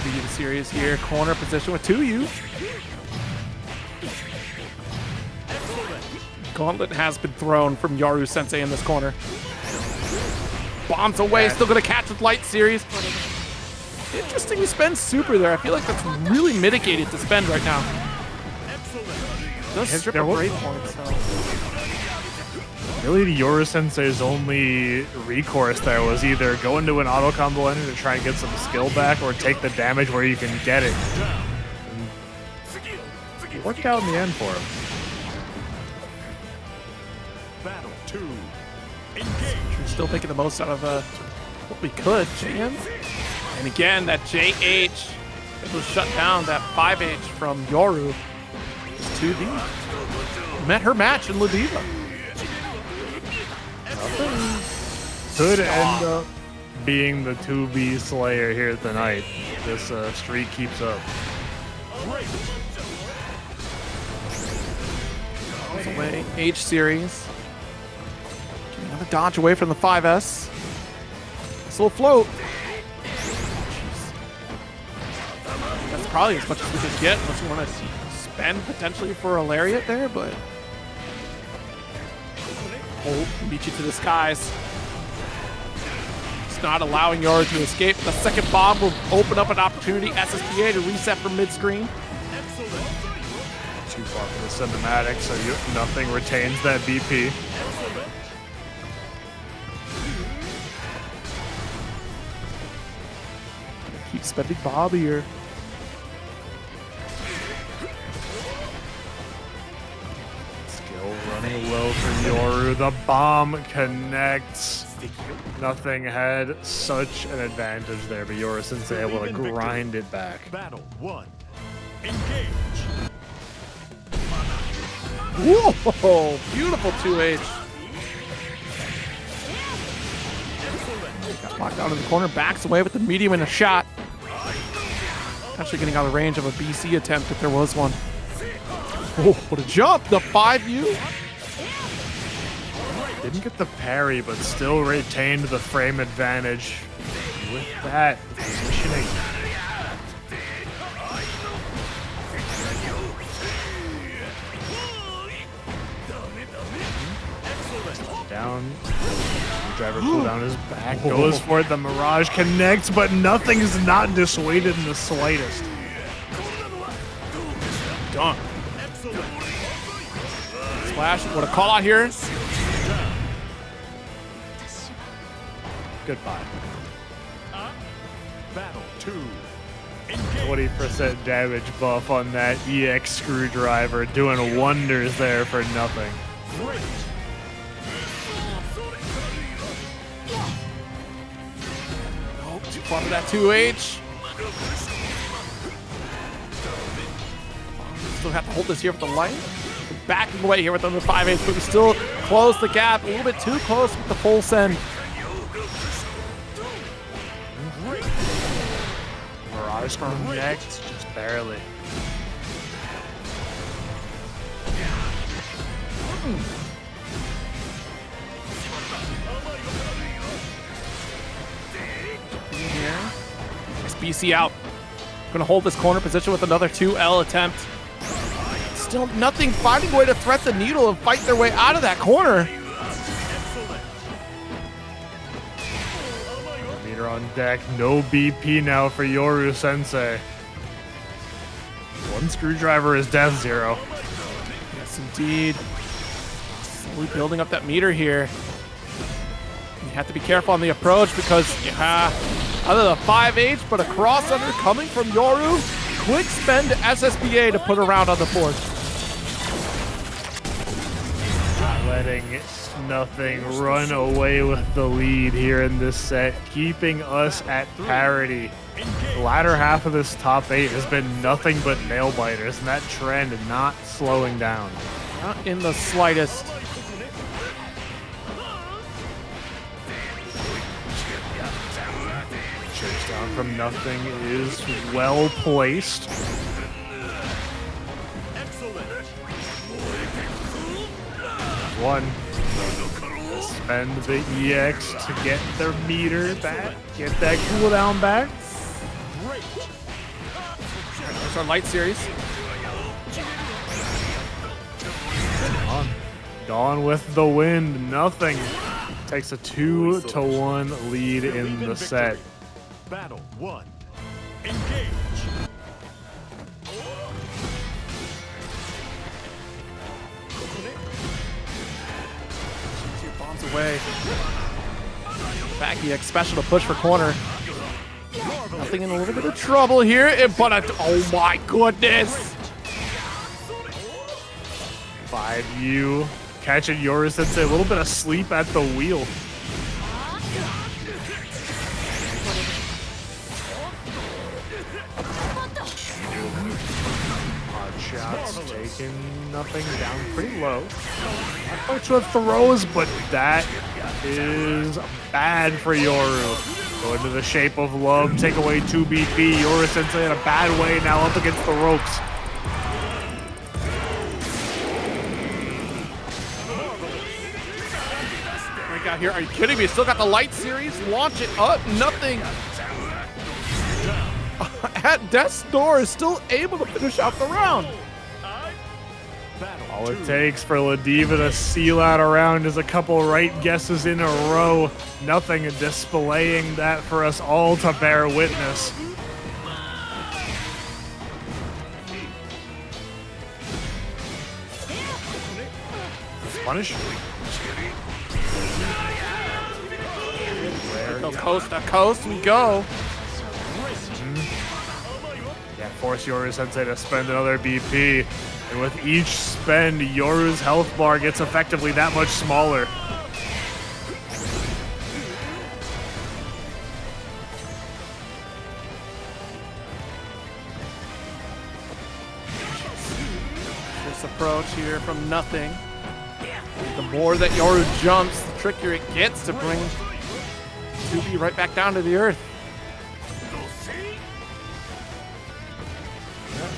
Being serious here. Corner position with 2U. Gauntlet has been thrown from Yoru Sensei in this corner. Bombs away, still gonna catch with light series. Interesting to spend super there. I feel like that's really mitigated to spend right now. Does strip of brave points, so. Really, Yoru Sensei's only recourse there was either go into an auto combo ending to try and get some skill back or take the damage where you can get it. And it worked out in the end for him. Battle 2. We're still making the most out of what we could. Jam. And again, that JH, it was shut down. That 5H from Yoru is 2D. Met her match in Ladiva. Could end up being the 2B Slayer here tonight. This streak keeps up. Away, H series. Getting another dodge away from the 5S. This little float. That's probably as much as we could get unless we want to spend potentially for a Lariat there, but. Oh, beat you to the skies. It's not allowing Yoru to escape. The second bomb will open up an opportunity. SSBA to reset from mid-screen. Too far for the cinematic, so nothing retains that BP. Keep spending Bob here. Skill running low for Yoru. The bomb connects. Nothing had such an advantage there, but Yoru Sensei able to grind it back. Battle 1. Engage. Whoa! Beautiful 2H. Got locked out of the corner, backs away with the medium and a shot. Actually getting out of range of a BC attempt if there was one. Oh, what a jump! The 5U. Didn't get the parry, but still retained the frame advantage. with that positioning. Down. Driver pull down his back. Goes for it. The Mirage connects, but nothing is not dissuaded in the slightest. Done. Splash. What a call out here. Goodbye. Battle 2. 20% damage buff on that EX screwdriver, doing wonders there for nothing. Oh, too far for that 2H. Still have to hold this here with the light. Backing away here with the 5H, but we still close the gap. A little bit too close with the full send. Mirage connects, just barely. Here. BC out. Gonna hold this corner position with another 2L attempt. Still nothing, finding a way to thread the needle and fight their way out of that corner. Meter on deck, no BP now for Yoru Sensei. One screwdriver is death zero. Yes, indeed. Slowly building up that meter here. You have to be careful on the approach because, other than 5H, but a cross under coming from Yoru. Quick spend to SSBA to put a round on the board. Letting nothing run away with the lead here in this set, keeping us at parity. The latter half of this top 8 has been nothing but nail biters, and that trend not slowing down. Not in the slightest. Chase down from nothing is well placed. One. Spend the EX to get their meter back, get that cooldown back. There's our light series. Gone with the wind, nothing. Takes a 2-1 lead in the set. Battle 1. Engage. Bombs away. Back EX special to push for corner. Nothing in a little bit of trouble here, but oh my goodness. 5U catching Yoru Sensei, a little bit of sleep at the wheel. Hard shots taking nothing down pretty low. Not quite sure throws, but that is bad for Yoru. Go into the shape of love, take away 2 BP. Yoru Sensei in a bad way now up against the ropes. Out here. Are you kidding me? Still got the light series. Launch it up. Nothing. At death's door is still able to finish out the round. All it takes for Ladiva to seal out a round is a couple right guesses in a row. Nothing, displaying that for us all to bear witness. Punish. Coast to coast we go. Yeah, force Yoru Sensei to spend another BP. And with each spend, Yoru's health bar gets effectively that much smaller. This approach here from nothing. The more that Yoru jumps, the trickier it gets to bring Tubbie right back down to the earth.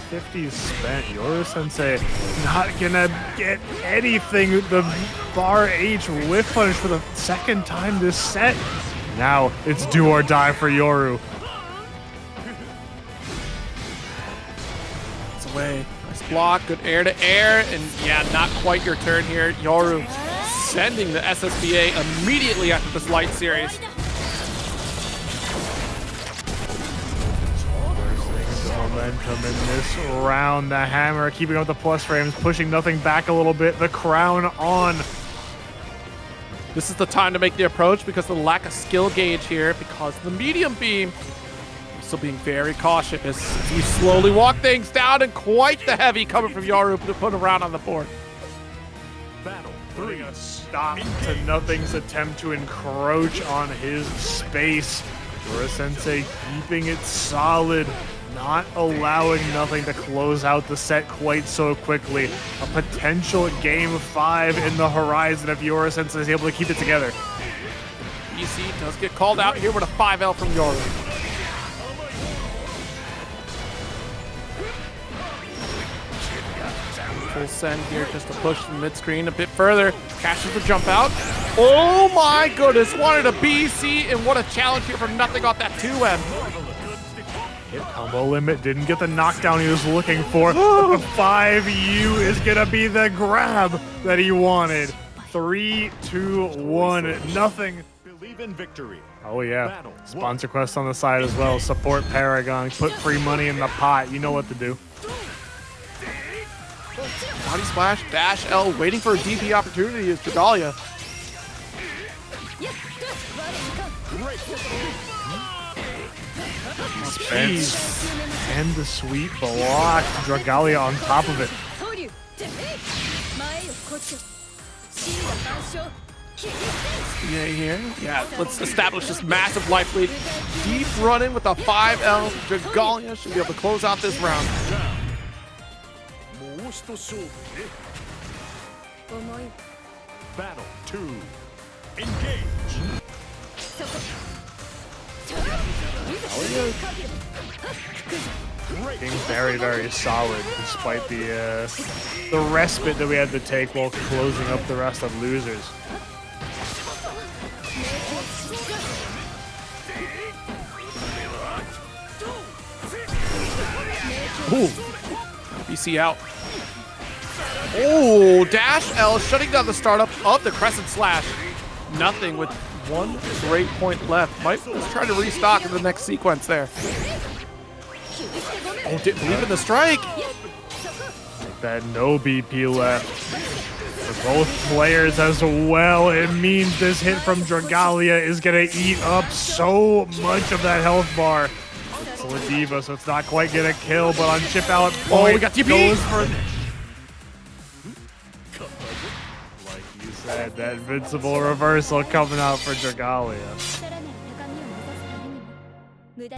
50 spent. Yoru Sensei not gonna get anything. The bar H whiff punish for the second time this set. Now it's do or die for Yoru. It's away. Nice block. Good air to air. And yeah, not quite your turn here. Yoru sending the SSBA immediately after this light series. Momentum in this round. The hammer keeping up the plus frames, pushing nothing back a little bit. The crown on. This is the time to make the approach because of the lack of skill gauge here, because of the medium beam. Still being very cautious as we slowly walk things down, and quite the heavy coming from Yoru to put a round on the board. Battle Putting a stop to Nothing's attempt to encroach on his space. Yura Sensei keeping it solid, not allowing Nothing to close out the set quite so quickly. A potential game 5 in the horizon if Yura Sensei is able to keep it together. BC does get called out here with a 5L from Yoru. Full send here just to push the mid-screen a bit further. Catches the jump out. Oh my goodness, wanted a BC, and what a challenge here from Nothing off that 2M. Hit combo limit, didn't get the knockdown he was looking for. The 5U is gonna be the grab that he wanted. 3, 2, 1, Nothing. Believe in victory. Oh yeah, sponsor quest on the side as well. Support Paragon, put free money in the pot. You know what to do. Body splash, dash L, waiting for a DP opportunity is Dragalia. Spence and the sweet block. Dragalia on top of it. Yeah, here. Yeah, let's establish this massive life lead. Deep running with a 5L. Dragalia should be able to close out this round. Battle 2. Engage. Being very, very solid despite the respite that we had to take while closing up the rest of losers. Ooh. BC out. Oh, dash L shutting down the startup of the Crescent Slash. Nothing with one great point left. Might let's try to restock in the next sequence there. Oh, didn't believe in the strike. That no BP left for both players as well. It means this hit from Dragalia is gonna eat up so much of that health bar. It's Ladiva, so it's not quite gonna kill, but on chip out point, we got TP. goes for. Like you said, that invincible reversal coming out for Dragalia.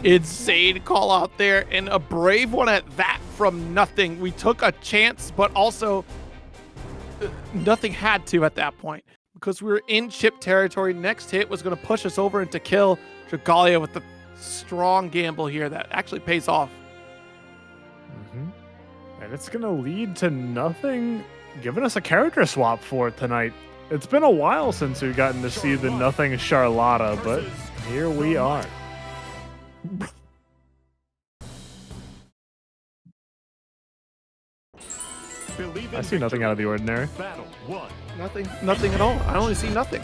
Insane call out there, and a brave one at that from Nothing. We took a chance, but also Nothing had to at that point because we were in chip territory. Next hit was going to push us over into kill. Dragalia with the strong gamble here that actually pays off. And it's going to lead to Nothing giving us a character swap for tonight. It's been a while since we've gotten to see the Nothing Charlotta, but here we are. I see nothing out of the ordinary. Battle 1. Nothing at all. I only see Nothing.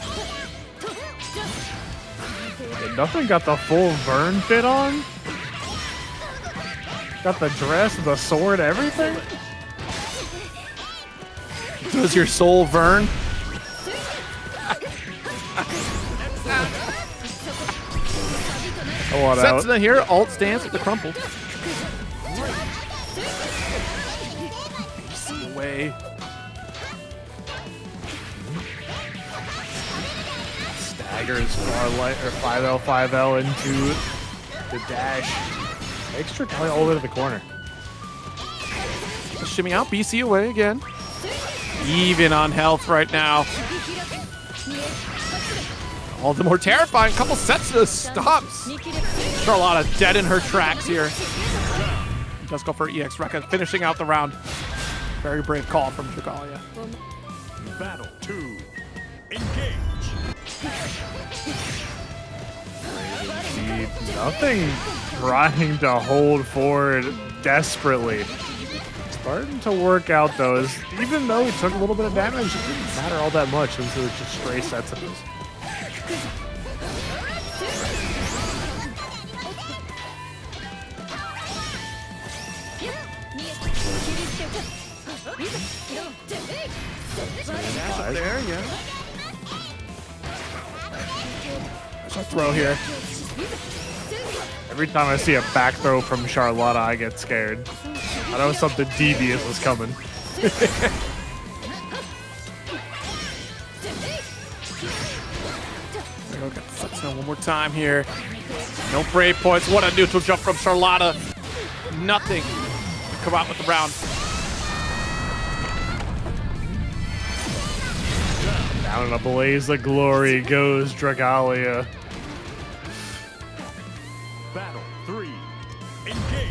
Nothing got the full Vern fit on? Got the dress, the sword, everything? Does your soul Vern? Sets in here, alt stance with the crumple. Away. Staggers Starlight or 5L into the dash. Extra Dragalia all the way to the corner. Shimmy out, BC away again. Even on health right now. All the more terrifying. Couple sets to stops. Charlotta dead in her tracks here. Does go for EX Rekka, finishing out the round. Very brave call from Dragalia. Battle 2. Engage. Nothing trying to hold forward desperately. Starting to work out though. Even though he took a little bit of damage, it didn't matter all that much since it was just stray sets of those. Dash up there, yeah. There's a throw here. Every time I see a back throw from Charlotta, I get scared. I know something devious was coming. We'll get the Sukinoe one more time here. No brave points. What a neutral jump from Charlotta. Nothing to come out with the round. Down in a blaze of glory goes Dragalia. Battle 3. Engage.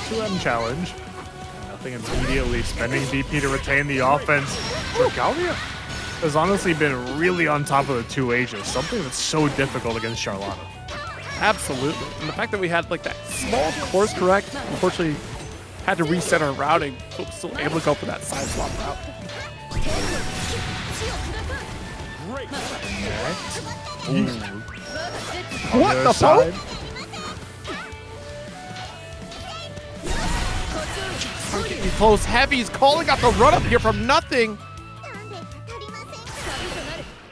2M challenge. Nothing immediately. Spending BP to retain the offense. Dragalia has honestly been really on top of the 2Hs. Something that's so difficult against Charlotta. Absolutely. And the fact that we had like that small course correct, unfortunately had to reset our routing, but was still able to go for that side swap route. What the fuck? Getting close. Heavy's calling out the run up here from nothing.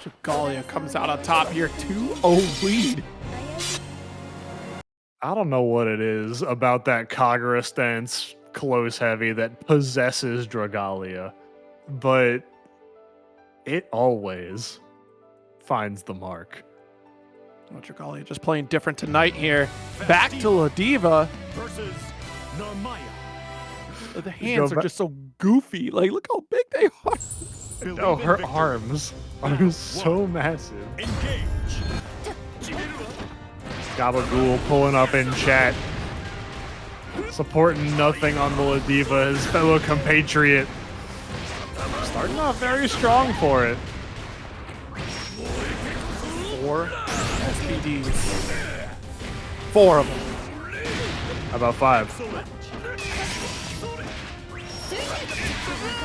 Dragalia comes out on top here, 2-0 lead. I don't know what it is about that Kagura stance close heavy that possesses Dragalia, but it always finds the mark. Oh, Dragalia just playing different tonight here. Back to Ladiva. Versus Narmaya. The hands are just so goofy. Like, look how big they are. Oh, her arms are so massive. Engage. Gabagool pulling up in chat. Supporting nothing on the Ladiva, his fellow compatriot. Starting off very strong for it. 4 SPDs. 4 of them. How about 5?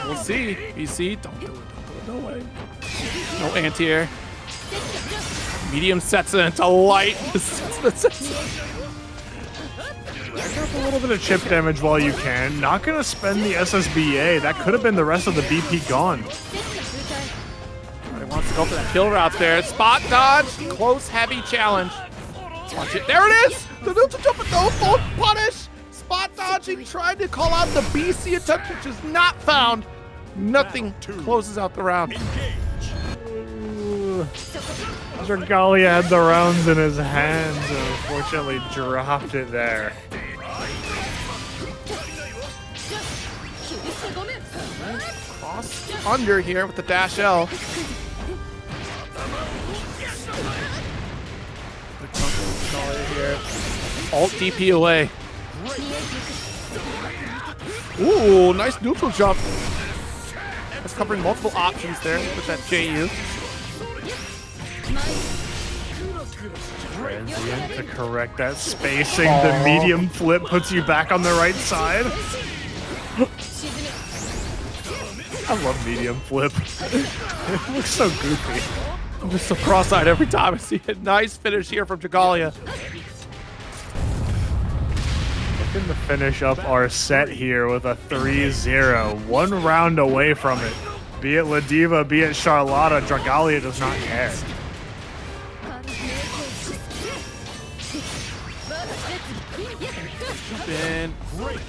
We'll see. BC, don't do it. No way. No anti-air. Medium sets it into light. Rack up a little bit of chip damage while you can. Not going to spend the SSBA. That could have been the rest of the BP gone. He wants to go for that kill route there. Spot dodge. Close heavy challenge. Watch it. There it is. The neutral jump with no full punish. Spot dodging. Trying to call out the BC attempt, which is not found. Nothing closes out the round. Dragalia had the rounds in his hands and unfortunately dropped it there. Cross under here with the dash L. Here. Alt DP away. Ooh, nice neutral jump. That's covering multiple options there with that JU. Transient to correct that spacing. The medium flip puts you back on the right side. I love medium flip. It looks so goofy. I'm just so cross-eyed every time I see it. Nice finish here from Dragalia. Looking to finish up our set here with a 3-0. 1 round away from it. Be it Ladiva, be it Charlotta, Dragalia does not care. Jump in. Great.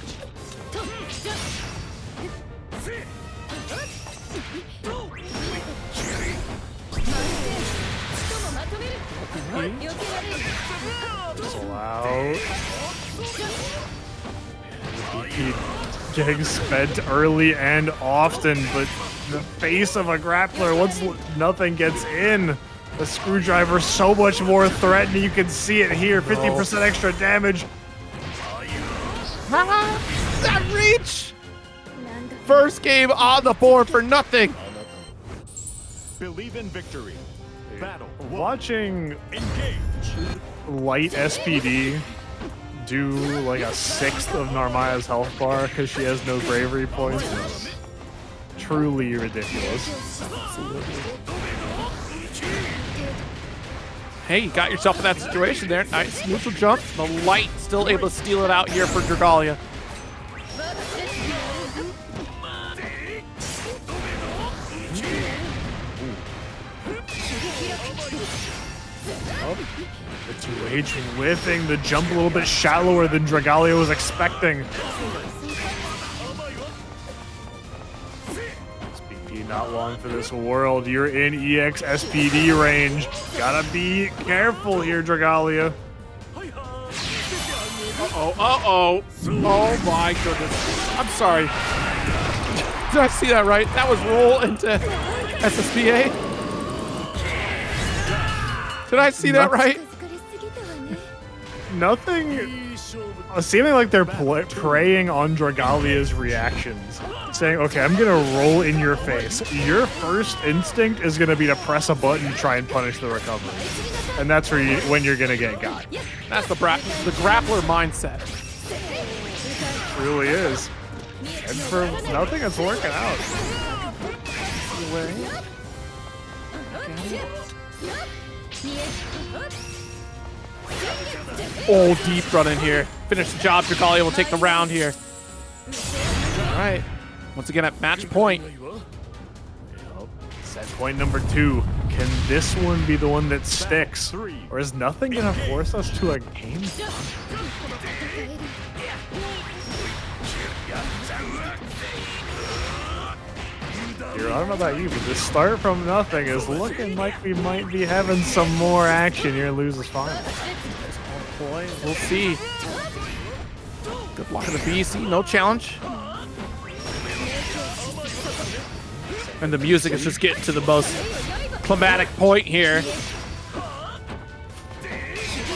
Pull out. Getting spent early and often, but in the face of a grappler, once nothing gets in, the screwdriver so much more threatening. You can see it here, 50% extra damage. That reach! First game on the board for nothing. Believe in victory. Battle 1. Watching Engage. light SPD do like a sixth of Narmaya's health bar because she has no bravery points is truly ridiculous. Hey, you got yourself in that situation there. Nice neutral jump. The light still able to steal it out here for Dragalia. The 2H whiffing the jump a little bit shallower than Dragalia was expecting. SPD not long for this world. You're in EX SPD range. Gotta be careful here, Dragalia. Uh-oh, uh-oh. Oh my goodness. I'm sorry. Did I see that right? That was roll into SSPA? Did I see that right? Nothing. Seeming like they're preying on Dragalia's reactions. Saying, okay, I'm gonna roll in your face. Your first instinct is gonna be to press a button and try and punish the recovery. And that's where when you're gonna get got. That's the grappler mindset. It really is. And for nothing, it's working out. Oh, deep run in here. Finish the job. Dragalia will take the round here. All right. Once again at match point. Set point number 2. Can this one be the one that sticks? Or is nothing gonna force us to a game? I don't know about you, but the start from nothing is looking like we might be having some more action here in Losers Final. Oh boy, we'll see. Good luck to the BC, no challenge. And the music is just getting to the most climatic point here.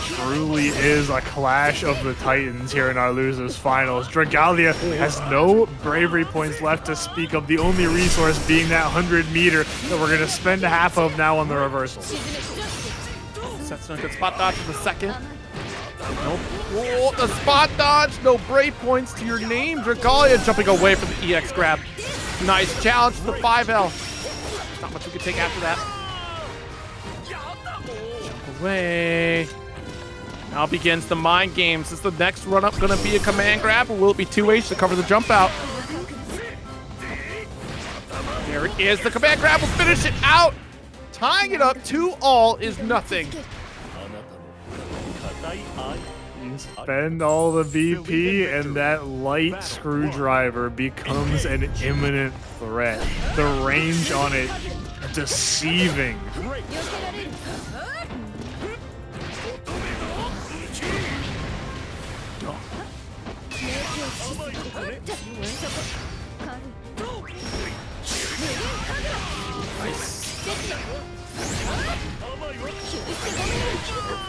Truly is a clash of the titans here in our Losers Finals. Dragalia has no bravery points left to speak of, the only resource being that 100 meter that we're going to spend half of now on the reversal. Sets a good spot dodge for the second. Nope. Whoa, the spot dodge, no brave points to your name. Dragalia jumping away from the EX grab. Nice challenge to the 5L. Not much we can take after that. Jump away. Now begins the mind games. Is the next run-up going to be a command grab, or will it be 2H to cover the jump out? There it is. The command grab will finish it out. Tying it up 2-all is nothing. You spend all the VP and that light screwdriver becomes an imminent threat. The range on it deceiving.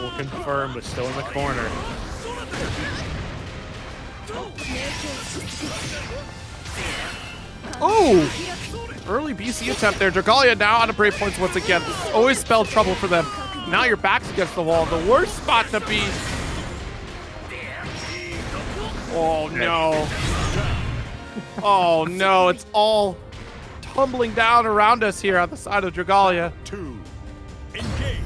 Will confirm, but still in the corner. Oh! Early BC attempt there. Dragalia now out of brave points once again. Always spelled trouble for them. Now your back's against the wall. The worst spot to be. Oh no. Oh no, it's all tumbling down around us here on the side of Dragalia. 2. Engage.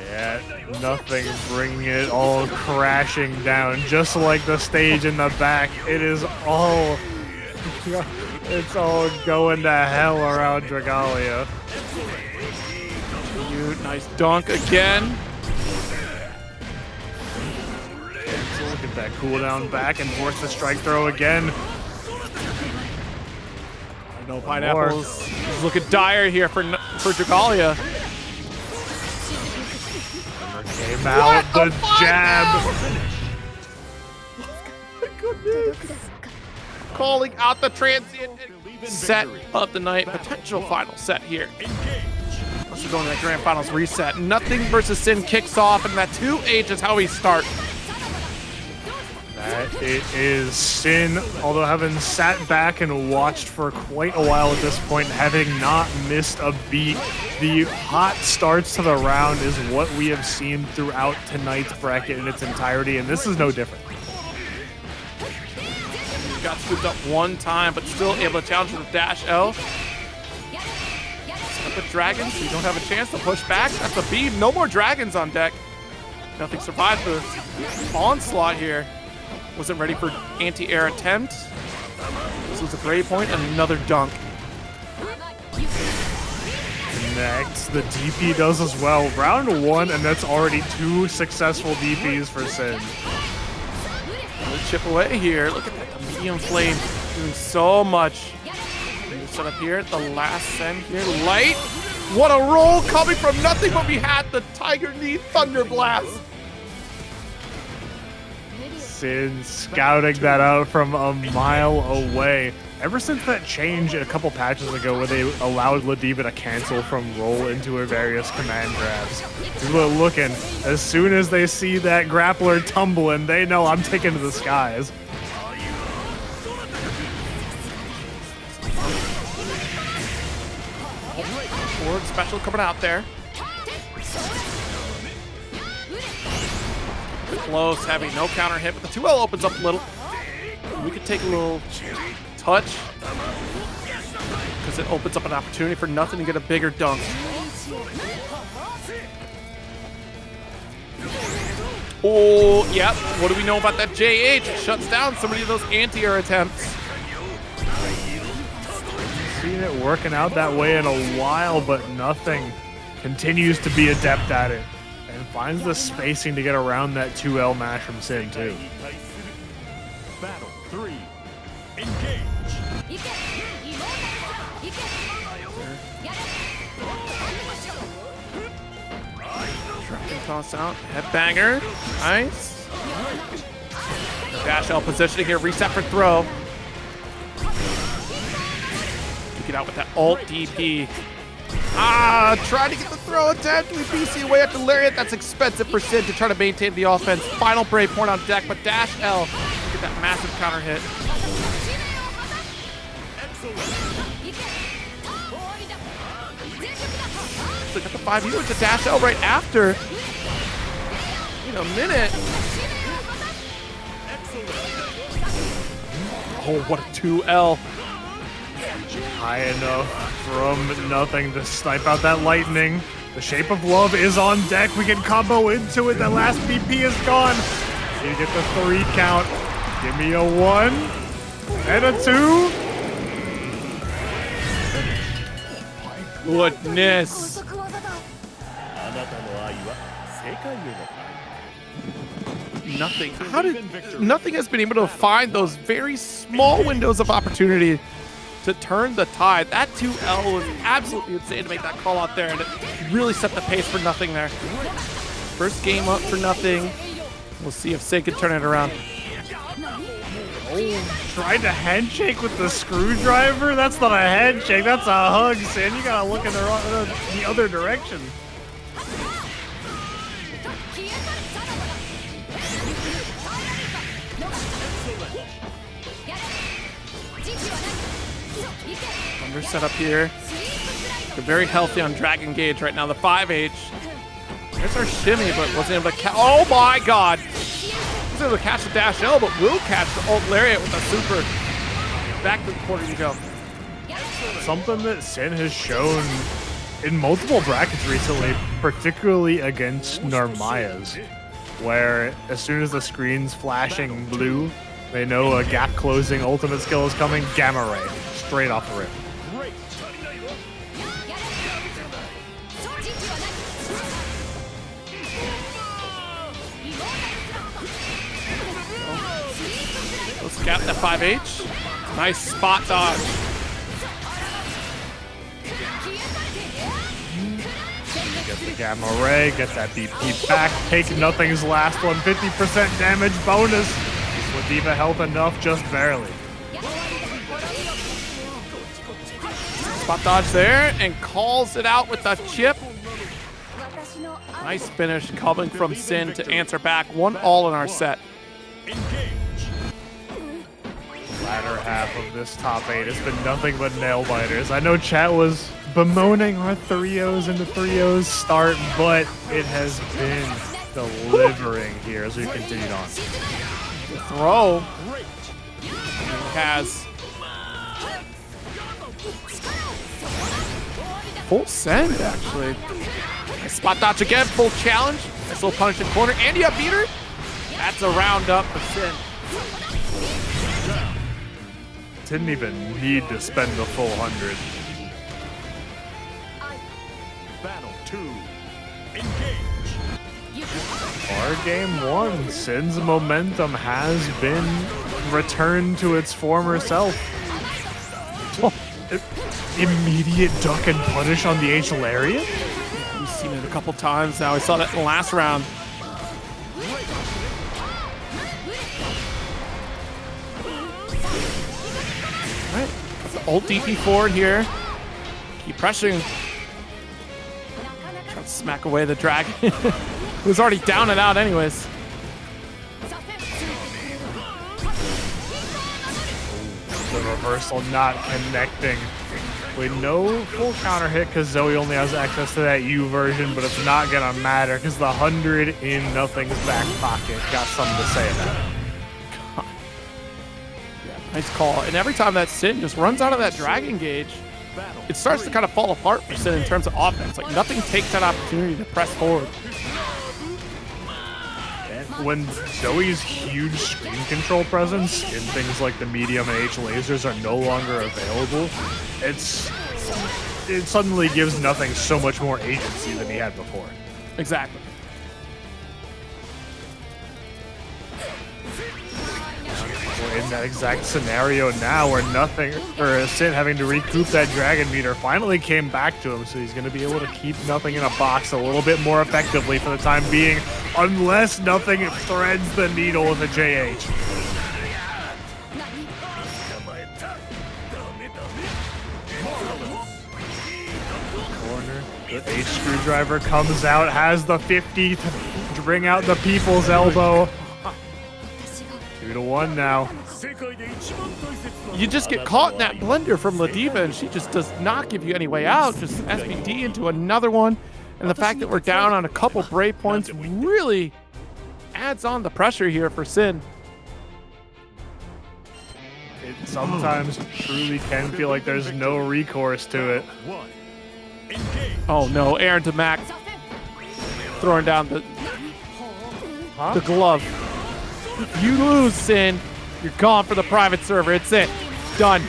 Yeah, nothing bringing it all crashing down, just like the stage in the back. It is all, it's all going to hell around Dragalia. Cute, nice dunk again. So look at that cooldown back and force the strike throw again. No pineapples. It's looking dire here for Dragalia. Came out the jab. Goodness. Calling out the transient set of the night. Potential final set here. Unless we're going to that grand finals reset. Nothing versus Synn kicks off, and that 2H is how we start. It is Synn, although having sat back and watched for quite a while at this point, having not missed a beat. The hot starts to the round is what we have seen throughout tonight's bracket in its entirety, and this is no different. Got scooped up one time, but still able to challenge with dash L. Set up with dragons, so you don't have a chance to push back. That's a bead. No more dragons on deck. Nothing survived the onslaught here. Wasn't ready for anti-air attempt. This was a great point and another dunk. Next, the DP does as well. Round 1, and that's already 2 successful DPs for Synn. Chip away here. Look at that. The medium flame doing so much. Set up here at the last send here. Light. What a roll coming from nothing, but we had the Tiger Knee Thunder Blast. Synn scouting that out from a mile away. Ever since that change a couple patches ago where they allowed Ladiva to cancel from roll into her various command grabs, people are looking. As soon as they see that grappler tumbling, they know I'm taking to the skies. Forward special coming out there. Close, having no counter hit, but the 2L opens up a little. We could take a little touch because it opens up an opportunity for nothing to get a bigger dunk. Oh, yep. What do we know about that JH? It shuts down so many of those anti-air attempts. Seen it working out that way in a while, but nothing. Continues to be adept at it. And finds the spacing to get around that 2L mash from Synn too. Battle 3. Engage. Tracking toss out. Headbanger. Nice. Dash L positioning here. Reset for throw. Get out with that alt DP. Trying to get the throw attempt. We BC away at the lariat. That's expensive for Synn to try to maintain the offense. Final brave point on deck, but dash L. Get that massive counter hit. So got the 5U with the dash L right after. In a minute. Oh, what a 2L. High enough from nothing to snipe out that lightning. The Shape of Love is on deck. We can combo into it. That last BP is gone. You get the 3 count. Give me a 1 and a 2. Goodness. Nothing. Nothing has been able to find those very small windows of opportunity to turn the tide. That 2L was absolutely insane to make that call out there, and it really set the pace for nothing there. First game up for nothing. We'll see if Synn can turn it around. Oh, tried to handshake with the screwdriver? That's not a handshake, that's a hug, Synn. You gotta look in the other direction. Thunder set up here. They're very healthy on Dragon Gauge right now. The 5H. There's our shimmy, but wasn't able to catch. Oh my god! Wasn't able to catch the dash L, but will catch the ult lariat with a super. Back to the corner you go. Something that Synn has shown in multiple brackets recently, particularly against Narmaya's, where as soon as the screen's flashing blue, they know a gap closing ultimate skill is coming. Gamma Ray, straight off the rip. Let's gap that 5H. Nice spot dodge. Get the Gamma Ray, get that BP back, take nothing's last one, 50% damage bonus. With Diva health enough, just barely. Spot dodge there and calls it out with the chip. Nice finish coming from Synn to answer back. 1-all in our set. latter half of this top 8 has been nothing but nail biters. I know chat was bemoaning our 3-0s into 3-0s start, but it has been delivering here as we continued on. The throw has full send, actually. Spot dodge again, full challenge. Nice little punish in corner. And you have beater. That's a round up for Synn. Didn't even need to spend the full 100. Battle 2. Engage. Our game 1, Synn's momentum has been returned to its former self. Immediate duck and punish on the H lariat? We've seen it a couple times now. We saw that in the last round. All right, got the ult DP forward here. Keep pressuring. Try to smack away the dragon. Who's already down and out anyways. The reversal not connecting. We know full counter hit because Zooey only has access to that U version, but it's not gonna matter because the 100 in Nothing's back pocket got something to say about it. God. Yeah, nice call. And every time that Synn just runs out of that dragon gauge, it starts to kind of fall apart for Synn in terms of offense. Like nothing takes that opportunity to press forward. When Zoe's huge screen control presence in things like the medium and H lasers are no longer available, it suddenly gives Nothing so much more agency than he had before. Exactly. We're in that exact scenario now where Nothing, or Synn having to recoup that dragon meter finally came back to him, so he's going to be able to keep Nothing in a box a little bit more effectively for the time being, unless Nothing threads the needle with a JH. Corner. The H screwdriver comes out, has the 50 to bring out the people's elbow. 2-1 now. You just get caught in that blender from Ladiva, and she just does not give you any way out. Just SBD into another one. And the fact that we're down on a couple break points really adds on the pressure here for Synn. It sometimes truly can feel like there's no recourse to it. Oh no, Aaron to Mac throwing down the glove. If you lose, Synn, you're gone for the private server. It's it. Done.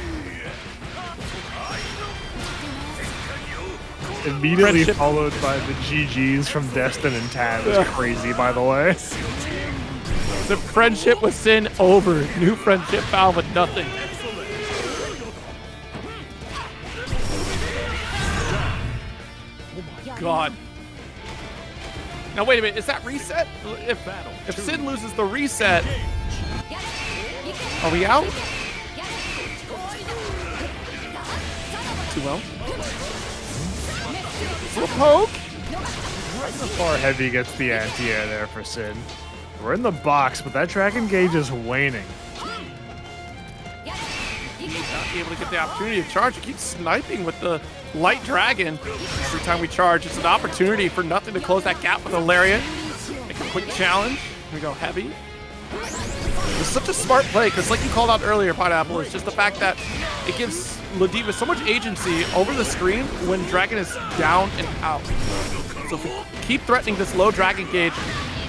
Immediately followed by the GGs from Destin and Tad. It's crazy, by the way. The friendship with Synn over. New friendship found with Nothing. Oh my god. Now wait a minute, is that reset? If Synn loses the reset, are we out? Too well. Little poke. Far heavy gets the anti-air there for Synn. We're in the box, but that dragon gauge is waning. Not able to get the opportunity to charge. He keeps sniping with the light dragon. Every time we charge, it's an opportunity for Nothing to close that gap with a lariat. Make a quick challenge. Here we go, heavy. It's such a smart play, because like you called out earlier, Pineapple, it's just the fact that it gives Ladiva so much agency over the screen when Dragon is down and out. So if we keep threatening this low Dragon gauge,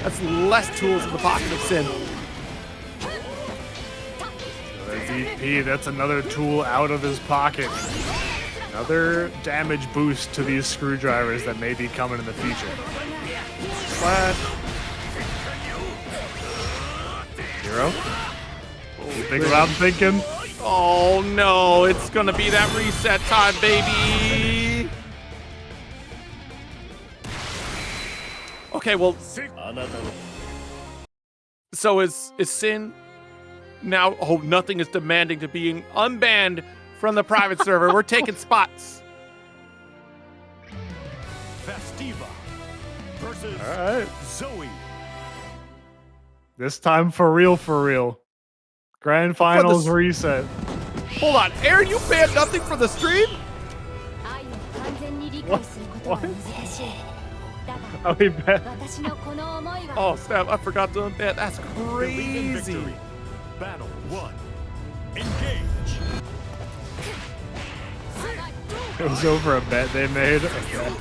that's less tools in the pocket of Synn. DP, that's another tool out of his pocket. Another damage boost to these screwdrivers that may be coming in the future. Flash. Hero? You think what I'm thinking? Oh no, it's gonna be that reset time, baby. Okay, well, so is Synn now? Oh, Nothing is demanding to being unbanned from the private server. We're taking spots. Festiva versus All right. Zooey. This time for real, for real. Grand finals reset. Hold on, Aaron, you banned nothing for the stream? What? Oh, he bet. Oh, snap, I forgot to unban. That's Believe in crazy. victory. Battle 1. Engage. It was over a bet they made. Okay.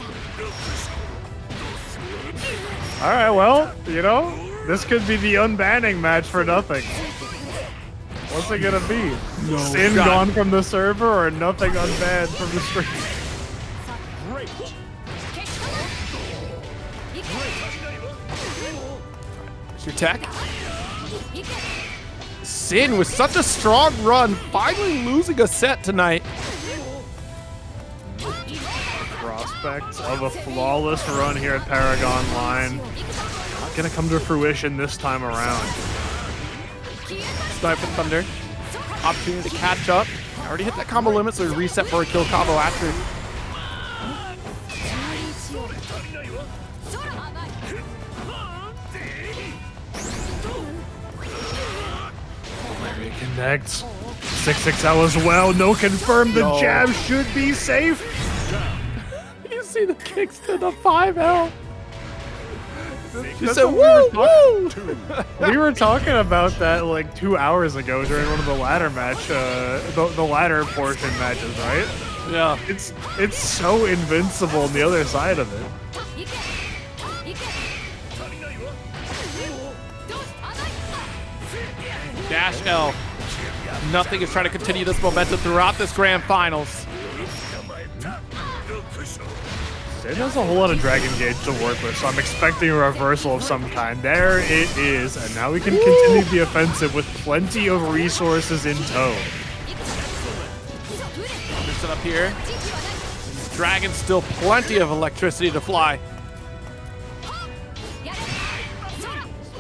All right, well, you know, this could be the unbanning match for nothing. What's it gonna be? No, Synn God. gone from the server or nothing unbanned from the stream? Great. Here's your tech. Synn with such a strong run, finally losing a set tonight. Prospects of a flawless run here at ParagOnline. Not gonna come to fruition this time around. Sniper Thunder. Opportunity to catch up. Already hit that combo limit, so he reset for a kill combo after. Larry connects. 6-6 out as well. No confirm. The No. jab should be safe. You see the kicks to the 5L. You That's said, what woo, woo! We were talking about that like 2 hours ago during one of the ladder match, the ladder portion matches, right? Yeah. It's so invincible on the other side of it. Dash L. Nothing is trying to continue this momentum throughout this grand finals. Synn has a whole lot of Dragon Gauge to work with, so I'm expecting a reversal of some kind. There it is, and now we can continue the offensive with plenty of resources in tow. Mix it up here. Dragon still plenty of electricity to fly.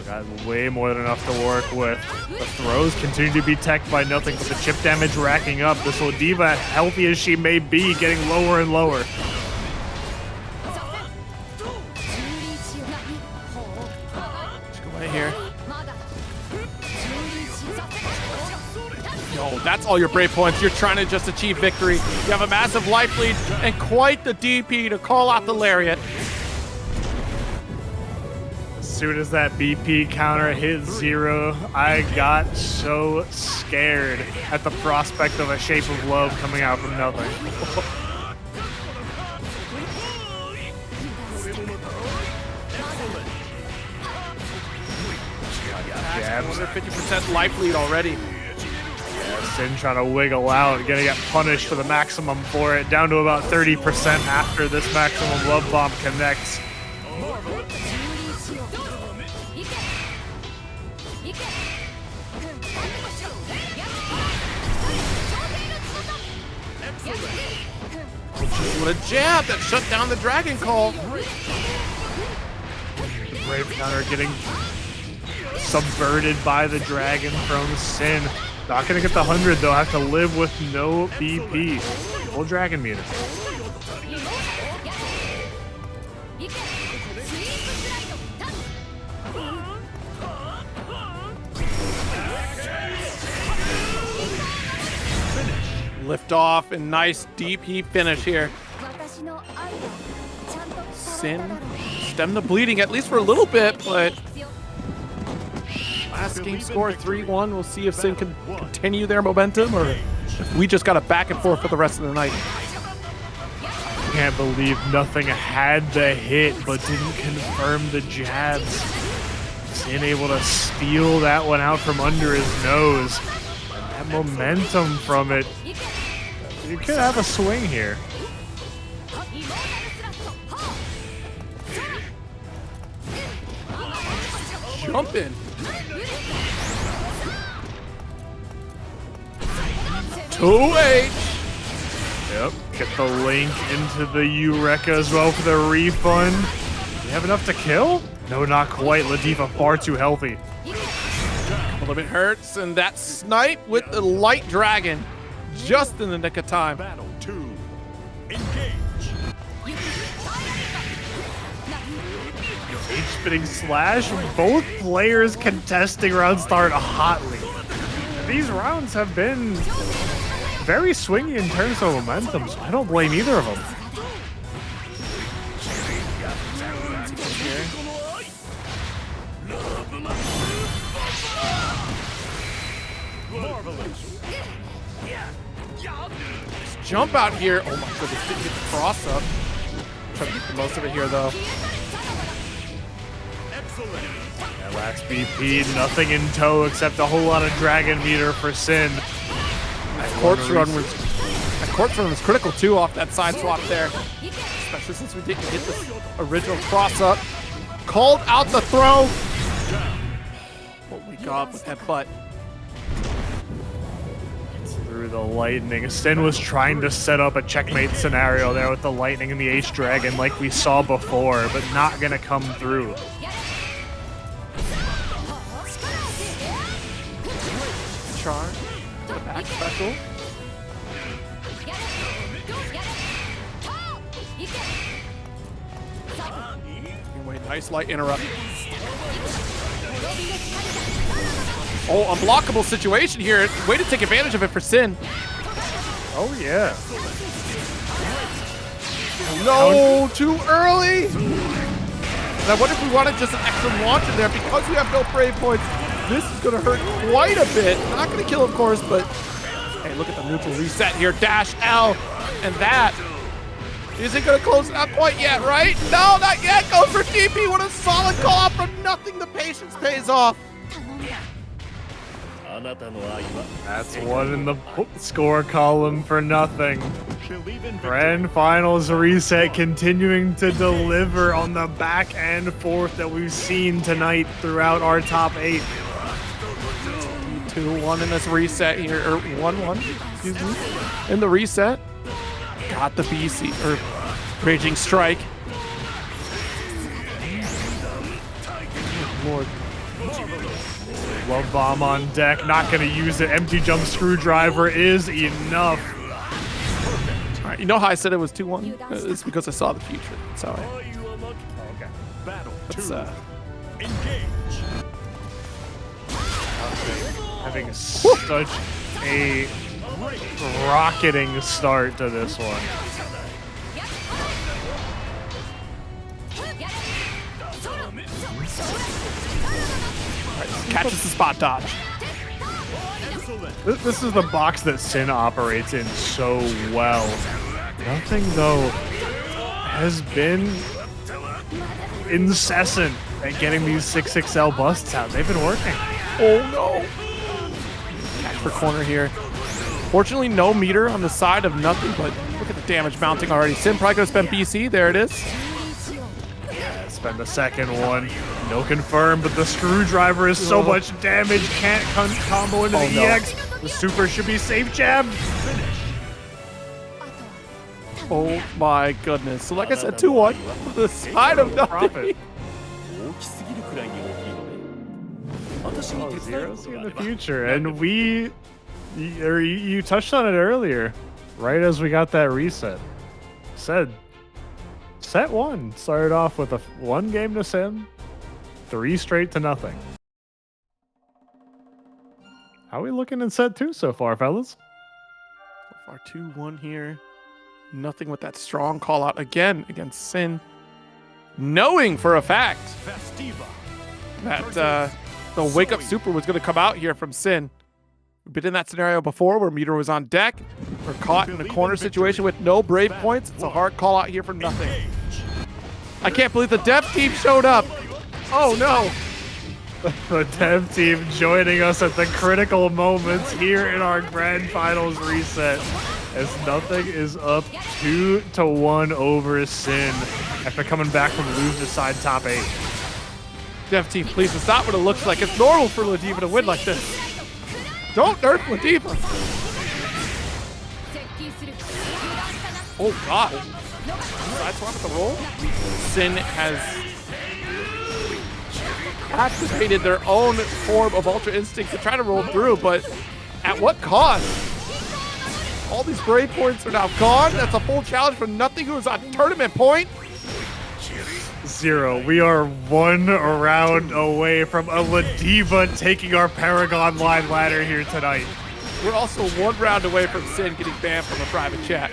Got way more than enough to work with. The throws continue to be teched by nothing, but the chip damage racking up. This little diva, healthy as she may be, getting lower and lower. Let's go right here. Yo, that's all your brave points. You're trying to just achieve victory. You have a massive life lead and quite the DP to call out the lariat. As soon as that BP counter hit 0, I got so scared at the prospect of a Shape of Love coming out from nothing. Jabs. Another 50% life lead already. Synn trying to wiggle out, gonna get punished for the maximum for it, down to about 30% after this maximum love bomb connects. What a jab that shut down the Dragon Call. The Brave counter getting subverted by the Dragon from Synn. Not gonna get the 100 though, have to live with no BP. Full Dragon meter. Lift off and nice deep heat finish here. Synn stem the bleeding at least for a little bit, but last game score 3-1. We'll see if Synn can continue their momentum or if we just got a back and forth for the rest of the night. Can't believe nothing had the hit but didn't confirm the jabs. Synn able to steal that one out from under his nose. And that momentum from it. You could have a swing here. Jumping. 2H. Yep. Get the link into the Eureka as well for the refund. Do you have enough to kill? No, not quite. Ladiva far too healthy. A little bit hurts, and that snipe with the light dragon just in the nick of time. Battle 2. Engage. H-spinning slash. Both players contesting round start hotly. these rounds have been very swingy in terms of momentum, so I don't blame either of them. Jump out here. Oh my goodness, didn't get the cross up. Trying to get the most of it here though. Yeah, last BP, nothing in tow except a whole lot of dragon meter for Synn. That corpse run was critical too off that side swap there. Especially since we didn't get this original cross up. Called out the throw. Holy God, with that butt. Through the lightning. Synn was trying to set up a checkmate scenario there with the lightning and the H dragon like we saw before, but not gonna come through. Char to the back special. Anyway, nice light interrupt. Oh, unblockable situation here. Way to take advantage of it for Synn. Oh, yeah. No, too early. Now, what if we wanted just an extra launch in there? Because we have no brave points, this is going to hurt quite a bit. Not going to kill, of course, but hey, look at the neutral reset here. Dash L, and that isn't going to close it out quite yet, right? No, not yet. Goes for DP. What a solid call out from nothing. The patience pays off. That's one in the score column for nothing. Grand Finals reset continuing to deliver on the back and forth that we've seen tonight throughout our top 8. 2-1 in this reset here, or 1-1, excuse me, in the reset. Got the BC, or Raging Strike. Lord. Love bomb on deck, not gonna use it. Empty jump screwdriver is enough. All right, you know how I said it was 2-1? It's because I saw the future. That's how I. Okay. Let's, Engage. Having such a rocketing start to this one. Catches the spot dodge. This is the box that Synn operates in so well. Nothing, though, has been incessant at getting these 6XL busts out. They've been working. Oh no! Catch for corner here. Fortunately, no meter on the side of nothing, but look at the damage mounting already. Synn probably gonna spend BC. There it is. Yeah, spend the second one. No confirm, but the screwdriver is so much damage. Can't combo into the EX. The super should be safe jab. Oh my goodness. So like I said, 2-1. The side of nothing. Zeros in the future. And you touched on it earlier, right as we got that reset. Said, set 1 started off with a 1 game to Synn. 3 straight to nothing. How are we looking in set 2 so far, fellas? So far, 2-1 here. Nothing with that strong call out again against Synn. Knowing for a fact that the wake up super was going to come out here from Synn. We've been in that scenario before where meter was on deck. We're caught in a corner situation with no brave points. It's a hard call out here for nothing. I can't believe the dev team showed up. Oh no! The dev team joining us at the critical moments here in our Grand Finals reset, as nothing is up 2-1 over Synn after coming back from lose to side top 8. Dev team, please, it's not what it looks like. It's normal for Ladiva to win like this. Don't nerf Ladiva. Oh god. Side swap at the roll. Synn has activated their own form of Ultra Instinct to try to roll through, but at what cost? All these brave points are now gone. That's a full challenge from nothing who is on tournament point. 8-0. We are 1 round away from a Ladiva taking our ParagOnline ladder here tonight. We're also 1 round away from Synn getting banned from a private chat.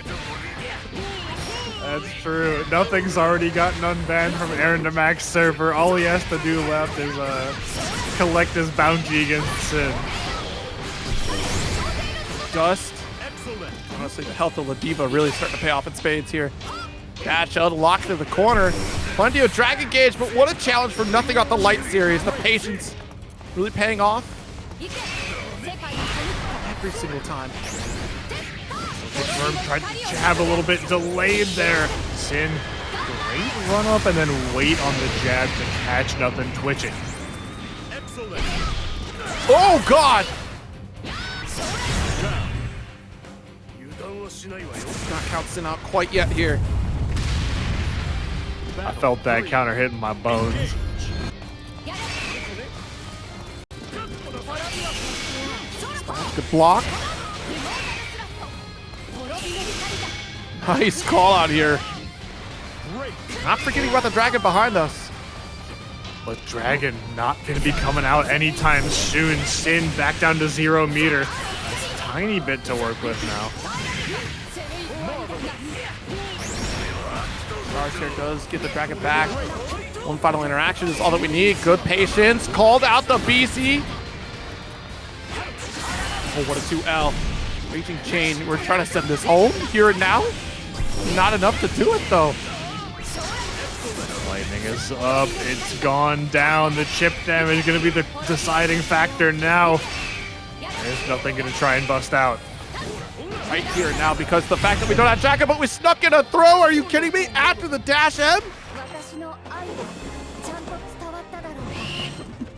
That's true. Nothing's already gotten unbanned from Aaron to Max server. All he has to do left is collect his bounty against Synn. Dust. Honestly, the health of Ladiva really starting to pay off in spades here. Dash out, locked in the corner. Plenty of Dragon Gauge, but what a challenge for nothing off the light series. The patience really paying off every single time. Merp tried to jab a little bit, delayed there. Synn, great run up and then wait on the jab to catch nothing twitching. Oh, God! Not count Synn out quite yet here. I felt that counter hitting my bones. Good block. Nice call out here. Not forgetting about the dragon behind us. But Dragon not going to be coming out anytime soon. Synn back down to 0 meter. It's a tiny bit to work with now. Charger does get the dragon back. 1 final interaction is all that we need. Good patience. Called out the BC. Oh, what a 2L. Raging Chain. We're trying to send this home here and now. Not enough to do it, though. Lightning is up. It's gone down. The chip damage is going to be the deciding factor now. There's nothing going to try and bust out. Right here now, because the fact that we don't have Jacket, but we snuck in a throw. Are you kidding me? After the dash M?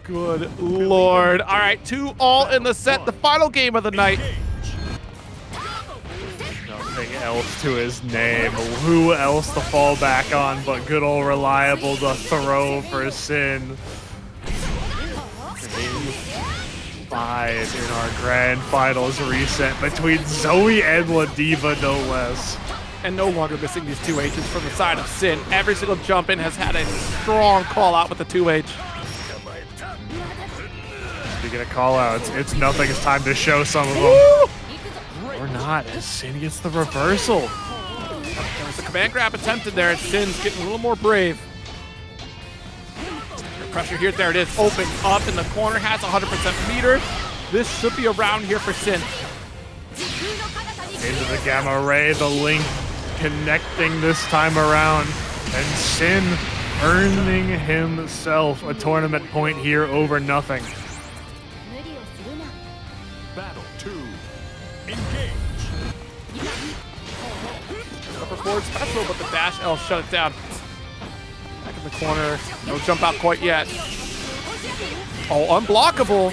Good Lord. All right, 2 all in the set. The final game of the night. Nothing else to his name. Who else to fall back on but good old reliable to throw for Synn. 5 in our grand finals reset between Zooey and Ladiva, no less. And no longer missing these 2Hs from the side of Synn. Every single jump in has had a strong call out with the 2H. Speaking of call outs, it's nothing. It's time to show some of them. Or not, as Synn gets the reversal. There was a command grab attempted there, and Synn's getting a little more brave. Pressure here, there it is, open up in the corner, has 100% meter. This should be a round here for Synn. Into the gamma ray, the link connecting this time around, and Synn earning himself a tournament point here over nothing. Battle 2. Engage. Upper forward special, but the dash L shut it down. Back in the corner, no jump out quite yet. Oh, unblockable.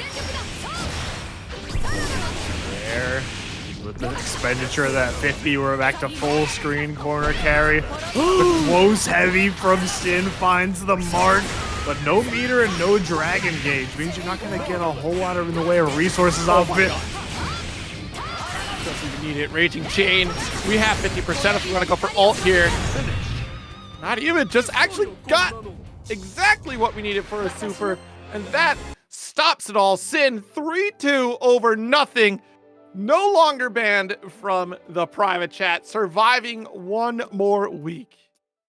There, with the expenditure of that 50, we're back to full screen corner carry. The close heavy from Synn finds the mark, but no meter and no dragon gauge means you're not going to get a whole lot in the way of resources off of it. Doesn't even need it. Raging Chain. We have 50% if we want to go for ult here. Not even, just actually got exactly what we needed for a super, and that stops it all. Synn 3-2 over nothing. No longer banned from the private chat, surviving 1 more week.